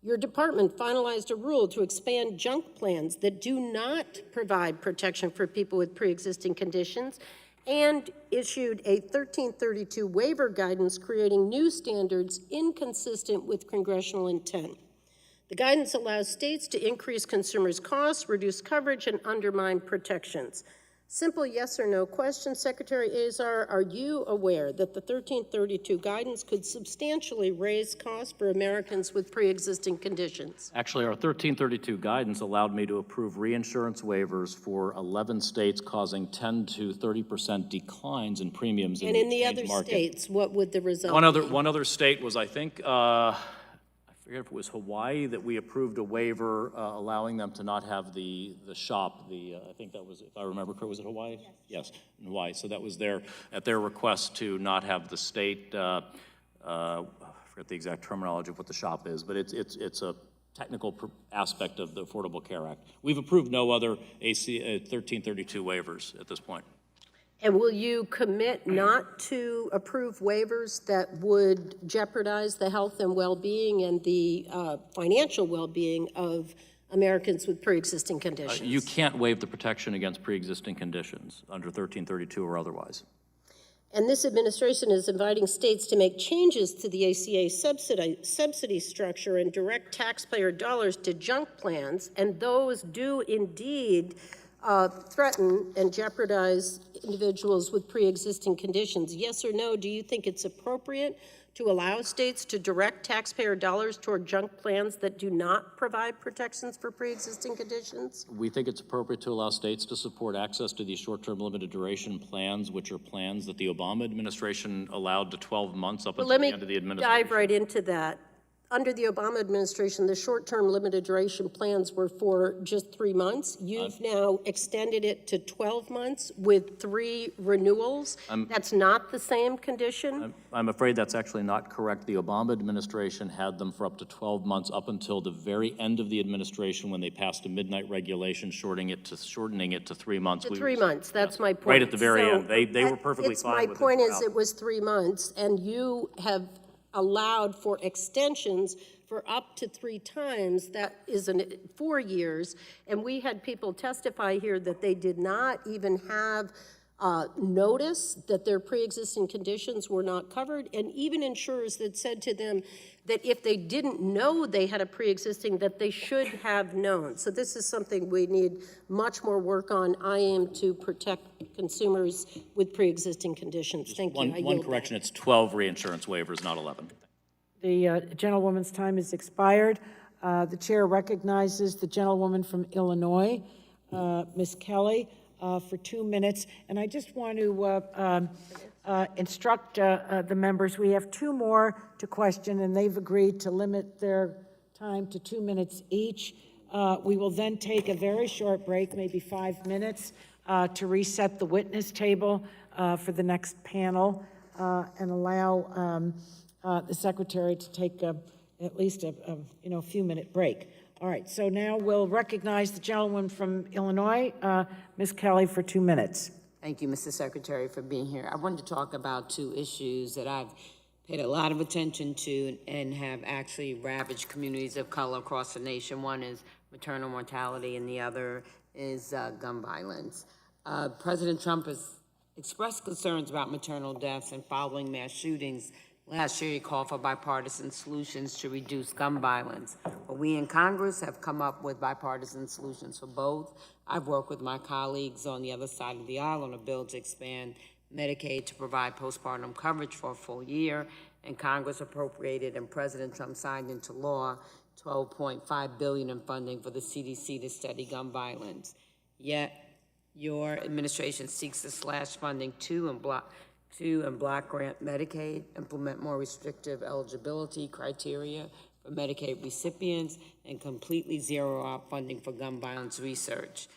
Your department finalized a rule to expand junk plans that do not provide protection for people with pre-existing conditions and issued a 1332 waiver guidance creating new standards inconsistent with congressional intent. The guidance allows states to increase consumers' costs, reduce coverage, and undermine protections. Simple yes or no question. Secretary Azar, are you aware that the 1332 guidance could substantially raise costs for Americans with pre-existing conditions? Actually, our 1332 guidance allowed me to approve reinsurance waivers for 11 states, causing 10 to 30% declines in premiums And in the exchange other market. states, what would the result be? One other state was, I think, I forget if it was Hawaii, that we approved a waiver allowing them to not have the shop, I think that was, if I remember correctly, was it Hawaii? Yes, in Hawaii. So that was at their request to not have the state, I forget the exact terminology of what the shop is, but it's a technical aspect of the Affordable Care Act. We've approved no other 1332 waivers at this point. And will you commit not to approve waivers that would jeopardize the health and well-being and the financial well-being of Americans with pre-existing conditions? You can't waive the protection against pre-existing conditions under 1332 or otherwise. And this administration is inviting states to make changes to the ACA subsidy structure and direct taxpayer dollars to junk plans, and those do indeed threaten and jeopardize individuals with pre-existing conditions. Yes or no, do you think it's appropriate to allow states to direct taxpayer dollars toward junk plans that do not provide protections for pre-existing conditions? We think it's appropriate to allow states to support access to these short-term limited duration plans, which are plans that the Obama administration allowed to 12 months up until the end of the administration. Let me dive right into that. Under the Obama administration, the short-term limited duration plans were for just 3 months. You've now extended it to 12 months with 3 renewals. That's not the same condition? I'm afraid that's actually not correct. The Obama administration had them for up to 12 months up until the very end of the administration when they passed a midnight regulation shortening it to 3 months. To 3 months, that's my point. Right at the very end. They were perfectly fine with it. My point is it was 3 months, and you have allowed for extensions for up to 3 times. That is 4 years, and we had people testify here that they did not even have notice that their pre-existing conditions were not covered, and even insurers that said to them that if they didn't know they had a pre-existing, that they should have known. So this is something we need much more work on. I am to protect consumers with pre-existing conditions. Thank you. One correction, it's 12 reinsurance waivers, not 11. The gentlewoman's time has expired. The chair recognizes the gentlewoman from Illinois, Ms. Kelly, for 2 minutes. And I just want to instruct the members, we have 2 more to question, and they've agreed to limit their time to 2 minutes each. We will then take a very short break, maybe 5 minutes, to reset the witness table for the next panel and allow the secretary to take at least a few-minute break. All right, so now we'll recognize the gentleman from Illinois, Ms. Kelly, for 2 minutes. Thank you, Mr. Secretary, for being here. I wanted to talk about 2 issues that I've paid a lot of attention to and have actually ravaged communities of color across the nation. One is maternal mortality, and the other is gun violence. President Trump has expressed concerns about maternal deaths and following mass shootings. Last year, he called for bipartisan solutions to reduce gun violence. But we in Congress have come up with bipartisan solutions for both. I've worked with my colleagues on the other side of the aisle on a bill to expand Medicaid to provide postpartum coverage for a full year, and Congress appropriated and President Trump signed into law $12.5 billion in funding for the CDC to study gun violence. Yet, your administration seeks to slash funding to and block grant Medicaid, implement more restrictive eligibility criteria for Medicaid recipients, and completely zero out funding for gun violence research.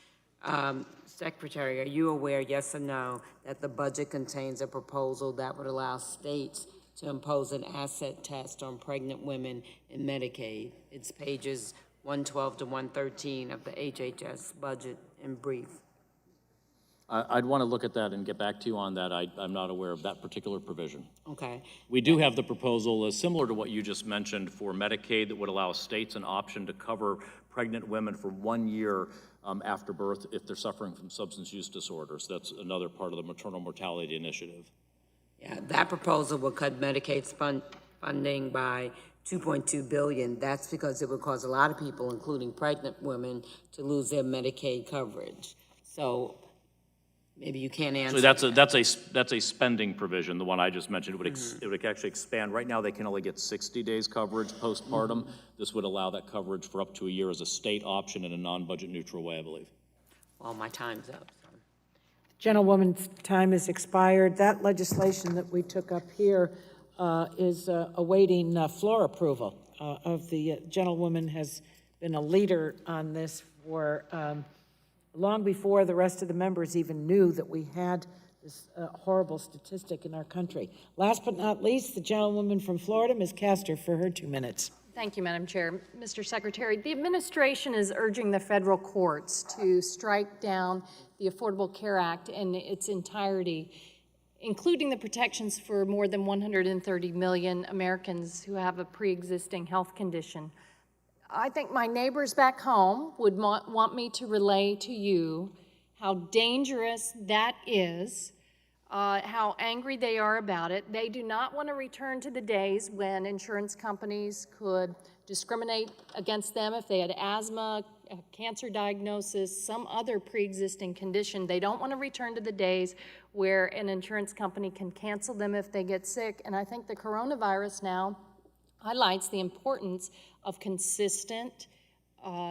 Secretary, are you aware, yes or no, that the budget contains a proposal that would allow states to impose an asset test on pregnant women in Medicaid? It's pages 112 to 113 of the HHS budget in brief. I'd want to look at that and get back to you on that. I'm not aware of that particular provision. Okay. We do have the proposal similar to what you just mentioned for Medicaid that would allow states an option to cover pregnant women for 1 year after birth if they're suffering from substance use disorders. That's another part of the maternal mortality initiative. Yeah, that proposal will cut Medicaid's funding by $2.2 billion. That's because it would cause a lot of people, including pregnant women, to lose their Medicaid coverage. So Maybe you can't answer. So that's a spending provision, the one I just mentioned. It would actually expand. Right now, they can only get 60 days coverage postpartum. This would allow that coverage for up to a year as a state option in a non-budget neutral way, I believe. Well, my time's up. So. Gentlewoman's time has expired. That legislation that we took up here is awaiting floor approval of the gentlewoman has been a leader on this for long before the rest of the members even knew that we had this horrible statistic in our country. Last but not least, the gentlewoman from Florida, Ms. Castor, for her 2 minutes. Thank you, Madam Chair. Mr. Secretary, the administration is urging the federal courts to strike down the Affordable Care Act in its entirety, including the protections for more than 130 million Americans who have a pre-existing health condition. I think my neighbors back home would want me to relay to you how dangerous that is, how angry they are about it. They do not want to return to the days when insurance companies could discriminate against them if they had asthma, a cancer diagnosis, some other pre-existing condition. They don't want to return to the days where an insurance company can cancel them if they get sick. And I think the coronavirus now highlights the importance of consistent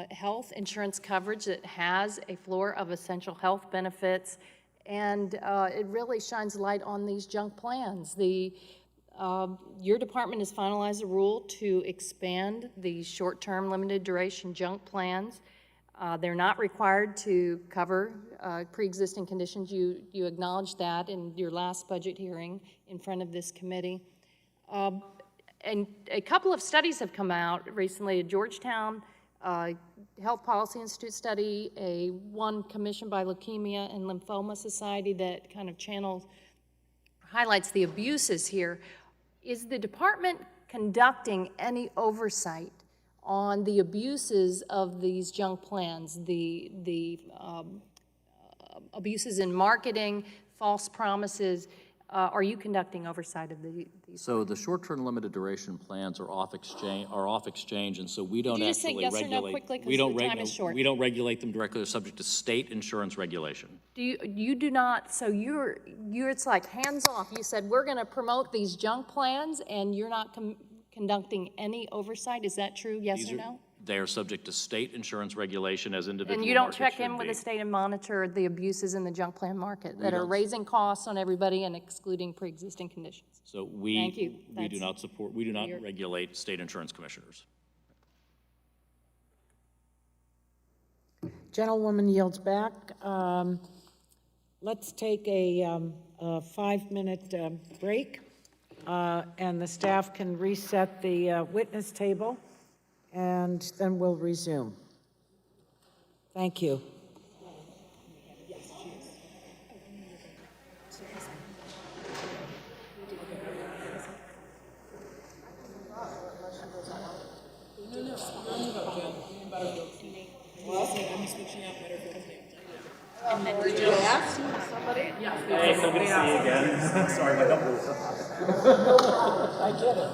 health insurance coverage that has a floor of essential health benefits, and it really shines light on these junk plans. Your department has finalized a rule to expand the short-term limited duration junk plans. They're not required to cover pre-existing conditions. You acknowledged that in your last budget hearing in front of this committee. And a couple of studies have come out recently, a Georgetown Health Policy Institute study, one commissioned by Leukemia and Lymphoma Society that kind of highlights the abuses here. Is the department conducting any oversight on the abuses of these junk plans, the abuses in marketing, false promises? Are you conducting oversight of these? So the short-term limited duration plans are off exchange, and so we don't Could you just say actually yes regulate. or no quickly, 'cause We don't the time is short. We don't regulate them directly. They're subject to state insurance regulation. You do not, so you're it's like hands off. You said we're going to promote these junk plans and you're not conducting any oversight. Is that true, yes or no? They are subject to state insurance regulation as individual And you don't markets check should in with be. the state and monitor the abuses in the junk plan market that are don't. raising costs on everybody and excluding pre-existing conditions? So we Thank you. we do That's- not regulate state insurance commissioners. Gentlewoman yields back. Let's take a 5-minute break, and the staff can reset the witness table, and then we'll resume. Thank you. Did you ask somebody? Hey, so good to see you again. Sorry, my number was I get it.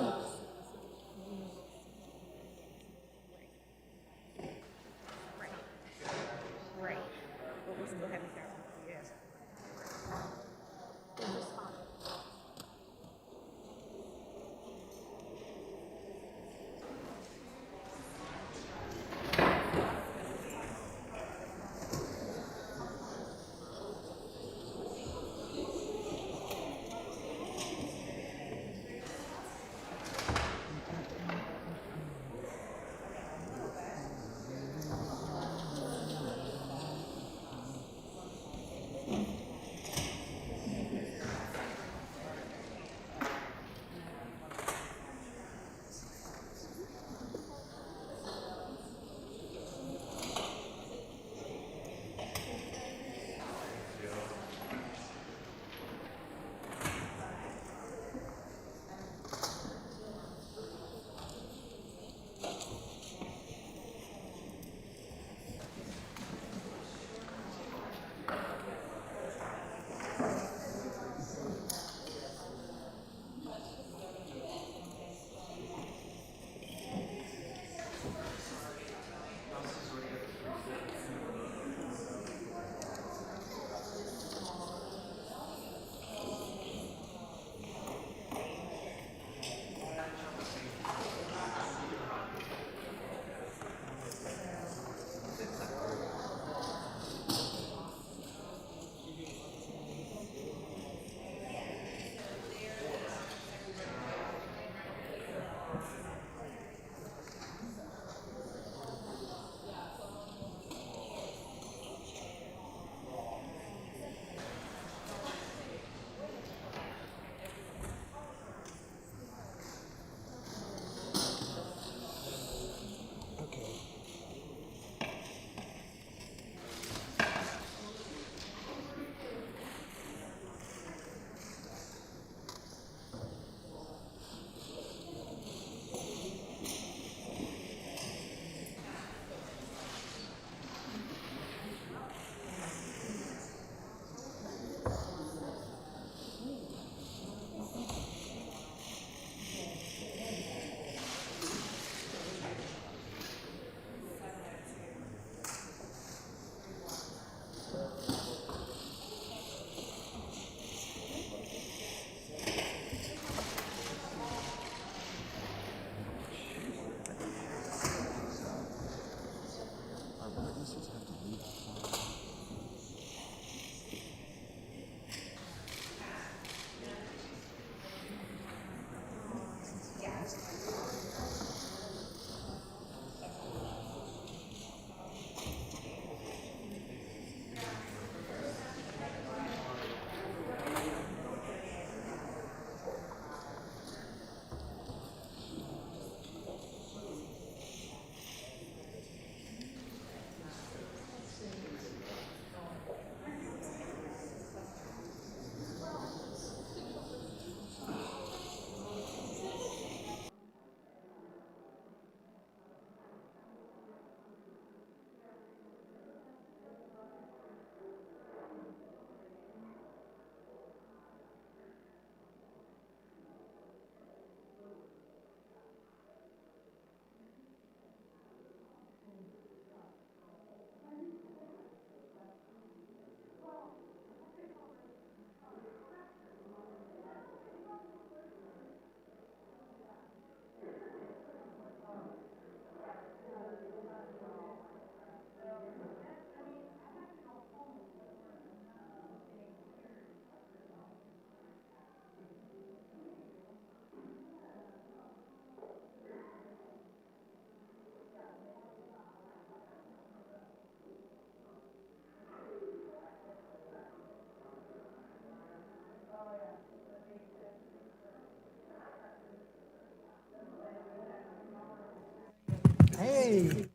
Hey.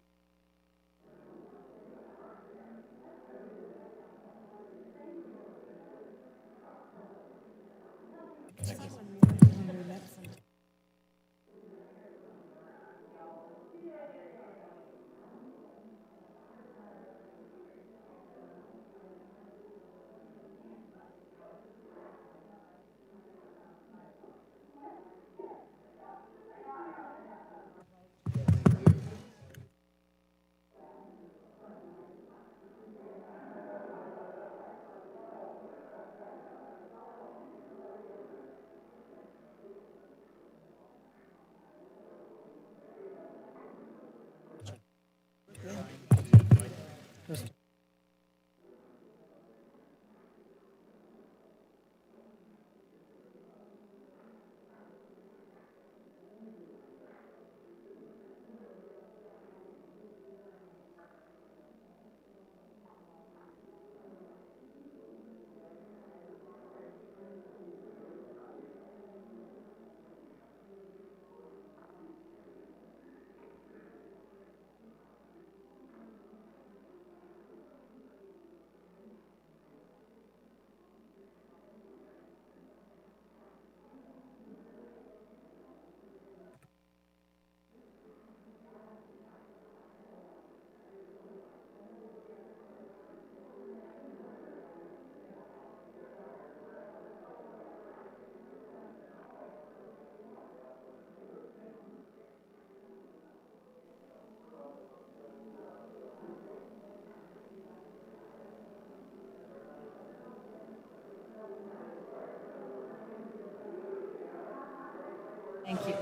Thank you.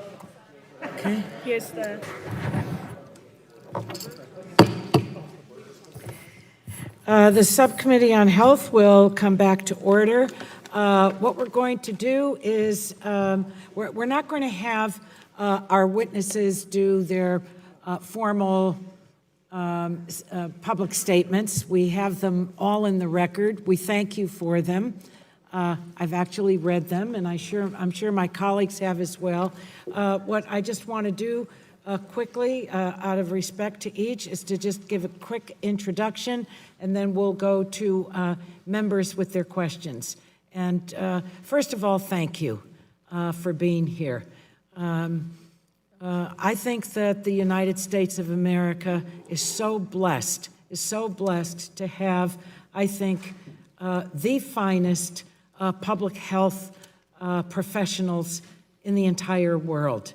Okay. Here's the. The Subcommittee on Health will come back to order. What we're going to do is, we're not going to have our witnesses do their formal public statements. We have them all in the record. We thank you for them. I've actually read them, and I'm sure my colleagues have as well. What I just want to do quickly, out of respect to each, is to just give a quick introduction, and then we'll go to members with their questions. And first of all, thank you for being here. I think that the United States of America is so blessed to have, I think, the finest public health professionals in the entire world.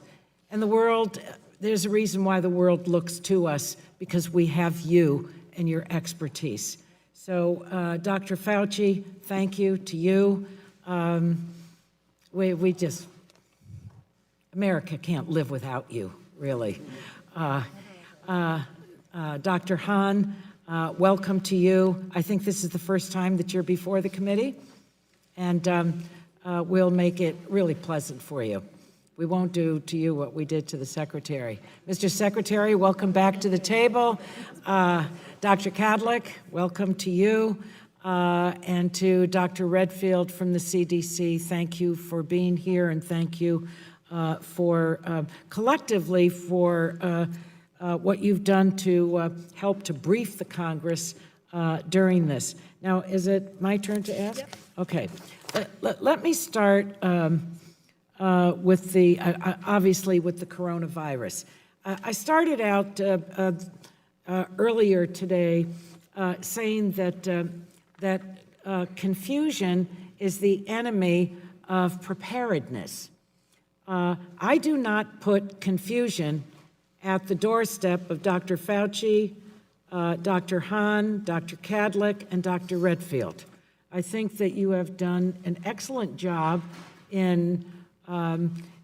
And the world, there's a reason why the world looks to us, because we have you and your expertise. So, Dr. Fauci, thank you to you. We just, America can't live without you, really. Dr. Hahn, welcome to you. I think this is the first time that you're before the committee, and we'll make it really pleasant for you. We won't do to you what we did to the Secretary. Mr. Secretary, welcome back to the table. Dr. Kadlec, welcome to you. And to Dr. Redfield from the CDC, thank you for being here, and thank you for collectively for what you've done to help to brief the Congress during this. Now, is it my turn to ask? Yep. Okay. Let me start with the, obviously with the coronavirus. I started out earlier today saying that confusion is the enemy of preparedness. I do not put confusion at the doorstep of Dr. Fauci, Dr. Hahn, Dr. Kadlec, and Dr. Redfield. I think that you have done an excellent job in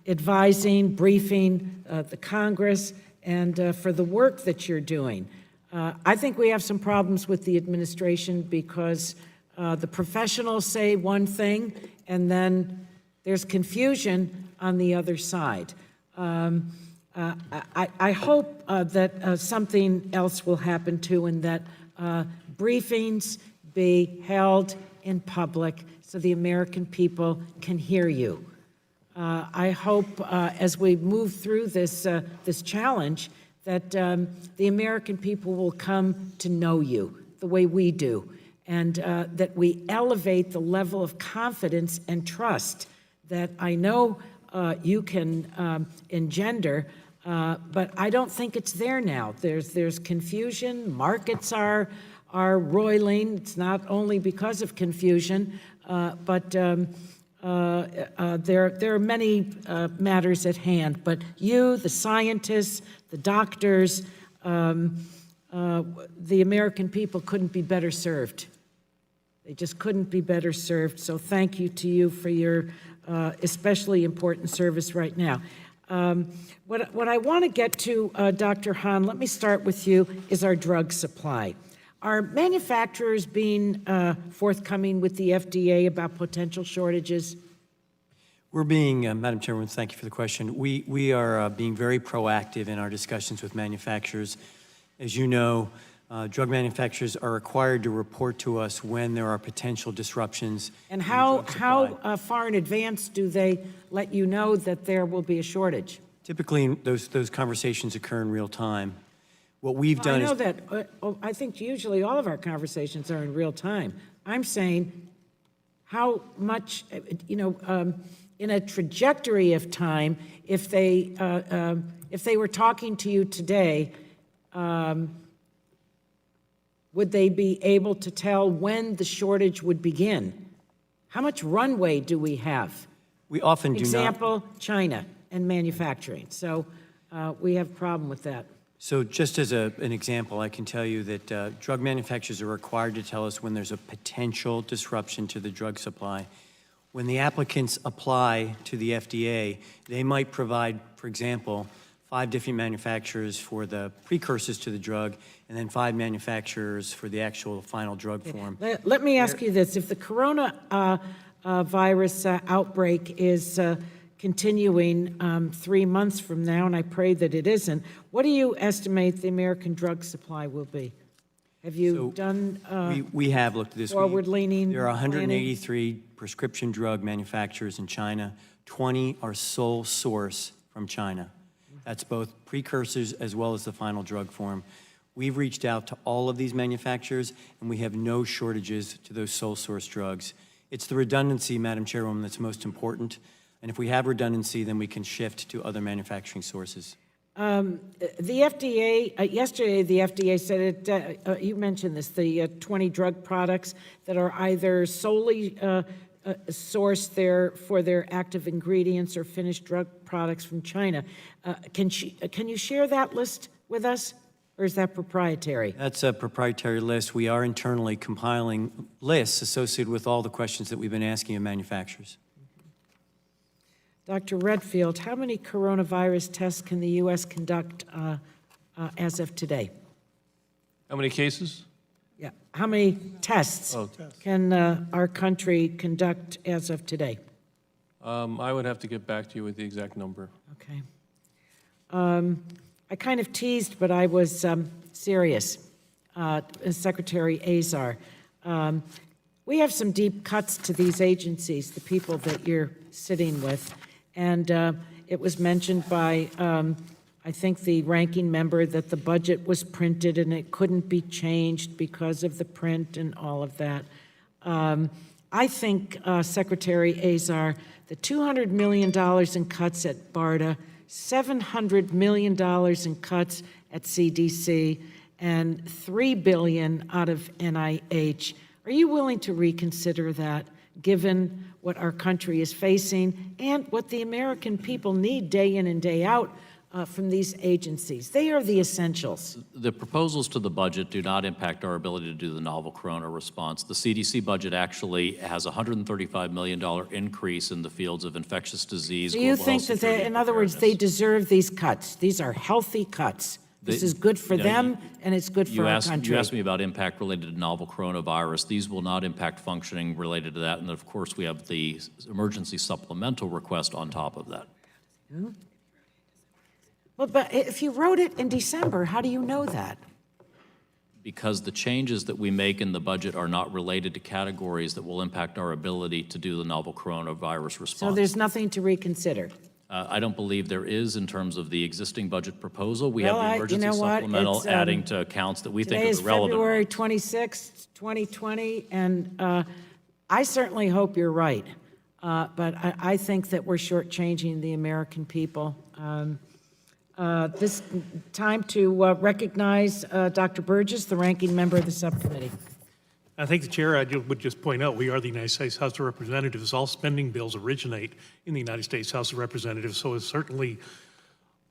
advising, briefing the Congress, and for the work that you're doing. I think we have some problems with the administration because the professionals say one thing, and then there's confusion on the other side. I hope that something else will happen too, and that briefings be held in public so the American people can hear you. I hope as we move through this challenge that the American people will come to know you the way we do, and that we elevate the level of confidence and trust that I know you can engender, but I don't think it's there now. There's confusion. Markets are roiling. It's not only because of confusion, but there are many matters at hand. But you, the scientists, the doctors, the American people couldn't be better served. They just couldn't be better served. So thank you to you for your especially important service right now. What I want to get to, Dr. Hahn, let me start with you, is our drug supply. Are manufacturers being forthcoming with the FDA about potential shortages? We're being, Madam Chairwoman, thank you for the question. We are being very proactive in our discussions with manufacturers. As you know, drug manufacturers are required to report to us when there are potential disruptions. And how far in advance do they let you know that there will be a shortage? Typically, those conversations occur in real time. What we've done is... I know that, I think usually all of our conversations are in real time. I'm saying how much, in a trajectory of time, if they were talking to you today, would they be able to tell when the shortage would begin? How much runway do we have? We often do not. Example, China and manufacturing. So we have a problem with that. So just as an example, I can tell you that drug manufacturers are required to tell us when there's a potential disruption to the drug supply. When the applicants apply to the FDA, they might provide, for example, 5 different manufacturers for the precursors to the drug, and then 5 manufacturers for the actual final drug form. Let me ask you this. If the corona virus outbreak is continuing 3 months from now, and I pray that it isn't, what do you estimate the American drug supply will be? Have you done we have looked at this. Forward-leaning There are planning? 183 prescription drug manufacturers in China. 20 are sole source from China. That's both precursors as well as the final drug form. We've reached out to all of these manufacturers, and we have no shortages to those sole source drugs. It's the redundancy, Madam Chairwoman, that's most important. And if we have redundancy, then we can shift to other manufacturing sources. The FDA, yesterday the FDA said, you mentioned this, the 20 drug products that are either solely sourced for their active ingredients or finished drug products from China. Can you share that list with us, or is that proprietary? That's a proprietary list. We are internally compiling lists associated with all the questions that we've been asking of manufacturers. Dr. Redfield, how many coronavirus tests can the U.S. conduct as of today? How many cases? Yeah. How many tests can our country conduct as of today? I would have to get back to you with the exact number. Okay. I kind of teased, but I was serious. Secretary Azar, we have some deep cuts to these agencies, the people that you're sitting with. And it was mentioned by, I think, the ranking member that the budget was printed and it couldn't be changed because of the print and all of that. I think, Secretary Azar, the $200 million in cuts at BARDA, $700 million in cuts at CDC, and $3 billion out of NIH. Are you willing to reconsider that, given what our country is facing and what the American people need day in and day out from these agencies? They are the essentials. The proposals to the budget do not impact our ability to do the novel corona response. The CDC budget actually has a $135 million increase in the fields of infectious disease. Do you think that, in other words, they deserve these cuts? These are healthy cuts. This is good for them, and it's good for our country. You asked me about impact related to novel coronavirus. These will not impact functioning related to that. And then, of course, we have the emergency supplemental request on top of that. Hmm? Well, but if you wrote it in December, how do you know that? Because the changes that we make in the budget are not related to categories that will impact our ability to do the novel coronavirus response. So there's nothing to reconsider? I don't believe there is in terms of the existing budget proposal. We have Well, the you emergency know what? supplemental It's, adding to accounts that we think Today are is the relevant. February 26th, 2020, and I certainly hope you're right. But I think that we're shortchanging the American people. This time to recognize Dr. Burgess, the ranking member of the subcommittee. I thank the chair. I would just point out we are the United States House of Representatives. All spending bills originate in the United States House of Representatives, so it's certainly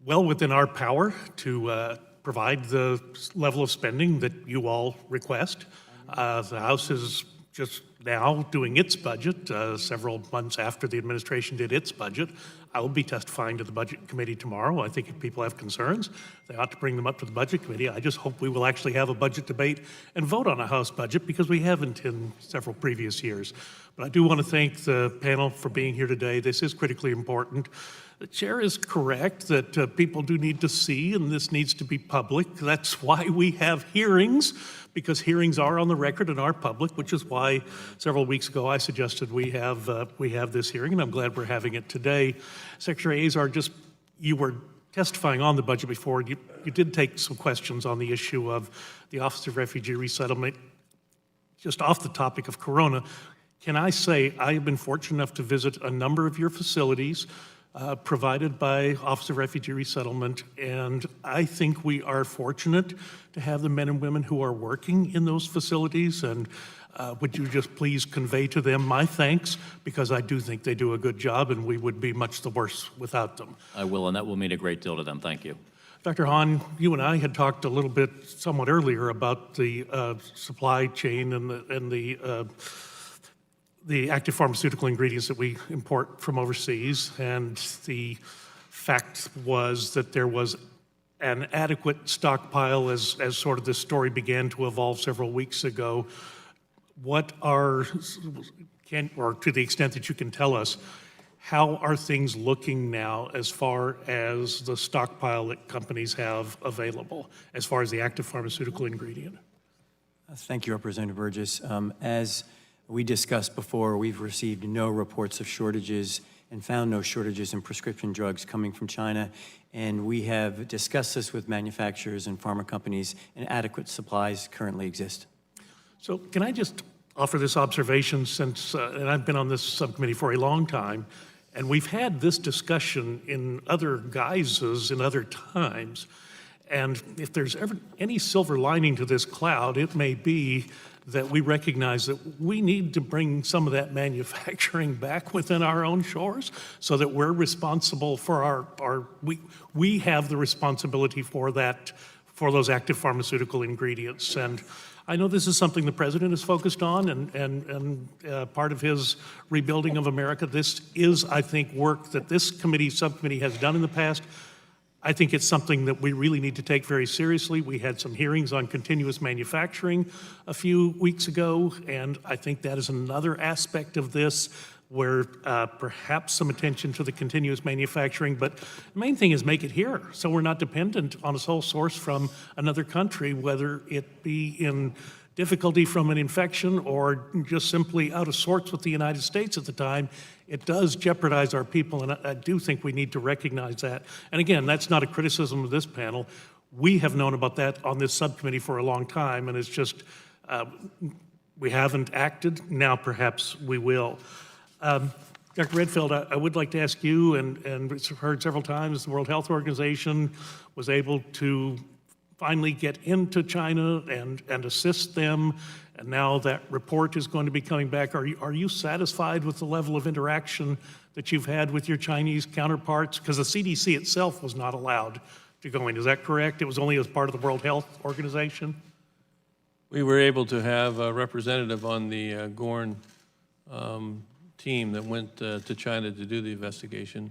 well within our power to provide the level of spending that you all request. The House is just now doing its budget, several months after the administration did its budget. I will be testifying to the Budget Committee tomorrow. I think if people have concerns, they ought to bring them up to the Budget Committee. I just hope we will actually have a budget debate and vote on a House budget, because we haven't in several previous years. But I do want to thank the panel for being here today. This is critically important. The chair is correct that people do need to see, and this needs to be public. That's why we have hearings, because hearings are on the record and are public, which is why several weeks ago I suggested we have this hearing, and I'm glad we're having it today. Secretary Azar, you were testifying on the budget before. You did take some questions on the issue of the Office of Refugee Resettlement. Just off the topic of Corona, can I say I have been fortunate enough to visit a number of your facilities provided by Office of Refugee Resettlement, and I think we are fortunate to have the men and women who are working in those facilities, and would you just please convey to them my thanks, because I do think they do a good job, and we would be much the worse without them. I will, and that will mean a great deal to them. Thank you. Dr. Hahn, you and I had talked a little bit somewhat earlier about the supply chain and the active pharmaceutical ingredients that we import from overseas, and the fact was that there was an adequate stockpile as sort of this story began to evolve several weeks ago. Or to the extent that you can tell us, how are things looking now as far as the stockpile that companies have available, as far as the active pharmaceutical ingredient? Thank you, Representative Burgess. As we discussed before, we've received no reports of shortages and found no shortages in prescription drugs coming from China. And we have discussed this with manufacturers and pharma companies, and adequate supplies currently exist. So can I just offer this observation, since, and I've been on this subcommittee for a long time, and we've had this discussion in other guises in other times. And if there's ever any silver lining to this cloud, it may be that we recognize that we need to bring some of that manufacturing back within our own shores, so that we're responsible for we have the responsibility for those active pharmaceutical ingredients. And I know this is something the president is focused on, and part of his rebuilding of America. This is, I think, work that this subcommittee has done in the past. I think it's something that we really need to take very seriously. We had some hearings on continuous manufacturing a few weeks ago, and I think that is another aspect of this where perhaps some attention to the continuous manufacturing, but the main thing is make it here, so we're not dependent on a sole source from another country, whether it be in difficulty from an infection or just simply out of sorts with the United States at the time. It does jeopardize our people, and I do think we need to recognize that. And again, that's not a criticism of this panel. We have known about that on this subcommittee for a long time, and it's just, we haven't acted. Now perhaps we will. Dr. Redfield, I would like to ask you, and we've heard several times, the World Health Organization was able to finally get into China and assist them, and now that report is going to be coming back. Are you satisfied with the level of interaction that you've had with your Chinese counterparts? Because the CDC itself was not allowed to go in. Is that correct? It was only as part of the World Health Organization? We were able to have a representative on the Gorn team that went to China to do the investigation.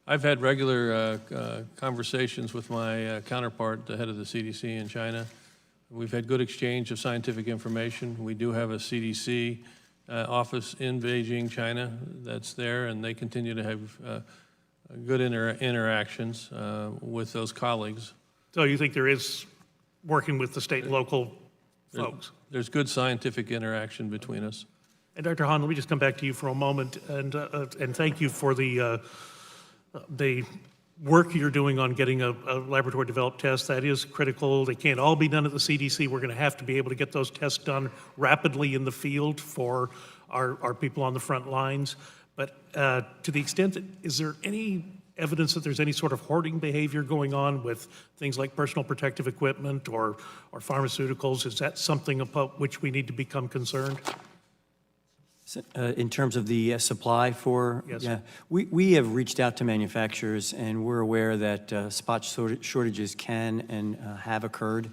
I've had regular conversations with my counterpart, the head of the CDC in China. We've had good exchange of scientific information. We do have a CDC office in Beijing, China, that's there, and they continue to have good interactions with those colleagues. So you think there is working with the state and local folks? There's good scientific interaction between us. And Dr. Hahn, let me just come back to you for a moment and thank you for the the work you're doing on getting a laboratory-developed test, that is critical. They can't all be done at the CDC. We're going to have to be able to get those tests done rapidly in the field for our people on the front lines. But to the extent that, is there any evidence that there's any sort of hoarding behavior going on with things like personal protective equipment or pharmaceuticals? Is that something about which we need to become concerned? In terms of the supply for, Yes. yeah, we have reached out to manufacturers, and we're aware that spot shortages can and have occurred.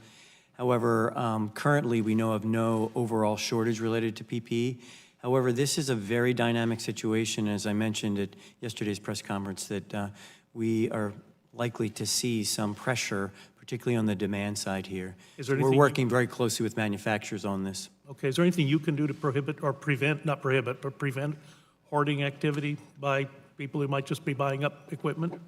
However, currently we know of no overall shortage related to PPE. However, this is a very dynamic situation, as I mentioned at yesterday's press conference, that we are likely to see some pressure, particularly on the demand side here. Is there We're anything working very closely with manufacturers on this. Okay, is there anything you can do to prohibit or prevent, not prohibit, but prevent hoarding activity by people who might just be buying up equipment?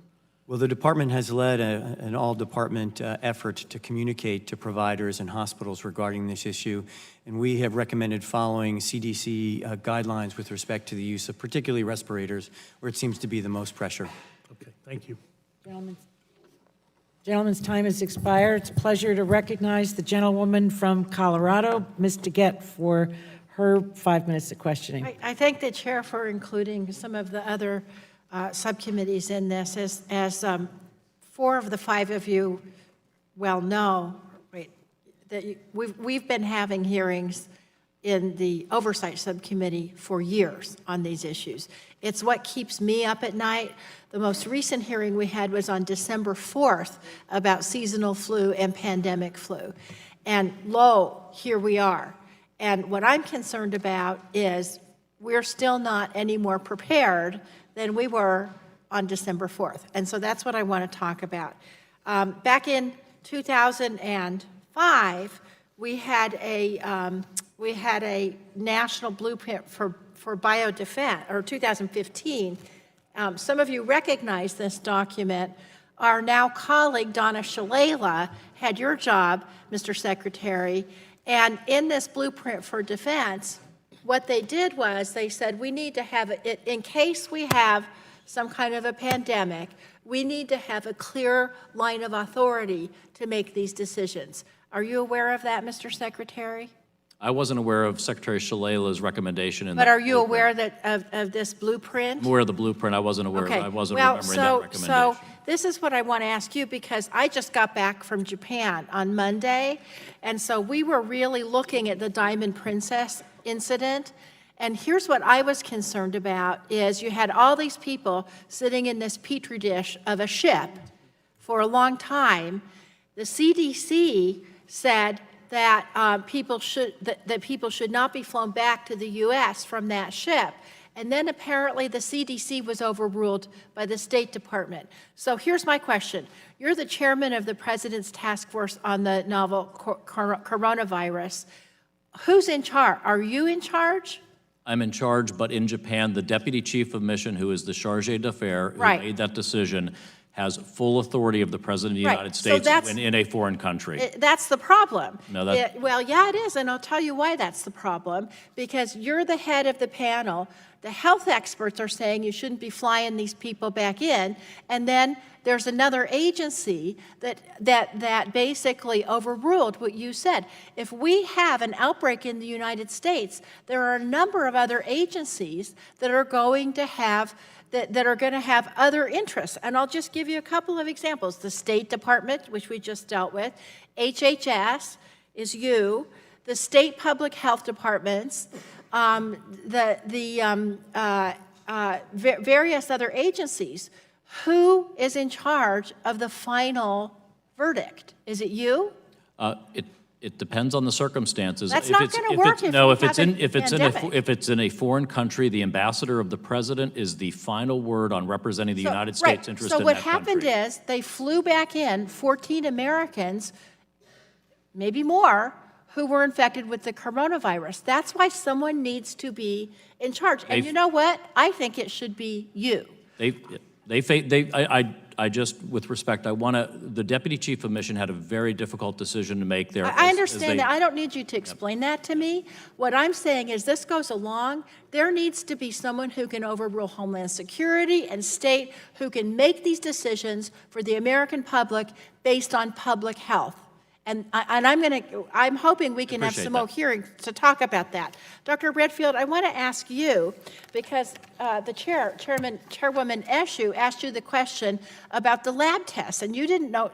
Well, the department has led an all-department effort to communicate to providers and hospitals regarding this issue, and we have recommended following CDC guidelines with respect to the use of particularly respirators, where it seems to be the most pressure. Okay, thank you. Gentleman's time has expired. It's a pleasure to recognize the gentlewoman from Colorado, Ms. DeGette, for her 5 minutes of questioning. I thank the chair for including some of the other subcommittees in this. As 4 of the 5 of you well know, that we've been having hearings in the Oversight Subcommittee for years on these issues. It's what keeps me up at night. The most recent hearing we had was on December 4th about seasonal flu and pandemic flu. And lo, here we are. And what I'm concerned about is we're still not any more prepared than we were on December 4th. And so that's what I want to talk about. Back in 2005, we had a national blueprint for biodefense, or 2015. Some of you recognize this document. Our now colleague, Donna Shalala, had your job, Mr. Secretary, and in this blueprint for defense, what they did was they said, we need to have it, in case we have some kind of a pandemic, we need to have a clear line of authority to make these decisions. Are you aware of that, Mr. Secretary? I wasn't aware of Secretary Shalala's recommendation in But that are you blueprint. aware of this blueprint? I'm aware of the blueprint. I wasn't aware. Okay. I wasn't Well, remembering that recommendation. So this is what I want to ask you, because I just got back from Japan on Monday, and so we were really looking at the Diamond Princess incident. And here's what I was concerned about is you had all these people sitting in this petri dish of a ship for a long time. The CDC said that people should not be flown back to the U.S. from that ship. And then apparently the CDC was overruled by the State Department. So here's my question. You're the chairman of the President's Task Force on the novel coronavirus. Who's in charge? Are you in charge? I'm in charge, but in Japan, the deputy chief of mission, who is the charge d'affaires, who Right. made that decision, has full authority of the President of the Right. United So States that's- when in a foreign country. That's the problem. No, that- Well, yeah, it is, and I'll tell you why that's the problem. Because you're the head of the panel. The health experts are saying you shouldn't be flying these people back in, and then there's another agency that basically overruled what you said. If we have an outbreak in the United States, there are a number of other agencies that are going to have other interests. And I'll just give you a couple of examples. The State Department, which we just dealt with, HHS is you, the state public health departments, various other agencies. Who is in charge of the final verdict? Is it you? It depends on the circumstances. That's If not it's- gonna if work it's- if no, we if it's have in a if it's pandemic. if it's in a foreign country, the ambassador of the president is the final word on representing the United States interest in that country. So what happened is they flew back in 14 Americans, maybe more, who were infected with the coronavirus. That's why someone needs to be in charge. And you know what? I think it should be you. I just, with respect, the deputy chief of mission had a very difficult decision to make there. I understand that. I don't need you to explain that to me. What I'm saying is this goes along, there needs to be someone who can overrule Homeland Security and state who can make these decisions for the American public based on public health. And I'm hoping we can have some more hearings to talk about that. Dr. Redfield, I want to ask you, because the Chairwoman Eshoo asked you the question about the lab tests, and you didn't know,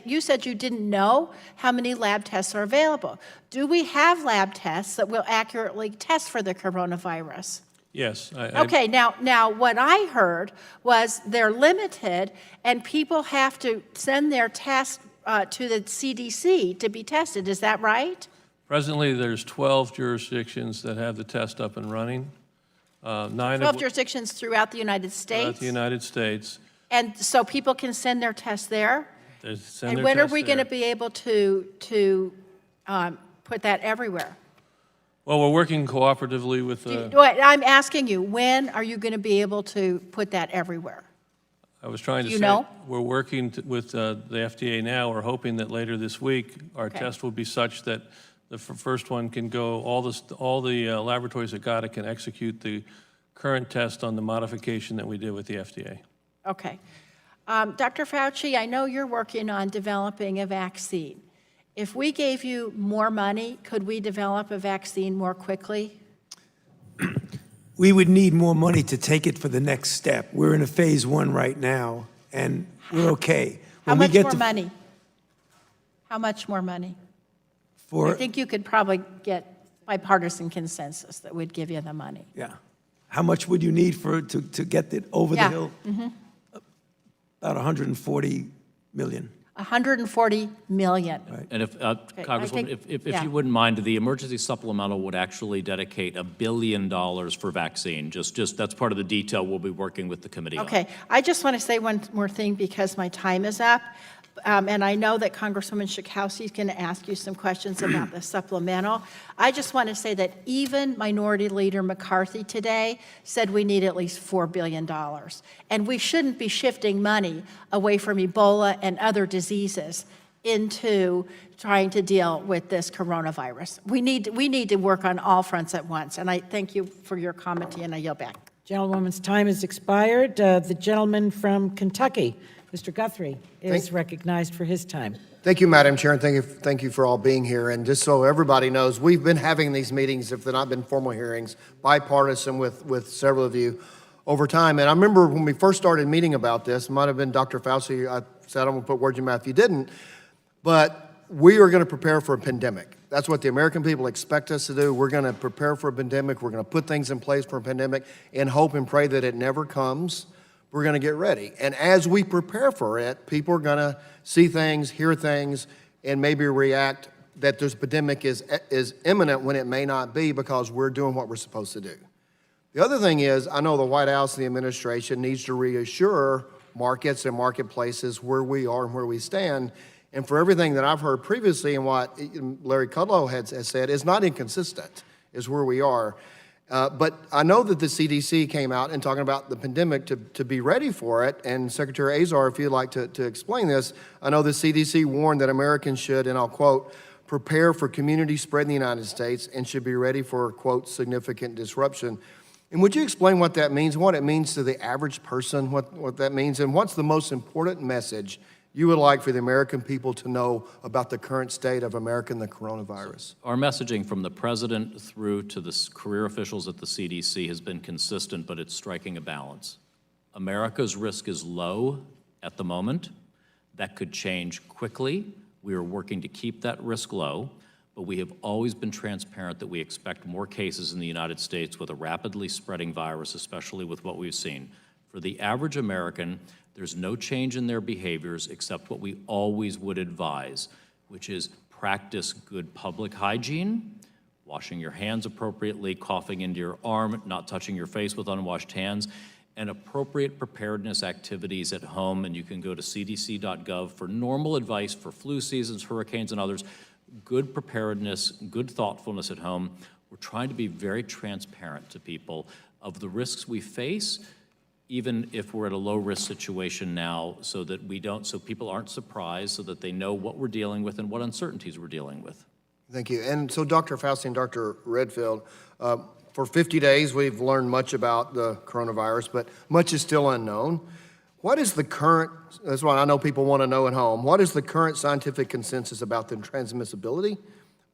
you said you didn't know how many lab tests are available. Do we have lab tests that will accurately test for the coronavirus? Yes. Okay, now what I heard was they're limited, and people have to send their test to the CDC to be tested. Is that right? Presently, there's 12 jurisdictions that have the test up and running. 12 jurisdictions throughout the United States? Throughout the United States. And so people can send their tests there? And when are we going to be able to put that everywhere? Well, we're working cooperatively with... I'm asking you, when are you going to be able to put that everywhere? I was trying to you say, know? we're working with the FDA now. We're hoping that later this week, our test will be such that the first one can go, all the laboratories that got it can execute the current test on the modification that we did with the FDA. Okay. Dr. Fauci, I know you're working on developing a vaccine. If we gave you more money, could we develop a vaccine more quickly? We would need more money to take it for the next step. We're in a phase 1 right now, and we're okay. How much more money? How much more money? I think you could probably get bipartisan consensus that would give you the money. Yeah. How much would you need to get it over the hill? About 140 million. 140 million. And if, Congresswoman, if you wouldn't mind, the emergency supplemental would actually dedicate $1 billion for vaccine. Just that's part of the detail we'll be working with the committee on. Okay, I just want to say one more thing because my time is up. And I know that Congresswoman Schakowsky is going to ask you some questions about the supplemental. I just want to say that even Minority Leader McCarthy today said we need at least $4 billion. And we shouldn't be shifting money away from Ebola and other diseases into trying to deal with this coronavirus. We need to work on all fronts at once. And I thank you for your comment, and I yield back. Gentlewoman's time has expired. The gentleman from Kentucky, Mr. Guthrie, is recognized for his time. Thank you, Madam Chair, and thank you for all being here. And just so everybody knows, we've been having these meetings, if they're not been formal hearings, bipartisan with several of you over time. And I remember when we first started meeting about this, it might have been Dr. Fauci, I said I don't want to put words in your mouth if you didn't, but we are going to prepare for a pandemic. That's what the American people expect us to do. We're going to prepare for a pandemic. We're going to put things in place for a pandemic and hope and pray that it never comes. We're going to get ready. And as we prepare for it, people are going to see things, hear things, and maybe react that this pandemic is imminent when it may not be because we're doing what we're supposed to do. The other thing is, I know the White House and the administration needs to reassure markets and marketplaces where we are and where we stand. And for everything that I've heard previously and what Larry Kudlow has said is not inconsistent, is where we are. But I know that the CDC came out and talking about the pandemic to be ready for it. And Secretary Azar, if you'd like to explain this, I know the CDC warned that Americans should, and I'll quote, prepare for community spread in the United States and should be ready for, quote, significant disruption. And would you explain what that means, what it means to the average person, what that means, and what's the most important message you would like for the American people to know about the current state of America and the coronavirus? Our messaging from the president through to the career officials at the CDC has been consistent, but it's striking a balance. America's risk is low at the moment. That could change quickly. We are working to keep that risk low, but we have always been transparent that we expect more cases in the United States with a rapidly spreading virus, especially with what we've seen. For the average American, there's no change in their behaviors except what we always would advise, which is practice good public hygiene, washing your hands appropriately, coughing into your arm, not touching your face with unwashed hands, and appropriate preparedness activities at home. And you can go to cdc.gov for normal advice for flu seasons, hurricanes, and others. Good preparedness, good thoughtfulness at home. We're trying to be very transparent to people of the risks we face. even if we're at a low-risk situation now, so that so people aren't surprised, so that they know what we're dealing with and what uncertainties we're dealing with. Thank you. And so Dr. Fauci and Dr. Redfield, for 50 days, we've learned much about the coronavirus, but much is still unknown. What is the current, that's what I know people want to know at home, what is the current scientific consensus about the transmissibility,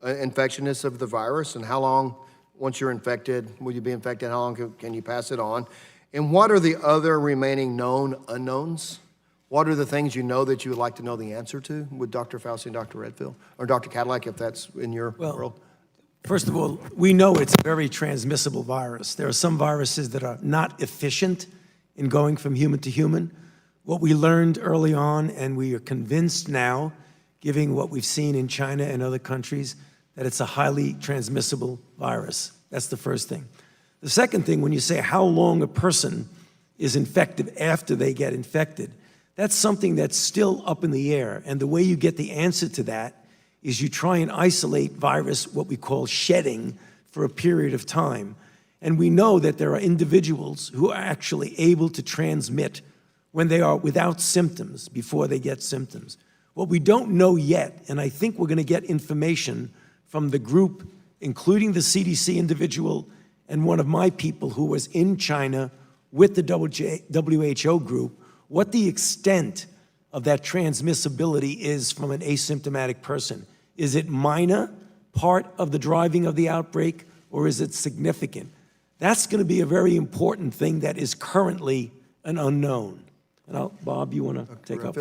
infectiousness of the virus, and how long, once you're infected, will you be infected, how long can you pass it on? And what are the other remaining known unknowns? What are the things you know that you would like to know the answer to with Dr. Fauci and Dr. Redfield? Or Dr. Cadillac, if that's in your world? First of all, we know it's a very transmissible virus. There are some viruses that are not efficient in going from human to human. What we learned early on, and we are convinced now, given what we've seen in China and other countries, that it's a highly transmissible virus. That's the first thing. The second thing, when you say how long a person is infected after they get infected, that's something that's still up in the air. And the way you get the answer to that is you try and isolate virus, what we call shedding, for a period of time. And we know that there are individuals who are actually able to transmit when they are without symptoms, before they get symptoms. What we don't know yet, and I think we're going to get information from the group, including the CDC individual and one of my people who was in China with the WHO group, what the extent of that transmissibility is from an asymptomatic person. Is it minor, part of the driving of the outbreak, or is it significant? That's going to be a very important thing that is currently an unknown. And Bob, you want to take up?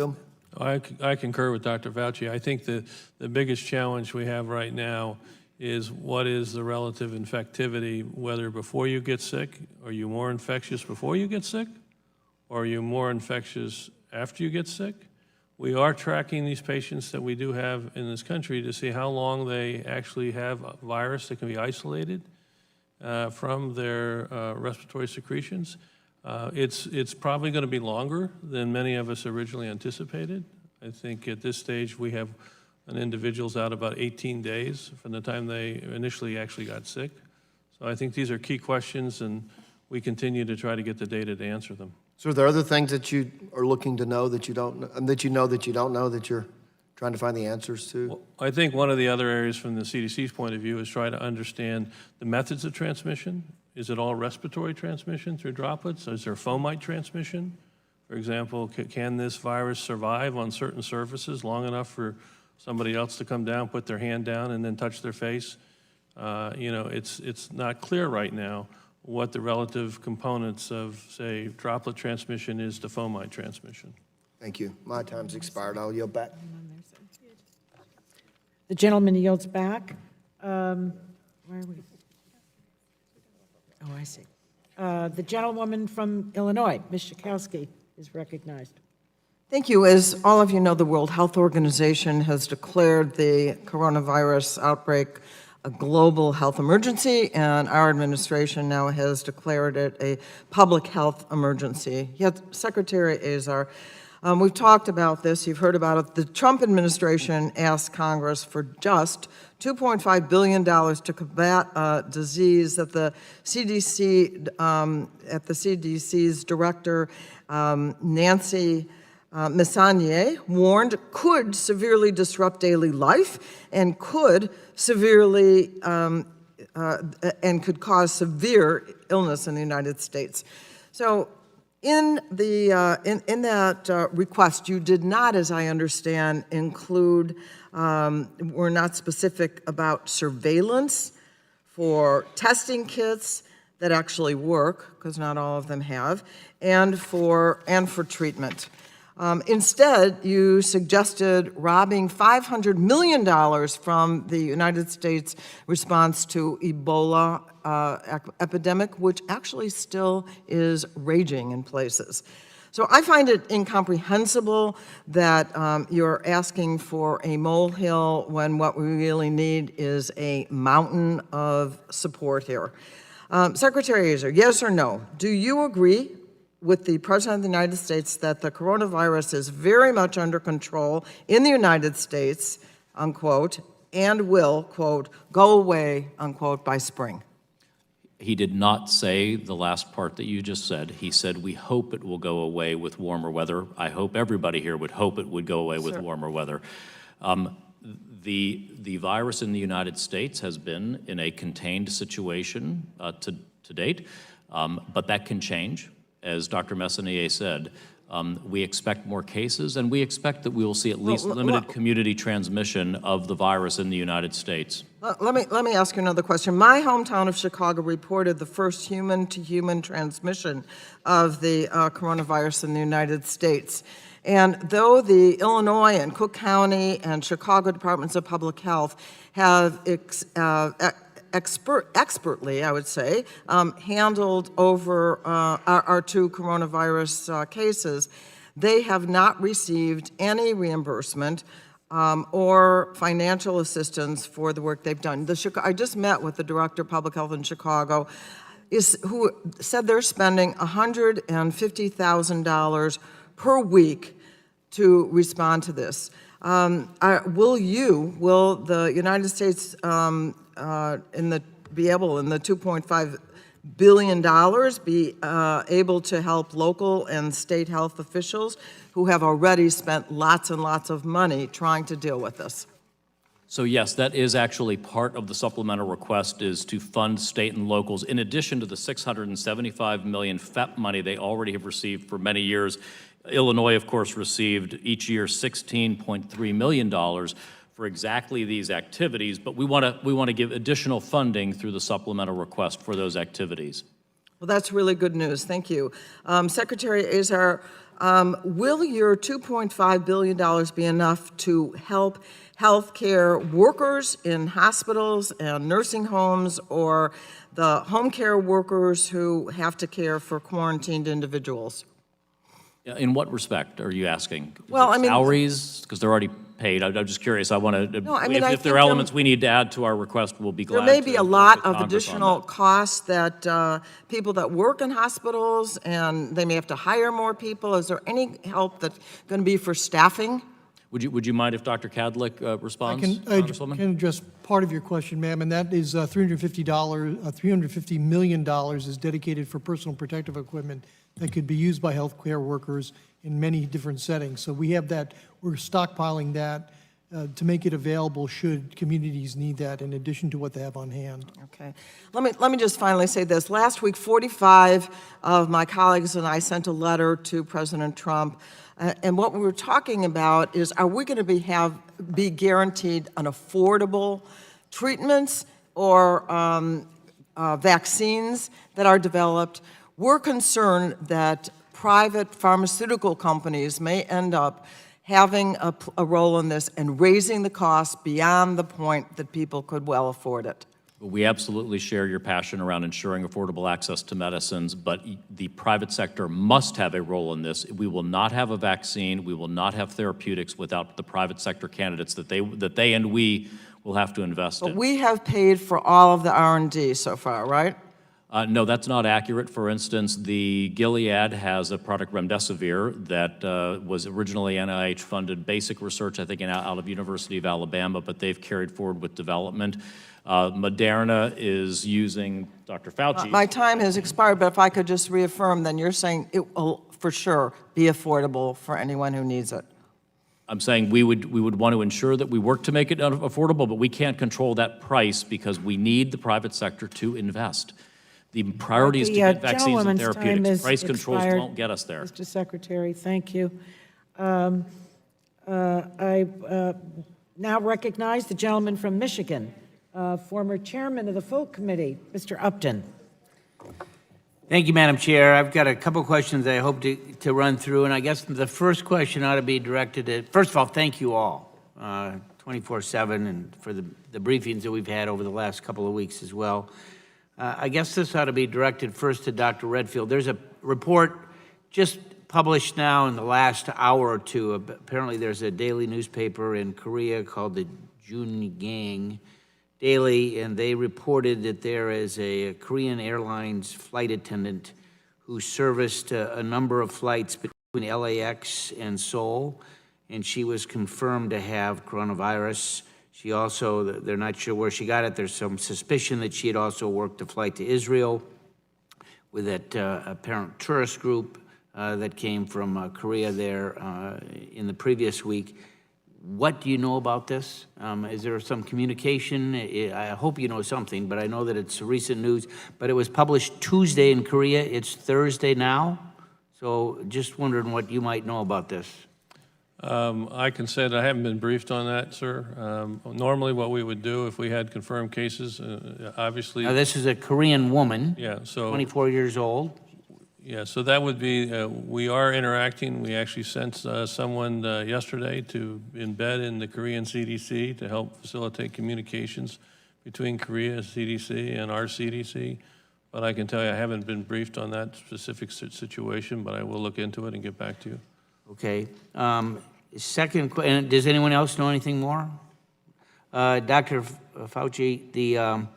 I concur with Dr. Fauci. I think the biggest challenge we have right now is what is the relative infectivity, whether before you get sick, are you more infectious before you get sick, or are you more infectious after you get sick? We are tracking these patients that we do have in this country to see how long they actually have a virus that can be isolated from their respiratory secretions. It's probably going to be longer than many of us originally anticipated. I think at this stage we have an individual's out about 18 days from the time they initially actually got sick. So I think these are key questions, and we continue to try to get the data to answer them. So are there other things that you are looking to know that you don't know, that you know that you don't know, that you're trying to find the answers to? Well, I think one of the other areas from the CDC's point of view is try to understand the methods of transmission. Is it all respiratory transmission through droplets? Is there fomite transmission? For example, can this virus survive on certain surfaces long enough for somebody else to come down, put their hand down, and then touch their face? It's not clear right now what the relative components of, say, droplet transmission is to fomite transmission. Thank you. My time's expired. I'll yield back. The gentleman yields back. Where are we? Oh, I see. The gentlewoman from Illinois, Ms. Schakowsky, is recognized. Thank you. As all of you know, the World Health Organization has declared the coronavirus outbreak a global health emergency, and our administration now has declared it a public health emergency. Yet, Secretary Azar, we've talked about this, you've heard about it. The Trump administration asked Congress for just $2.5 billion to combat a disease that the CDC, at the CDC's director, Nancy Messonnier, warned could severely disrupt daily life and could severely and could cause severe illness in the United States. So in that request, you did not, as I understand, include, we're not specific about surveillance for testing kits that actually work, because not all of them have, and for treatment. Instead, you suggested robbing $500 million from the United States response to Ebola epidemic, which actually still is raging in places. So I find it incomprehensible that you're asking for a molehill when what we really need is a mountain of support here. Secretary Azar, yes or no, do you agree with the President of the United States that the coronavirus is very much under control in the United States, unquote, and will, quote, go away, unquote, by spring? He did not say the last part that you just said. He said, we hope it will go away with warmer weather. I hope everybody here would hope it would go away with warmer weather. The virus in the United States has been in a contained situation to date, but that can change. As Dr. Messonnier said, we expect more cases, and we expect that we will see at least limited community transmission of the virus in the United States. Let me ask you another question. My hometown of Chicago reported the first human-to-human transmission of the coronavirus in the United States. And though the Illinois and Cook County and Chicago Departments of Public Health have expertly, I would say, handled over our two coronavirus cases, they have not received any reimbursement or financial assistance for the work they've done. I just met with the Director of Public Health in Chicago, who said they're spending $150,000 per week to respond to this. Will the United States in the $2.5 billion be able to help local and state health officials who have already spent lots and lots of money trying to deal with this? So yes, that is actually part of the supplemental request, is to fund state and locals, in addition to the $675 million FEP money they already have received for many years. Illinois, of course, received each year $16.3 million for exactly these activities, but we want to give additional funding through the supplemental request for those activities. Well, that's really good news. Thank you. Secretary Azar, will your $2.5 billion be enough to help healthcare workers in hospitals and nursing homes, or the home care workers who have to care for quarantined individuals? In what respect are you asking? Well, I mean, salaries, because they're already paid. I'm just curious. I want to. No, I mean, if there are elements we need to add to our request, we'll be glad. There may be a lot of Congress additional costs that people that work in hospitals, and they may have to hire more people. Is there any help that's going to be for staffing? Would you mind if Dr. Kadlik responds? I Congresswoman? can address part of your question, ma'am, and that is $350 million is dedicated for personal protective equipment that could be used by healthcare workers in many different settings. So we have that, we're stockpiling that to make it available should communities need that in addition to what they have on hand. Okay. Let me just finally say this. Last week, 45 of my colleagues and I sent a letter to President Trump, and what we were talking about is, are we going to be guaranteed an affordable treatments or vaccines that are developed? We're concerned that private pharmaceutical companies may end up having a role in this and raising the cost beyond the point that people could well afford it. We absolutely share your passion around ensuring affordable access to medicines, but the private sector must have a role in this. We will not have a vaccine, we will not have therapeutics without the private sector candidates that they and we will have to invest in. But we have paid for all of the R&D so far, right? No, that's not accurate. For instance, the Gilead has a product, remdesivir, that was originally NIH-funded basic research, I think, out of University of Alabama, but they've carried forward with development. Moderna is using Dr. Fauci. My time has expired, but if I could just reaffirm, then you're saying it will for sure be affordable for anyone who needs it. I'm saying we would want to ensure that we work to make it affordable, but we can't control that price because we need the private sector to invest. The priority is to get vaccines and therapeutics. Price controls won't get us there. Mr. Secretary, thank you. I now recognize the gentleman from Michigan, former chairman of the full committee, Mr. Upton. Thank you, Madam Chair. I've got a couple questions I hope to run through, and I guess the first question ought to be directed at, first of all, thank you all, 24/7, and for the briefings that we've had over the last couple of weeks as well. I guess this ought to be directed first to Dr. Redfield. There's a report just published now in the last hour or two. Apparently there's a daily newspaper in Korea called the Jungang Daily, and they reported that there is a Korean Airlines flight attendant who serviced a number of flights between LAX and Seoul, and she was confirmed to have coronavirus. She also, they're not sure where she got it. There's some suspicion that she had also worked a flight to Israel with that apparent tourist group that came from Korea there in the previous week. What do you know about this? Is there some communication? I hope you know something, but I know that it's recent news. But it was published Tuesday in Korea. It's Thursday now. So just wondering what you might know about this. I can say that I haven't been briefed on that, sir. Normally what we would do if we had confirmed cases, obviously. Now, this is a Korean woman, Yeah, so. 24 years old. Yeah, so that would be, we are interacting. We actually sent someone yesterday to embed in the Korean CDC to help facilitate communications between Korea CDC and our CDC. But I can tell you, I haven't been briefed on that specific situation, but I will look into it and get back to you. Okay. Second, and does anyone else know anything more? Dr. Fauci,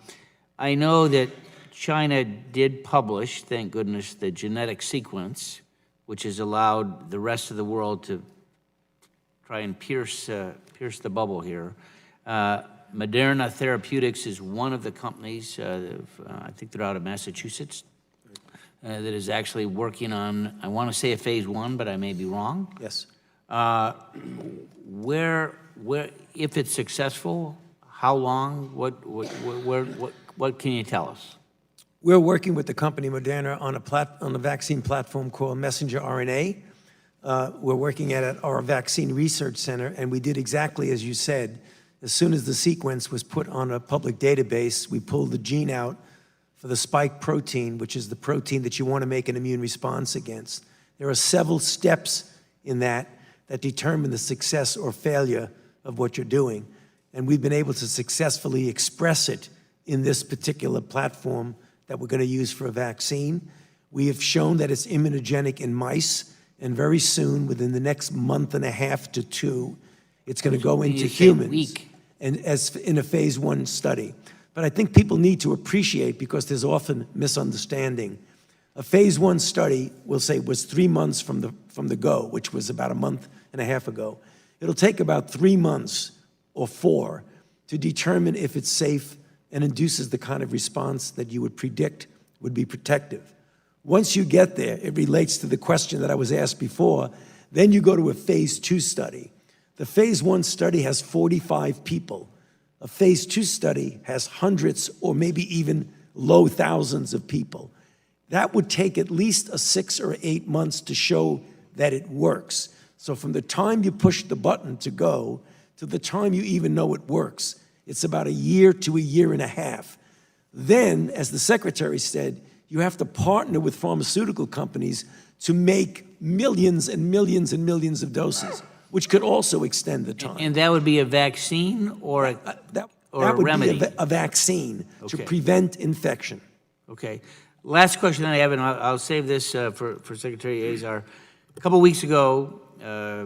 I know that China did publish, thank goodness, the genetic sequence, which has allowed the rest of the world to try and pierce the bubble here. Moderna Therapeutics is one of the companies, I think they're out of Massachusetts, that is actually working on, I want to say a phase 1, but I may be wrong. Yes. Where, if it's successful, how long? What can you tell us? We're working with the company Moderna on a vaccine platform called messenger RNA. We're working at our vaccine research center, and we did exactly as you said. As soon as the sequence was put on a public database, we pulled the gene out for the spike protein, which is the protein that you want to make an immune response against. There are several steps in that determine the success or failure of what you're doing. And we've been able to successfully express it in this particular platform that we're going to use for a vaccine. We have shown that it's immunogenic in mice, and very soon, within the next month and a half to 2, it's going to go into humans and as in a phase 1 study. But I think people need to appreciate, because there's often misunderstanding. A phase 1 study, we'll say, was 3 months from the go, which was about a month and a half ago. It'll take about 3 months or 4 to determine if it's safe and induces the kind of response that you would predict would be protective. Once you get there, it relates to the question that I was asked before, then you go to a phase 2 study. The phase 1 study has 45 people. A phase 2 study has hundreds or maybe even low thousands of people. That would take at least 6 or 8 months to show that it works. So from the time you push the button to go to the time you even know it works, it's about 1 year to 1.5 years. Then, as the Secretary said, you have to partner with pharmaceutical companies to make millions and millions and millions of doses, which could also extend the time. And that would be a vaccine or a remedy? That would be a vaccine to prevent infection. Okay. Last question that I have, and I'll save this for Secretary Azar. A couple weeks ago,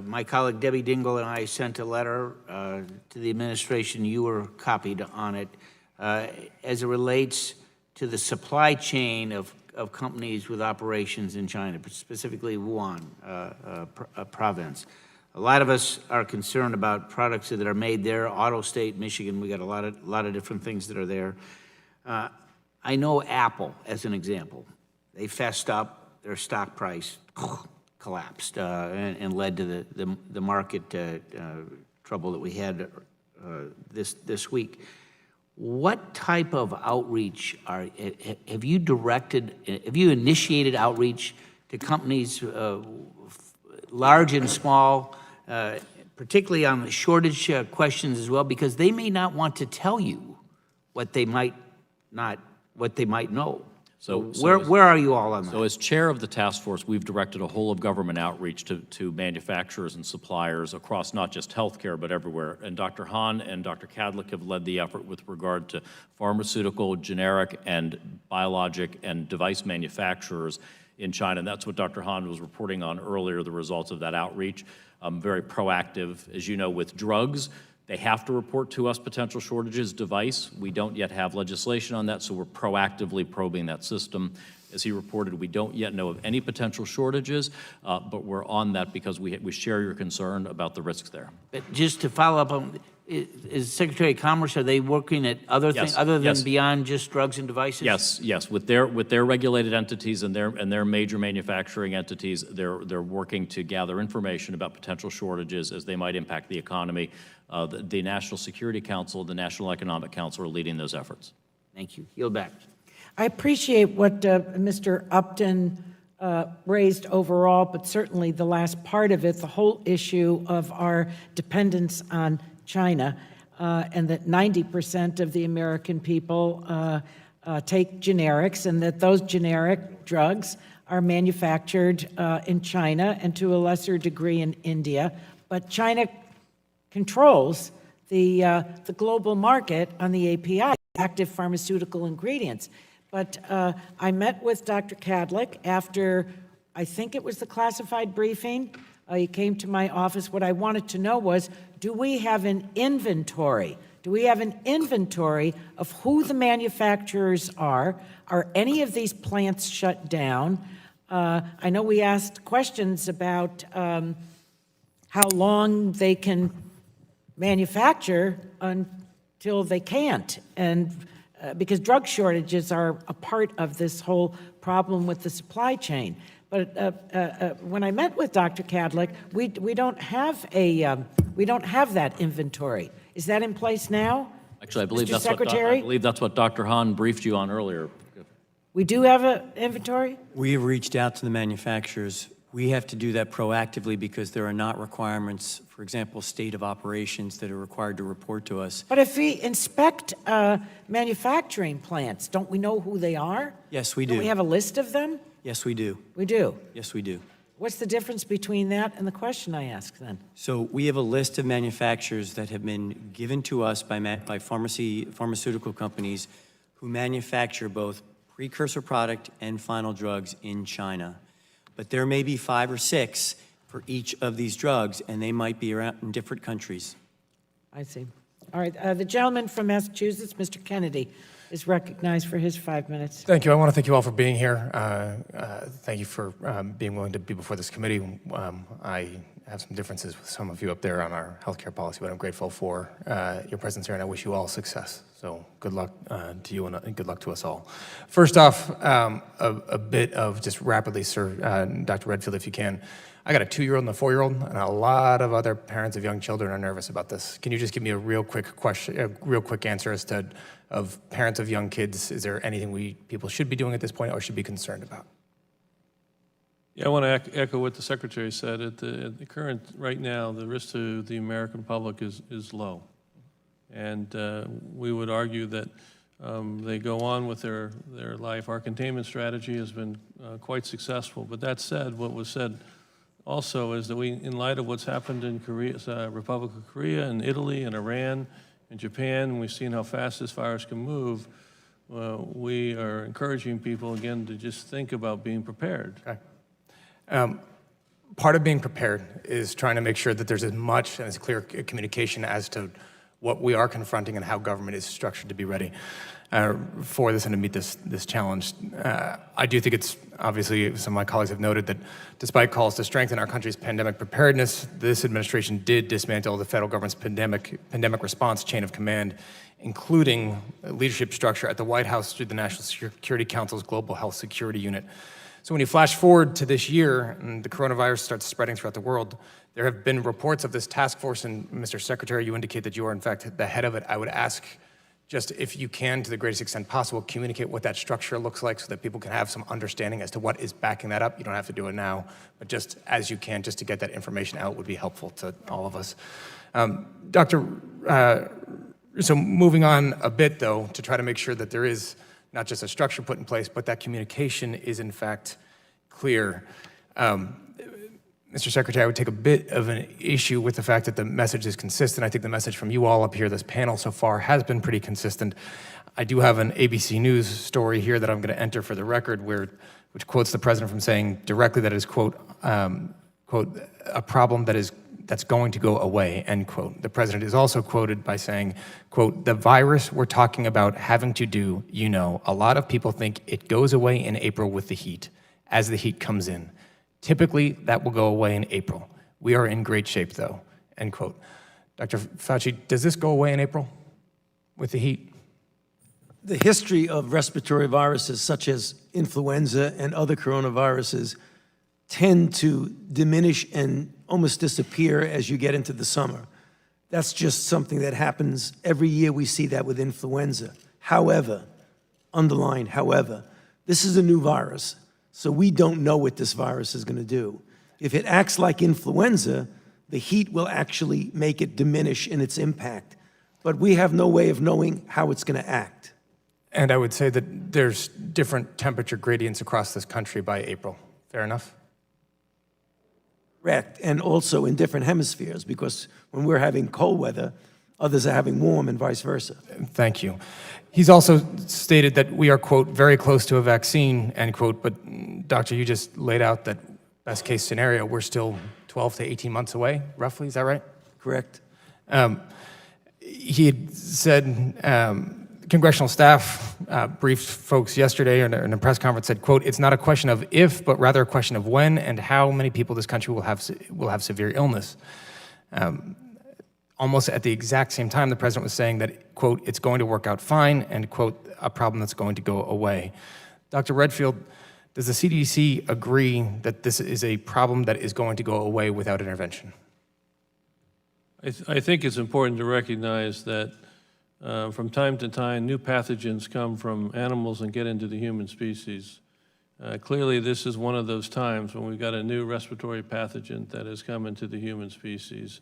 my colleague Debbie Dingell and I sent a letter to the administration. You were copied on it as it relates to the supply chain of companies with operations in China, specifically Wuhan province. A lot of us are concerned about products that are made there. Auto State, Michigan, we got a lot of different things that are there. I know Apple, as an example. They fessed up, their stock price collapsed and led to the market trouble that we had this week. What type of outreach have you initiated outreach to companies, large and small, particularly on the shortage questions as well, because they may not want to tell you what they might know. So where are you all on that? So as chair of the task force, we've directed a whole of government outreach to manufacturers and suppliers across not just healthcare, but everywhere. And Dr. Hahn and Dr. Kadlik have led the effort with regard to pharmaceutical, generic, and biologic and device manufacturers in China. And that's what Dr. Hahn was reporting on earlier, the results of that outreach. Very proactive. As you know, with drugs, they have to report to us potential shortages. Device, we don't yet have legislation on that, so we're proactively probing that system. As he reported, we don't yet know of any potential shortages, but we're on that because we share your concern about the risks there. But just to follow up on, is Secretary of Commerce, are they working at other things, Yes, other than yes. beyond just drugs and devices? Yes, with their regulated entities and their major manufacturing entities, they're working to gather information about potential shortages as they might impact the economy. The National Security Council, the National Economic Council are leading those efforts. Thank you. Yield back. I appreciate what Mr. Upton raised overall, but certainly the last part of it, the whole issue of our dependence on China, and that 90% of the American people take generics, and that those generic drugs are manufactured in China and to a lesser degree in India. But China controls the global market on the API, active pharmaceutical ingredients. But I met with Dr. Kadlec after, I think it was the classified briefing. He came to my office. What I wanted to know was, do we have an inventory? Do we have an inventory of who the manufacturers are? Are any of these plants shut down? I know we asked questions about how long they can manufacture until they can't, and because drug shortages are a part of this whole problem with the supply chain. But when I met with Dr. Kadlec, we don't have that inventory. Is that in place now? Actually, I believe Mr. that's Secretary? what Dr. Hahn briefed you on earlier. We do have an inventory? We have reached out to the manufacturers. We have to do that proactively because there are not requirements, for example, state of operations that are required to report to us. But if we inspect manufacturing plants, don't we know who they are? Yes, we do. Don't we have a list of them? Yes, we do. We do. Yes, we do. What's the difference between that and the question I asked then? So we have a list of manufacturers that have been given to us by pharmaceutical companies who manufacture both precursor product and final drugs in China. But there may be 5 or 6 for each of these drugs, and they might be around in different countries. I see. All right, the gentleman from Massachusetts, Mr. Kennedy, is recognized for his 5 minutes. Thank you. I want to thank you all for being here. Thank you for being willing to be before this committee. I have some differences with some of you up there on our healthcare policy, but I'm grateful for your presence here, and I wish you all success. So good luck to you and good luck to us all. First off, a bit of just rapidly, sir, Dr. Redfield, if you can. I got a 2-year-old and a 4-year-old, and a lot of other parents of young children are nervous about this. Can you just give me a real quick question, a real quick answer as to, of parents of young kids, is there anything people should be doing at this point or should be concerned about? Yeah, I want to echo what the Secretary said. At the current, right now, the risk to the American public is low. And we would argue that they go on with their life. Our containment strategy has been quite successful. But that said, what was said also is that we, in light of what's happened in Korea, Republic of Korea and Italy and Iran and Japan, and we've seen how fast this virus can move, we are encouraging people, again, to just think about being prepared. Okay. Part of being prepared is trying to make sure that there's as much and as clear communication as to what we are confronting and how government is structured to be ready for this and to meet this challenge. I do think it's, obviously, some of my colleagues have noted that despite calls to strengthen our country's pandemic preparedness, this administration did dismantle the federal government's pandemic response chain of command, including leadership structure at the White House through the National Security Council's Global Health Security Unit. So when you flash forward to this year and the coronavirus starts spreading throughout the world, there have been reports of this task force, and Mr. Secretary, you indicate that you are in fact the head of it. I would ask, just if you can, to the greatest extent possible, communicate what that structure looks like so that people can have some understanding as to what is backing that up. You don't have to do it now, but just as you can, just to get that information out would be helpful to all of us. So moving on a bit, though, to try to make sure that there is not just a structure put in place, but that communication is in fact clear. Mr. Secretary, I would take a bit of an issue with the fact that the message is consistent. I think the message from you all up here, this panel so far, has been pretty consistent. I do have an ABC News story here that I'm going to enter for the record, which quotes the president from saying directly that it is, quote, a problem that that's going to go away, end quote. The president is also quoted by saying, quote, the virus we're talking about having to do, a lot of people think it goes away in April with the heat, as the heat comes in. Typically, that will go away in April. We are in great shape, though, end quote. Dr. Fauci, does this go away in April with the heat? The history of respiratory viruses such as influenza and other coronaviruses tend to diminish and almost disappear as you get into the summer. That's just something that happens every year. We see that with influenza. However, underline, however, this is a new virus, so we don't know what this virus is going to do. If it acts like influenza, the heat will actually make it diminish in its impact. But we have no way of knowing how it's going to act. And I would say that there's different temperature gradients across this country by April. Fair enough? Correct, and also in different hemispheres, because when we're having cold weather, others are having warm and vice versa. Thank you. He's also stated that we are, quote, very close to a vaccine, end quote, but Doctor, you just laid out that best case scenario, we're still 12 to 18 months away, roughly, is that right? Correct. He had said, congressional staff briefed folks yesterday in a press conference, said, quote, it's not a question of if, but rather a question of when and how many people in this country will have severe illness. Almost at the exact same time, the president was saying that, quote, it's going to work out fine, and, quote, a problem that's going to go away. Dr. Redfield, does the CDC agree that this is a problem that is going to go away without intervention? I think it's important to recognize that from time to time, new pathogens come from animals and get into the human species. Clearly, this is one of those times when we've got a new respiratory pathogen that has come into the human species.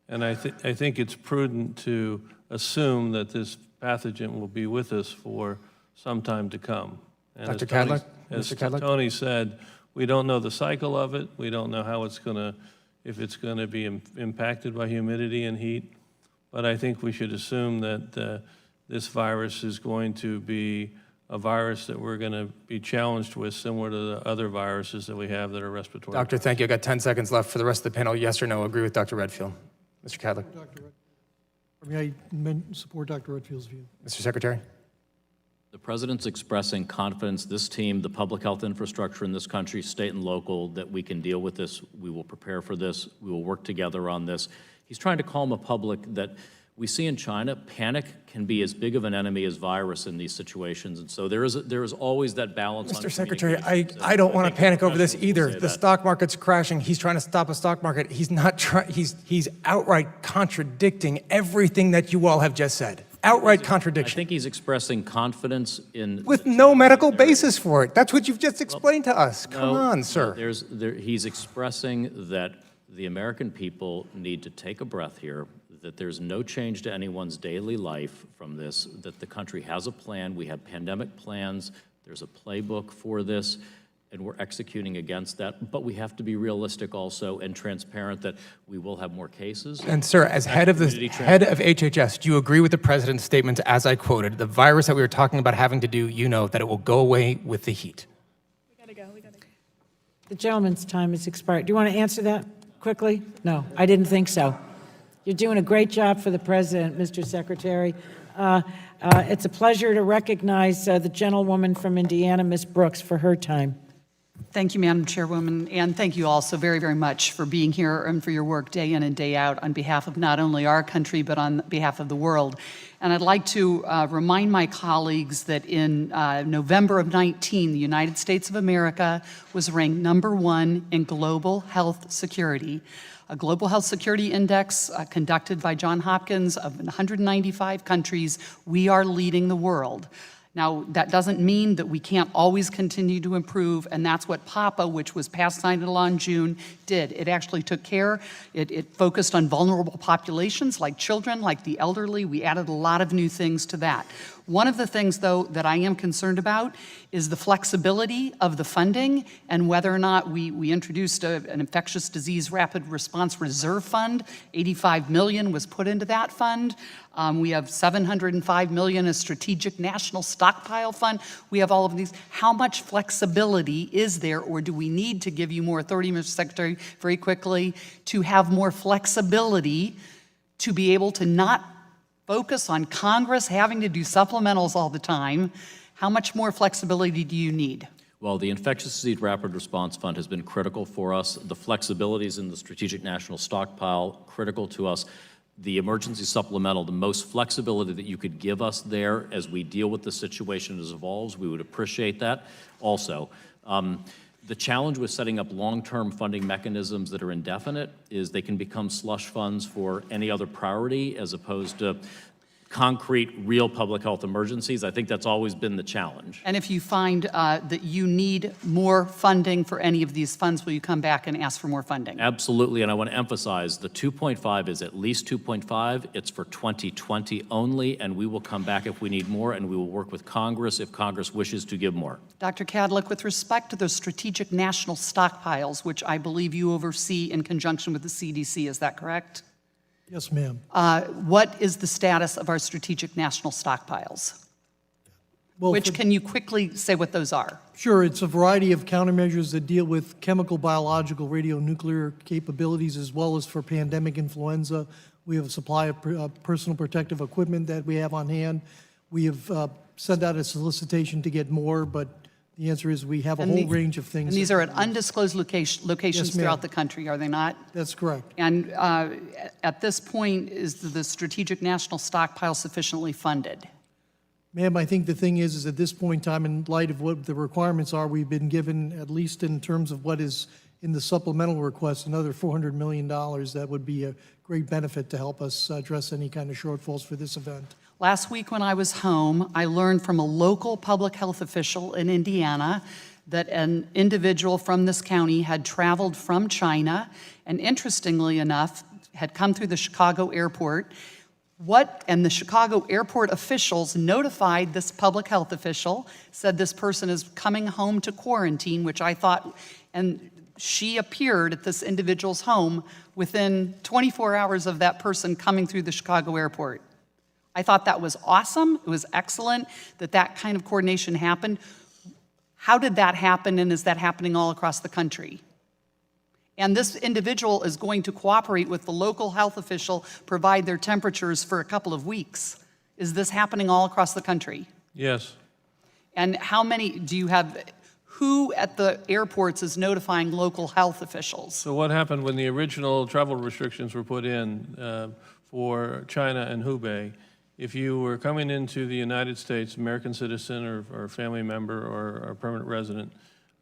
And I think it's prudent to assume that this pathogen will be with us for some time to come. And Dr. Kadlec? As Mr. Kadlec? Tony said, we don't know the cycle of it. We don't know how it's going to, if it's going to be impacted by humidity and heat. But I think we should assume that this virus is going to be a virus that we're going to be challenged with, similar to the other viruses that we have that are respiratory. Doctor, thank you. I've got 10 seconds left for the rest of the panel. Yes or no? Agree with Dr. Redfield. Mr. Kadlec. I support Dr. Redfield's view. Mr. Secretary. The president's expressing confidence, this team, the public health infrastructure in this country, state and local, that we can deal with this. We will prepare for this. We will work together on this. He's trying to calm a public that we see in China. Panic can be as big of an enemy as virus in these situations. And so there is always that balance. Mr. Secretary, I don't want to panic over this either. The stock market's crashing. He's trying to stop a stock market. He's not trying, he's outright contradicting everything that you all have just said. Outright contradiction. I think he's expressing confidence in... With no medical basis for it. That's what you've just explained to us. Come on, sir. He's expressing that the American people need to take a breath here, that there's no change to anyone's daily life from this, that the country has a plan. We have pandemic plans. There's a playbook for this, and we're executing against that. But we have to be realistic also and transparent that we will have more cases. And sir, as head of HHS, do you agree with the president's statements as I quoted? The virus that we were talking about having to do, that it will go away with the heat. We gotta go. The gentleman's time has expired. Do you want to answer that quickly? No, I didn't think so. You're doing a great job for the president, Mr. Secretary. It's a pleasure to recognize the gentlewoman from Indiana, Ms. Brooks, for her time. Thank you, Madam Chairwoman, and thank you all so very, very much for being here and for your work day in and day out on behalf of not only our country, but on behalf of the world. And I'd like to remind my colleagues that in November of 19, the United States of America was ranked #1 in global health security. A global health security index conducted by Johns Hopkins of 195 countries. We are leading the world. Now, that doesn't mean that we can't always continue to improve, and that's what PAPA, which was passed signed into law in June, did. It actually took care. It focused on vulnerable populations like children, like the elderly. We added a lot of new things to that. One of the things, though, that I am concerned about is the flexibility of the funding and whether or not we introduced an infectious disease rapid response reserve fund. 85 million was put into that fund. We have 705 million as strategic national stockpile fund. We have all of these. How much flexibility is there, or do we need to give you more authority, Mr. Secretary, very quickly, to have more flexibility to be able to not focus on Congress having to do supplementals all the time? How much more flexibility do you need? Well, the Infectious Disease Rapid Response Fund has been critical for us. The flexibilities in the Strategic National Stockpile, critical to us. The emergency supplemental, the most flexibility that you could give us there as we deal with the situation as it evolves, we would appreciate that. Also, the challenge with setting up long-term funding mechanisms that are indefinite is they can become slush funds for any other priority as opposed to concrete, real public health emergencies. I think that's always been the challenge. And if you find that you need more funding for any of these funds, will you come back and ask for more funding? Absolutely, and I want to emphasize the 2.5 is at least 2.5. It's for 2020 only, and we will come back if we need more, and we will work with Congress if Congress wishes to give more. Dr. Kadlec, with respect to those strategic national stockpiles, which I believe you oversee in conjunction with the CDC, is that correct? Yes, ma'am. What is the status of our strategic national stockpiles? Well, Can you quickly say what those are? Sure, it's a variety of countermeasures that deal with chemical, biological, radionuclear capabilities, as well as for pandemic influenza. We have a supply of personal protective equipment that we have on hand. We have sent out a solicitation to get more, but the answer is we have a whole range of things. And these are at undisclosed locations Yes, ma'am. throughout the country, are they not? That's correct. And at this point, is the strategic national stockpile sufficiently funded? Ma'am, I think the thing is at this point in time, in light of what the requirements are, we've been given, at least in terms of what is in the supplemental request, another $400 million. That would be a great benefit to help us address any kind of shortfalls for this event. Last week when I was home, I learned from a local public health official in Indiana that an individual from this county had traveled from China and, interestingly enough, had come through the Chicago airport. And the Chicago airport officials notified this public health official, said this person is coming home to quarantine, which I thought, and she appeared at this individual's home within 24 hours of that person coming through the Chicago airport. I thought that was awesome. It was excellent that that kind of coordination happened. How did that happen, and is that happening all across the country? And this individual is going to cooperate with the local health official, provide their temperatures for a couple of weeks. Is this happening all across the country? Yes. And how many do you have? Who at the airports is notifying local health officials? So what happened when the original travel restrictions were put in for China and Hubei? If you were coming into the United States, American citizen or family member or permanent resident,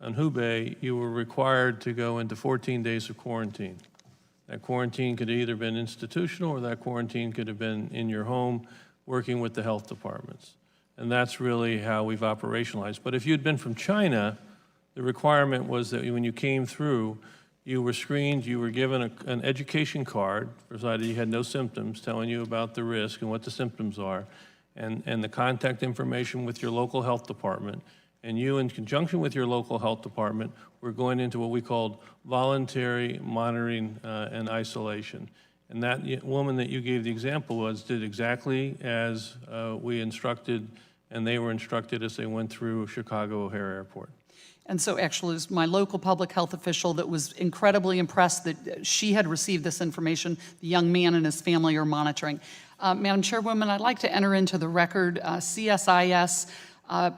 on Hubei, you were required to go into 14 days of quarantine. That quarantine could have either been institutional or that quarantine could have been in your home working with the health departments. And that's really how we've operationalized. But if you'd been from China, the requirement was that when you came through, you were screened, you were given an education card, provided you had no symptoms, telling you about the risk and what the symptoms are, and the contact information with your local health department. And you, in conjunction with your local health department, were going into what we called voluntary monitoring and isolation. And that woman that you gave the example did exactly as we instructed, and they were instructed as they went through Chicago O'Hare Airport. And so actually, it was my local public health official that was incredibly impressed that she had received this information. The young man and his family are monitoring. Madam Chairwoman, I'd like to enter into the record. CSIS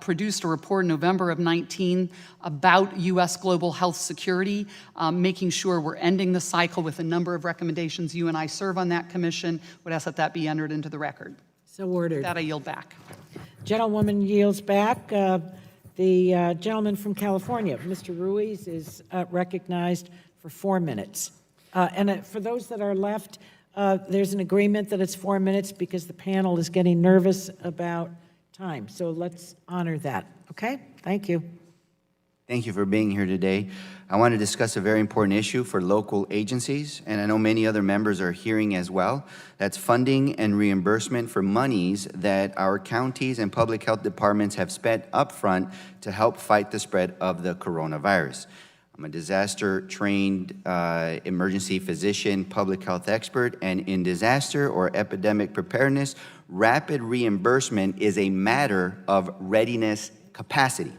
produced a report in November of 19 about U.S. global health security, making sure we're ending the cycle with a number of recommendations. You and I serve on that commission. Would ask that that be entered into the record. So ordered. With that I yield back. Gentlewoman yields back. The gentleman from California, Mr. Ruiz, is recognized for 4 minutes. And for those that are left, there's an agreement that it's 4 minutes because the panel is getting nervous about time. So let's honor that. Okay? Thank you. Thank you for being here today. I want to discuss a very important issue for local agencies, and I know many other members are hearing as well. That's funding and reimbursement for monies that our counties and public health departments have spent upfront to help fight the spread of the coronavirus. I'm a disaster-trained emergency physician, public health expert, and in disaster or epidemic preparedness, rapid reimbursement is a matter of readiness capacity.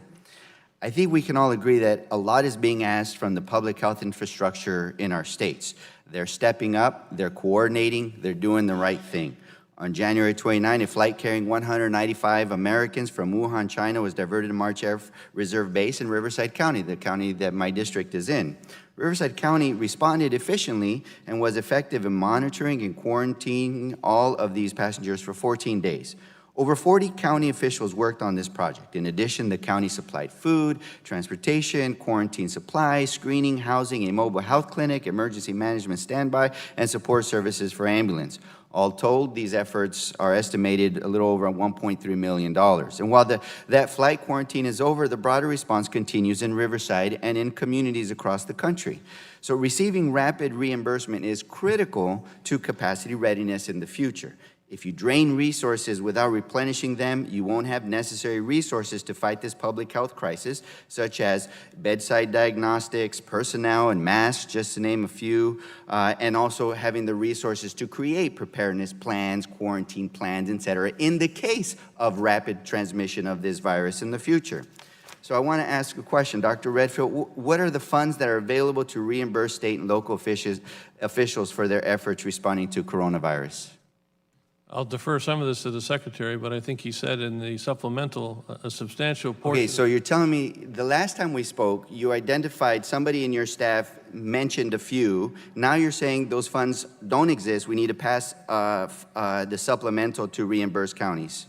I think we can all agree that a lot is being asked from the public health infrastructure in our states. They're stepping up, they're coordinating, they're doing the right thing. On January 29, a flight carrying 195 Americans from Wuhan, China was diverted to March Air Reserve Base in Riverside County, the county that my district is in. Riverside County responded efficiently and was effective in monitoring and quarantining all of these passengers for 14 days. Over 40 county officials worked on this project. In addition, the county supplied food, transportation, quarantine supplies, screening, housing, a mobile health clinic, emergency management standby, and support services for ambulance. All told, these efforts are estimated a little over $1.3 million. And while that flight quarantine is over, the broader response continues in Riverside and in communities across the country. So receiving rapid reimbursement is critical to capacity readiness in the future. If you drain resources without replenishing them, you won't have necessary resources to fight this public health crisis, such as bedside diagnostics, personnel, and masks, just to name a few, and also having the resources to create preparedness plans, quarantine plans, et cetera, in the case of rapid transmission of this virus in the future. So I want to ask a question, Dr. Redfield, what are the funds that are available to reimburse state and local officials for their efforts responding to coronavirus? I'll defer some of this to the Secretary, but I think he said in the supplemental a substantial portion. Okay, so you're telling me the last time we spoke, you identified somebody in your staff mentioned a few. Now you're saying those funds don't exist. We need to pass the supplemental to reimburse counties.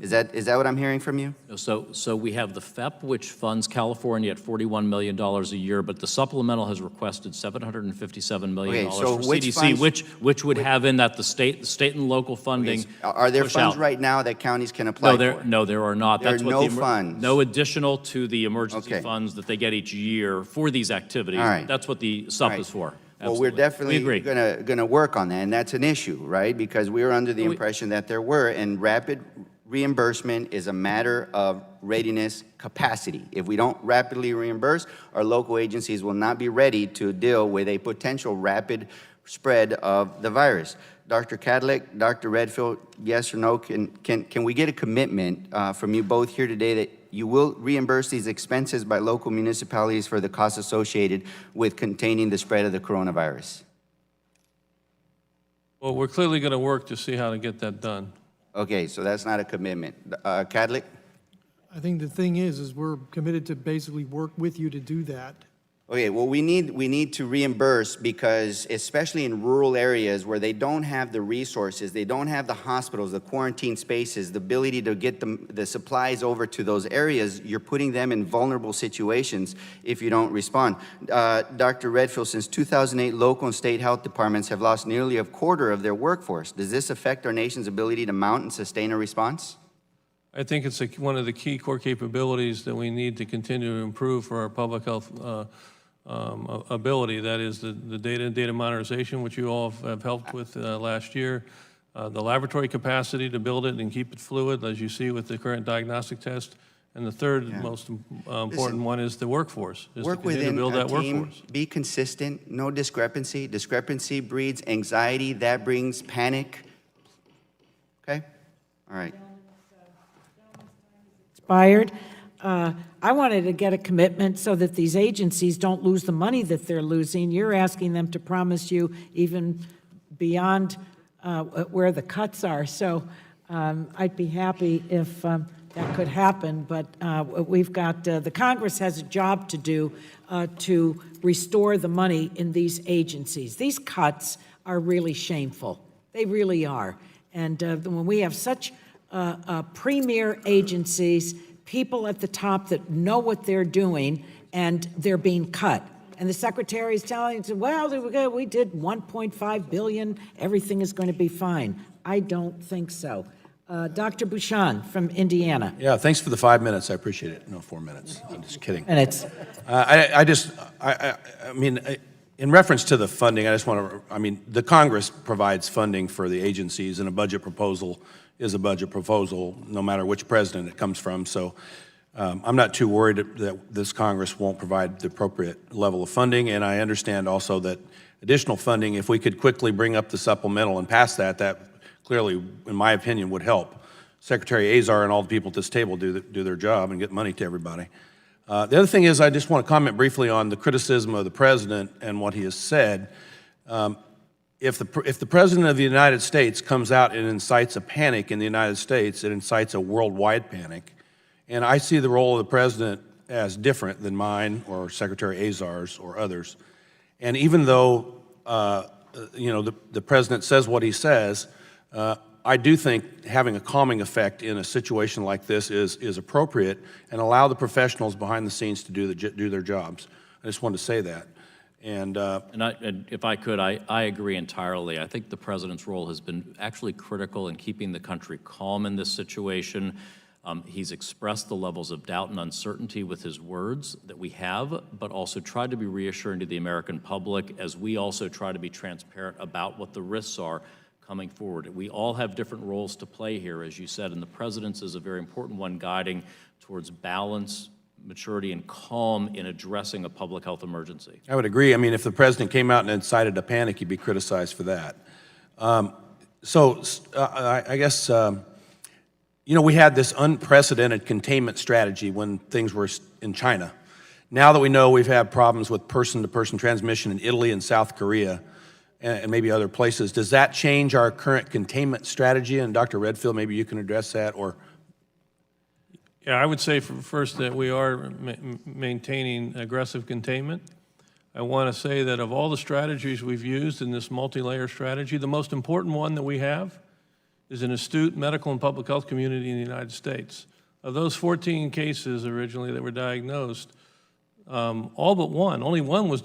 Is that what I'm hearing from you? So we have the FEP, which funds California at $41 million a year, but the supplemental has requested $757 million Okay, so for which CDC, funds- which would have in that the state and local funding. Are there push funds out. right now that counties can apply for? No, there are not. There That's are what no the funds. No additional to the emergency Okay. funds that they get each year for these activities. All right. That's what the SUP All right. is for. Well, we're Absolutely. definitely We agree. gonna work on that, and that's an issue, right? Because we were under the impression that there were, and rapid reimbursement is a matter of readiness capacity. If we don't rapidly reimburse, our local agencies will not be ready to deal with a potential rapid spread of the virus. Dr. Cadillac, Dr. Redfield, yes or no, can we get a commitment from you both here today that you will reimburse these expenses by local municipalities for the costs associated with containing the spread of the coronavirus? Well, we're clearly going to work to see how to get that done. Okay, so that's not a commitment. Cadillac? I think the thing is we're committed to basically work with you to do that. Okay, well, we need to reimburse because especially in rural areas where they don't have the resources, they don't have the hospitals, the quarantine spaces, the ability to get the supplies over to those areas, you're putting them in vulnerable situations if you don't respond. Dr. Redfield, since 2008, local and state health departments have lost nearly a quarter of their workforce. Does this affect our nation's ability to mount and sustain a response? I think it's one of the key core capabilities that we need to continue to improve for our public health ability. That is the data monetization, which you all have helped with last year, the laboratory capacity to build it and keep it fluid, as you see with the current diagnostic test, and the third most important one is the workforse, is to Work continue to within build a that team, workforce. be consistent, no discrepancy. Discrepancy breeds anxiety, that brings panic. Okay? All right. Expired. I wanted to get a commitment so that these agencies don't lose the money that they're losing. You're asking them to promise you even beyond where the cuts are. So I'd be happy if that could happen, but we've got, the Congress has a job to do to restore the money in these agencies. These cuts are really shameful. They really are. And when we have such premier agencies, people at the top that know what they're doing, and they're being cut. And the secretary is telling us, well, we did $1.5 billion, everything is going to be fine. I don't think so. Dr. Bouchon from Indiana. Yeah, thanks for the 5 minutes. I appreciate it. No, 4 minutes. I'm just kidding. Minutes. I mean, in reference to the funding, I just want to, I mean, the Congress provides funding for the agencies, and a budget proposal is a budget proposal, no matter which president it comes from. So I'm not too worried that this Congress won't provide the appropriate level of funding, and I understand also that additional funding, if we could quickly bring up the supplemental and pass that, that clearly, in my opinion, would help Secretary Azar and all the people at this table do their job and get money to everybody. The other thing is, I just want to comment briefly on the criticism of the president and what he has said. If the president of the United States comes out and incites a panic in the United States, it incites a worldwide panic. And I see the role of the president as different than mine or Secretary Azar's or others. And even though you know, the president says what he says, I do think having a calming effect in a situation like this is appropriate, and allow the professionals behind the scenes to do their jobs. I just wanted to say that. And if I could, I agree entirely. I think the president's role has been actually critical in keeping the country calm in this situation. He's expressed the levels of doubt and uncertainty with his words that we have, but also tried to be reassuring to the American public as we also try to be transparent about what the risks are coming forward. We all have different roles to play here, as you said, and the president's is a very important one, guiding towards balance, maturity, and calm in addressing a public health emergency. I would agree. I mean, if the president came out and incited a panic, he'd be criticized for that. I guess, you know, we had this unprecedented containment strategy when things were in China. Now that we know we've had problems with person-to-person transmission in Italy and South Korea, and maybe other places, does that change our current containment strategy? And Dr. Redfield, maybe you can address that, or? Yeah, I would say first that we are maintaining aggressive containment. I want to say that of all the strategies we've used in this multi-layer strategy, the most important one that we have is an astute medical and public health community in the United States. Of those 14 cases originally that were diagnosed, all but one, only one was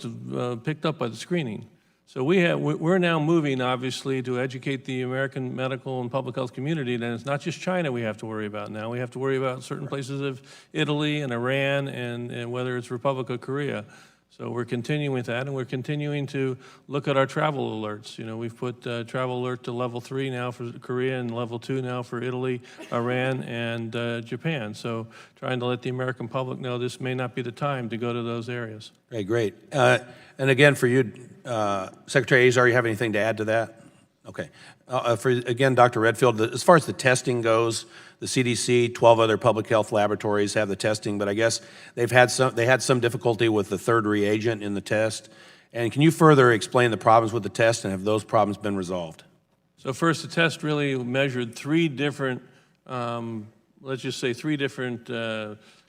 picked up by the screening. So we're now moving, obviously, to educate the American medical and public health community, and it's not just China we have to worry about now. We have to worry about certain places of Italy and Iran and whether it's Republic of Korea. So we're continuing with that, and we're continuing to look at our travel alerts. You know, we've put travel alert to level 3 now for Korea and level 2 now for Italy, Iran, and Japan. So trying to let the American public know this may not be the time to go to those areas. Okay, great. And again, for you, Secretary Azar, you have anything to add to that? Okay. Again, Dr. Redfield, as far as the testing goes, the CDC, 12 other public health laboratories have the testing, but I guess they had some difficulty with the third reagent in the test. And can you further explain the problems with the test, and have those problems been resolved? So first, the test really measured 3 different, let's just say 3 different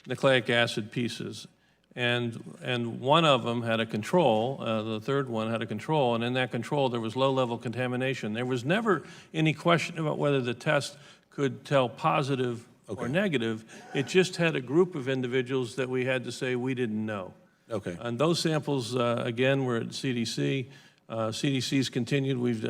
nucleic acid pieces. And one of them had a control, the third one had a control, and in that control there was low-level contamination. There was never any question about whether the test could tell positive or negative. It just had a group of individuals that we had to say we didn't know. Okay. And those samples, again, were at CDC. CDC's continued. We've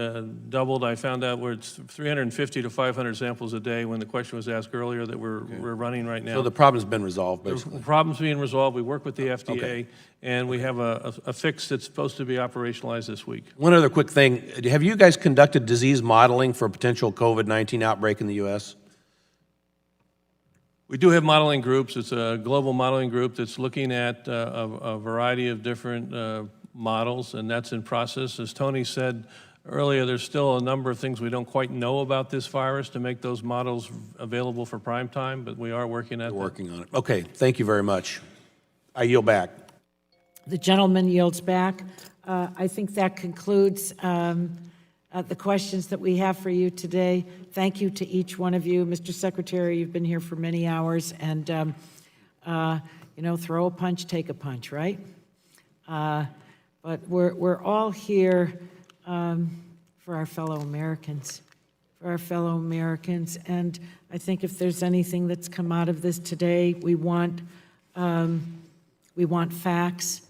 doubled. I found out we're at 350 to 500 samples a day when the question was asked earlier that we're running right now. So the problem's been resolved, basically. The problem's being resolved. We work with the FDA, Okay. and we have a fix that's supposed to be operationalized this week. One other quick thing. Have you guys conducted disease modeling for a potential COVID-19 outbreak in the U.S.? We do have modeling groups. It's a global modeling group that's looking at a variety of different models, and that's in process. As Tony said earlier, there's still a number of things we don't quite know about this virus to make those models available for prime time, but we are working at that. Working on it. Okay, thank you very much. I yield back. The gentleman yields back. I think that concludes the questions that we have for you today. Thank you to each one of you. Mr. Secretary, you've been here for many hours, and you know, throw a punch, take a punch, right? But we're all here for our fellow Americans, and I think if there's anything that's come out of this today, we want facts.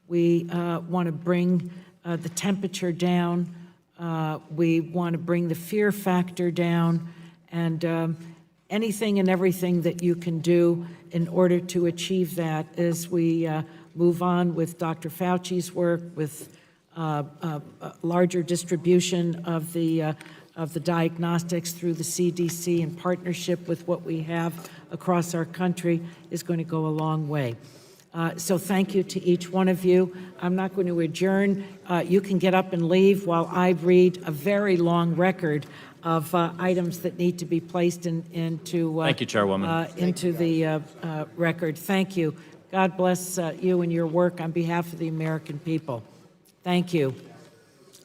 We want to bring the temperature down. We want to bring the fear factor down, and anything and everything that you can do in order to achieve that as we move on with Dr. Fauci's work, with larger distribution of the diagnostics through the CDC in partnership with what we have across our country is going to go a long way. So thank you to each one of you. I'm not going to adjourn. You can get up and leave while I read a very long record of items that need to be placed into Thank you, Chairwoman. into the record. Thank you. God bless you and your work on behalf of the American people. Thank you.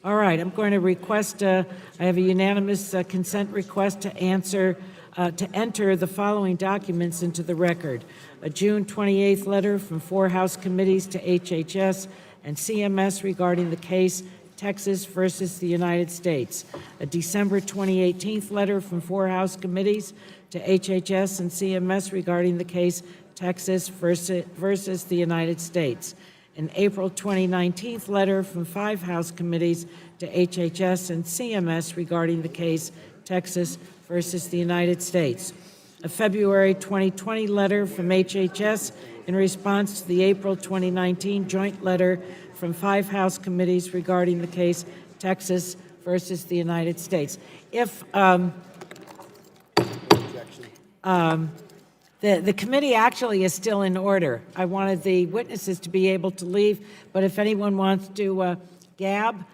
All right, I'm going to request, I have a unanimous consent request to enter the following documents into the record. A June 28th letter from 4 House committees to HHS and CMS regarding the case Texas versus the United States. A December 2018 letter from 4 House committees to HHS and CMS regarding the case Texas versus the United States. An April 2019 letter from 5 House committees to HHS and CMS regarding the case Texas versus the United States. A February 2020 letter from HHS in response to the April 2019 joint letter from 5 House committees regarding the case Texas versus the United States. If the committee actually is still in order. I wanted the witnesses to be able to leave, but if anyone wants to gab,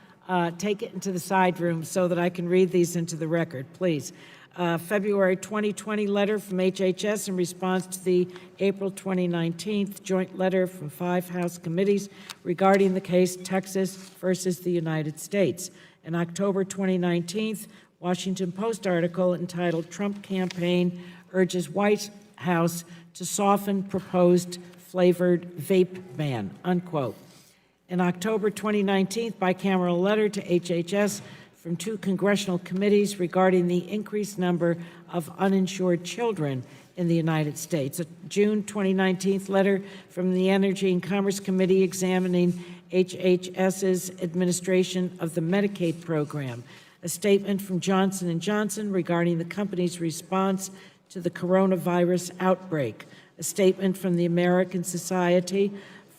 take it into the side room so that I can read these into the record, please. February 2020 letter from HHS in response to the April 2019 joint letter from 5 House committees regarding the case Texas versus the United States. An October 2019 Washington Post article entitled "Trump Campaign Urges White House to Soften Proposed Flavored Vape Ban," unquote. In October 2019, bicameral letter to HHS from 2 congressional committees regarding the increased number of uninsured children in the United States. A June 2019 letter from the Energy and Commerce Committee examining HHS's administration of the Medicaid program. A statement from Johnson & Johnson regarding the company's response to the coronavirus outbreak. A statement from the American Society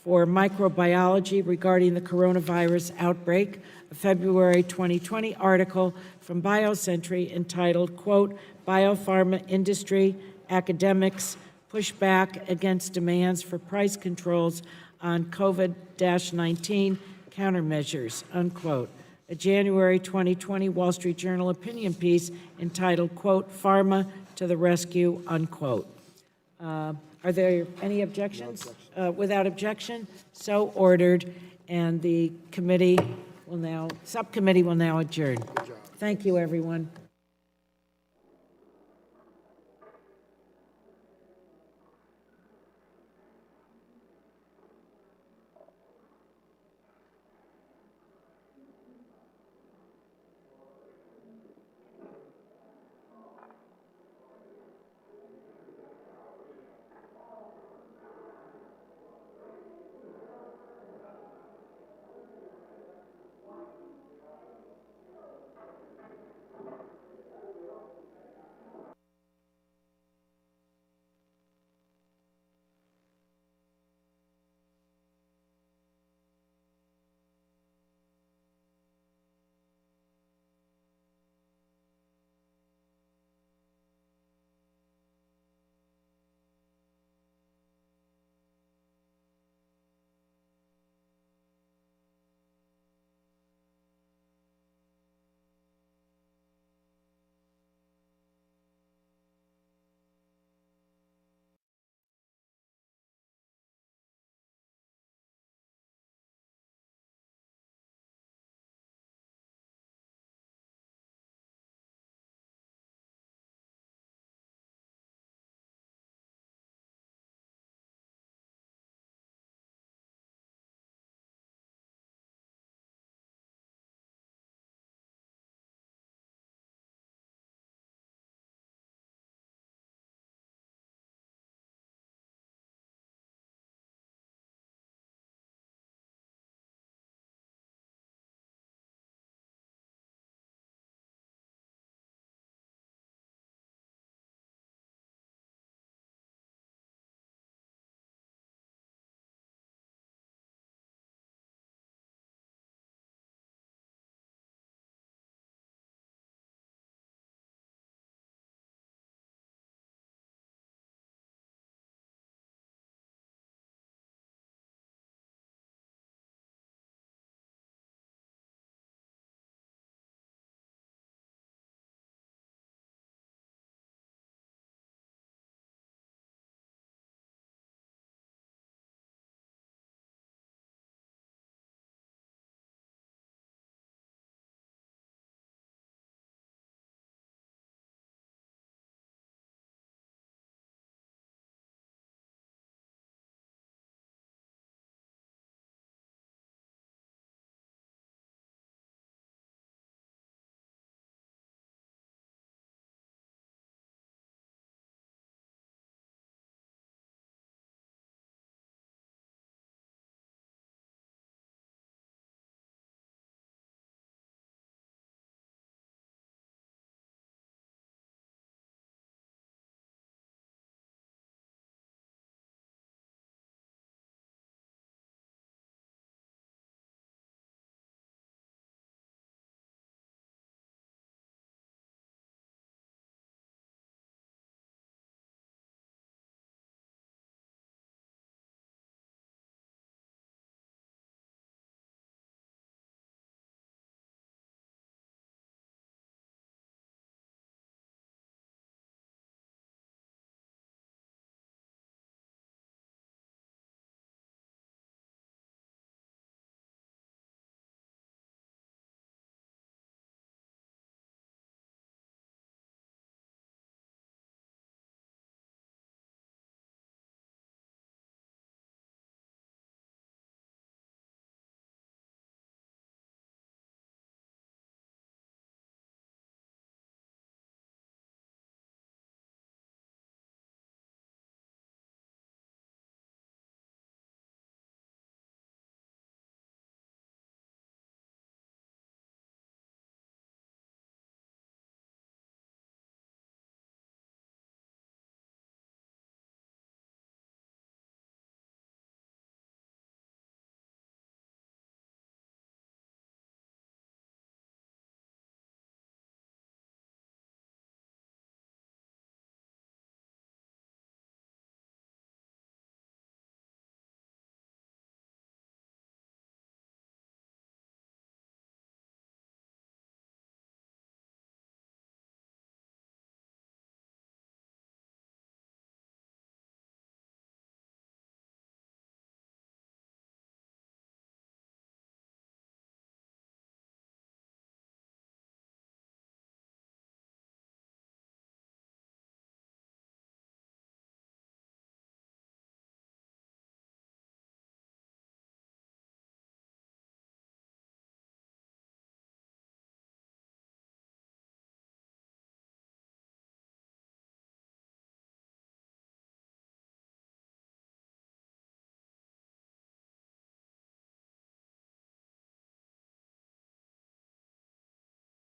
for Microbiology regarding the coronavirus outbreak. A February 2020 article from BioCentury entitled, quote, "Biopharma Industry Academics Push Back Against Demands for Price Controls on COVID-19 Countermeasures," unquote. A January 2020 Wall Street Journal opinion piece entitled, quote, "Pharma to the Rescue," unquote. Are there any objections? Without objection, so ordered, and the subcommittee will now adjourn. Thank you, everyone.